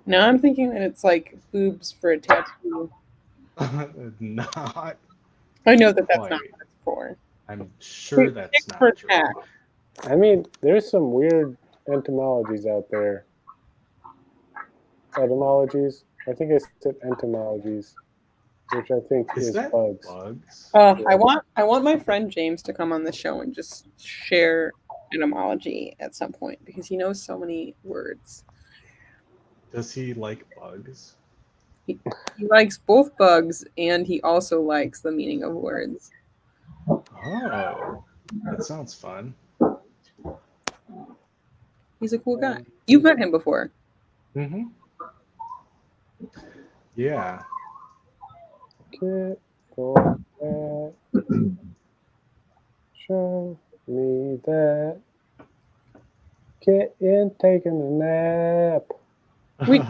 Now I'm thinking that it's like boobs for a tattoo. Not. I know that that's not quite. what it's for. I'm sure that's Tit not for true. tat. I mean, there's some weird etymologies out there. Etymologies? I think I said entomologies, which I think Is is that bugs. bugs? I want my friend James to come on the show and just share etymology at some point because he knows so many words. Does he like bugs? He likes both bugs and he also likes the meaning of words. Oh, that sounds fun. He's a cool guy. You've met him before. Mm-hmm. Yeah. Kit for cat. Show me that. Kitten taking a nap. Wait.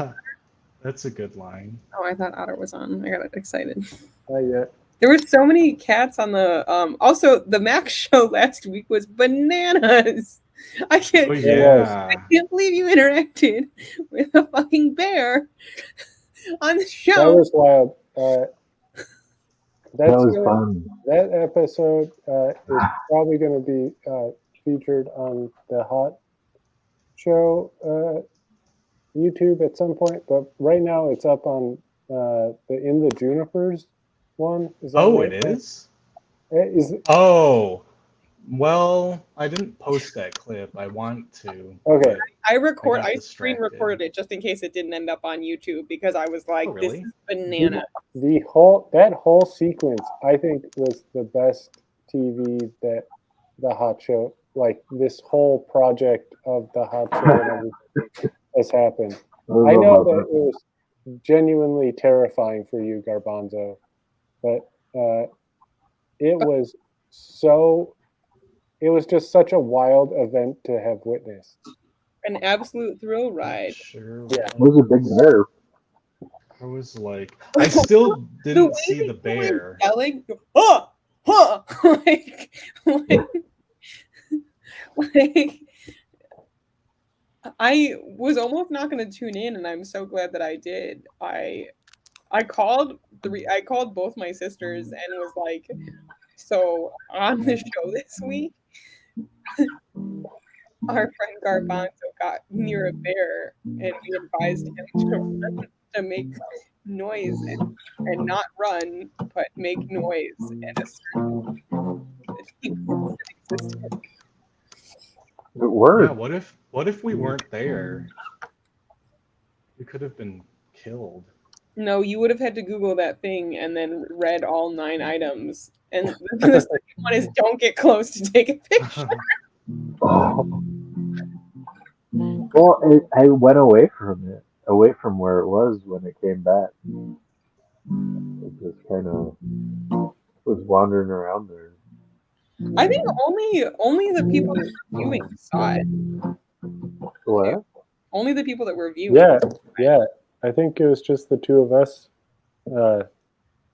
That's a good line. Oh, I thought Otter was on. I got excited. Not yet. There were so many cats on the also the Max show last week was bananas. I can't Oh yeah. I can't believe you interacted with a fucking bear on the show. That was wild. That was fun. That episode is probably going to be featured on the Hot Show YouTube at some point, but right now it's up on the In the Junipers one. Is that Oh, right? it is? Oh, well, I didn't post that clip. I want to. Okay. I screen recorded it just in case it didn't end up on YouTube because I was like, really? this is banana. That whole sequence, I think, was the best TV that the Hot Show, like this whole project of the Hot Show and everything has happened. I know that it was genuinely terrifying for you, Garbanzo, but it was just such a wild event to have witnessed. An absolute thrill ride. Sure. Yeah. It was a big bear. I was like, I still didn't see the bear. Yelling, huh, huh, like, I was almost not going to tune in, and I'm so glad that I did. I called both my sisters and was like, so on the show this week, our friend Garbanzo got near a bear, and we advised him to make noise and not run, but make noise and assert that he was existed. It worked. Yeah, what if we weren't there? We could have been killed. No, you would have had to Google that thing and then read all 9 items. And the second one is don't get close to take a picture. Well, I went away from it, away from where it was when it came back. It just kind of was wandering around there. I think only the people that were viewing saw it. What? Only the people that were viewing. Yeah, yeah. I think it was just the two of us,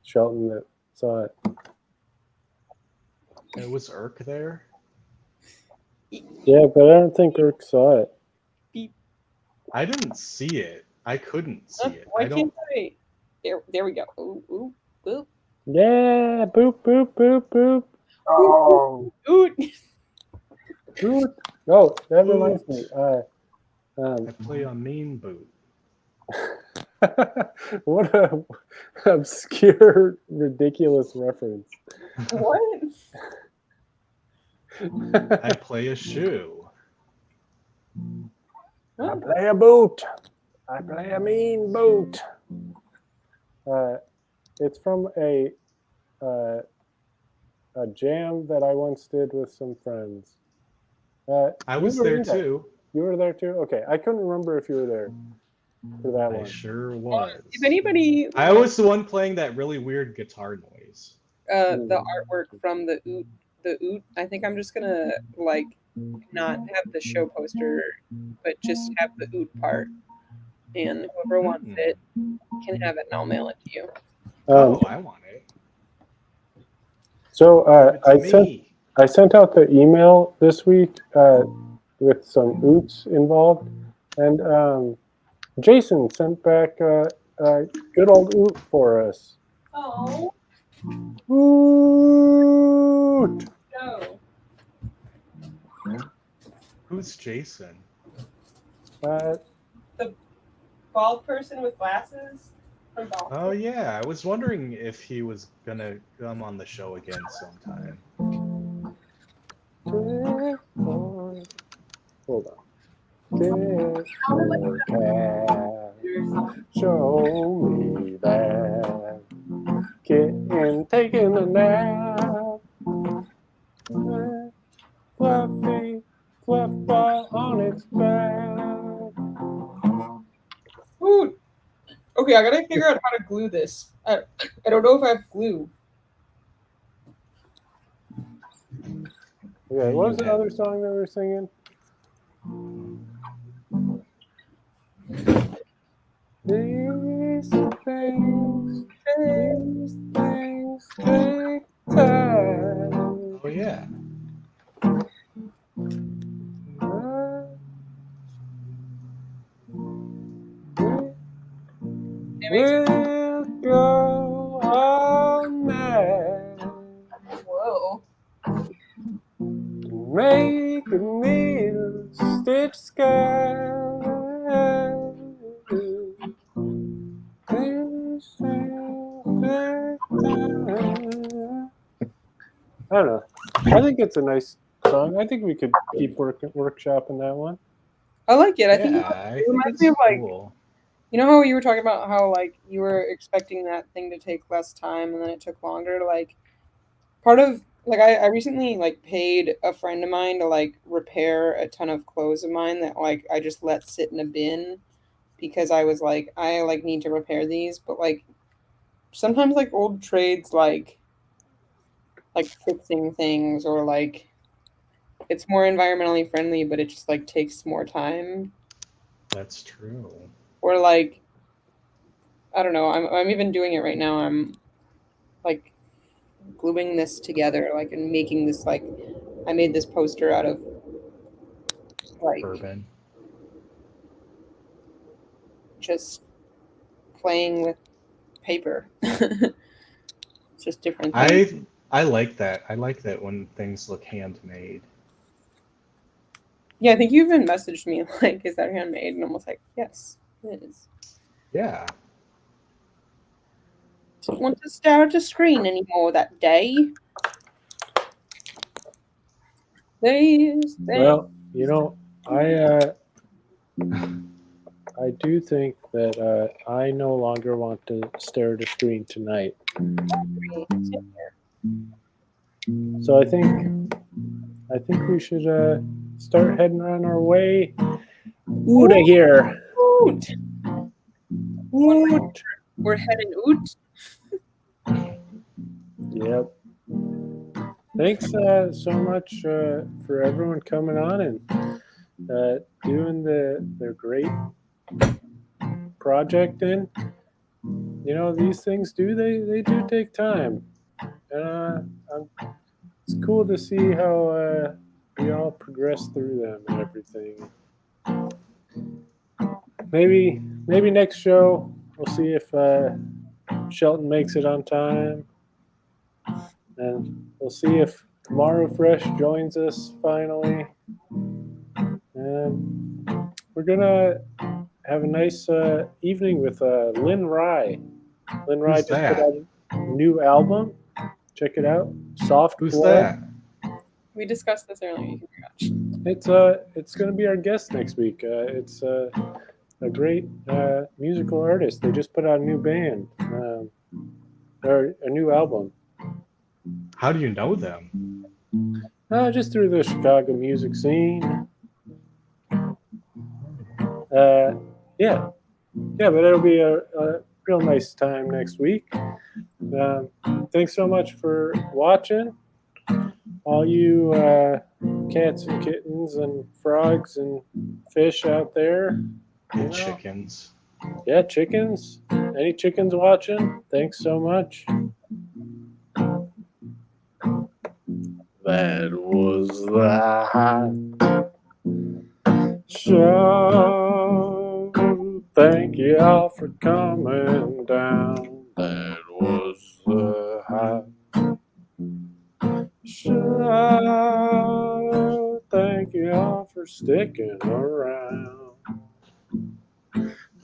Shelton, that saw it. It was Irk there. Yeah, but I don't think Irk saw it. I didn't see it. I couldn't see it. Why I don't. can't I? There we go. Ooh, ooh, boop. Yeah, boop, boop, boop, boop. Oh, Ooh. Boop. Oh, that reminds me. I play a mean boot. What a obscure, ridiculous reference. What? I play a shoe. I play a boot. I play a mean boot. It's from a jam that I once did with some friends. I you was were there in that. too. You were there too? Okay, I couldn't remember if you were there for that I one. sure was. If anybody, I was the one playing that really weird guitar noise. the artwork from the oot, I think I'm just gonna like not have the show poster, but just have the oot part, and whoever wants it can have it, and I'll mail it to you. I want it. So Give it to me. I sent out the email this week with some oots involved, and Jason sent back a good old oot for us. Oh, Oot! no. Who's Jason? Uh, The bald person with glasses from Bald. Oh yeah, I was wondering if he was gonna come on the show again sometime. hold on. Show me that kitten taking a nap. Fluffy, fluff ball on its back. Ooh. Okay, I gotta figure out how to glue this. I don't know if I have glue. Okay, what was the other song that we were singing? These things take time. Oh yeah. We'll go all night. Whoa. Make a meal, stitch sky. I don't know. I think it's a nice song. I think we could keep workshopping that one. I like it. I think I it think reminds it's me of like, cool. you know how you were talking about how like you were expecting that thing to take less time and then it took longer. Like part of like I recently like paid a friend of mine to like repair a ton of clothes of mine that like I just let sit in a bin because I was like I like need to repair these, but like sometimes like old trades like fixing things or like it's more environmentally friendly, but it just like takes more time. That's true. Or like I don't know, I'm even doing it right now. I'm like gluing this together, like and making this like I made this poster out of like Bourbon. just playing with paper. It's just different things. I like that. I like that when things look handmade. Yeah, I think you even messaged me like, "Is that handmade?" And I'm almost like, "Yes, it is." Yeah. Don't want to stare at a screen anymore that day. Well, you know, I I do think that I no longer want to stare at a screen tonight. So I think we should start heading on our way. Oot here. Oot. Oot. We're heading oot. Yep. Thanks so much for everyone coming on and doing their great project in. You know, these things they do take time. And it's cool to see how we all progress through them and everything. Maybe next show we'll see if Shelton makes it on time, and we'll see if Tomorrow Fresh joins us finally. And we're gonna have a nice evening with Lynn Rye. Lynn Rye Who's just put that? out a new album. Check it out. Soft Who's Blood. that? We discussed this earlier. You can It's gonna be our guest next week. It's a great musical artist. They just put out a new band or a new album. How do you know them? Just through the Chicago music scene. Yeah, but it'll be a real nice time next week. Thanks so much for watching, all you cats and kittens and frogs and fish out there. And chickens. Yeah, chickens. Any chickens watching? Thanks so much. That was the hot show. Thank you all for coming down. That was the hot show. Thank you all for sticking around.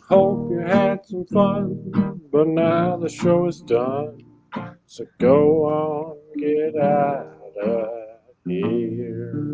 Hope you had some fun, but now the show is done. So go on, get out of here.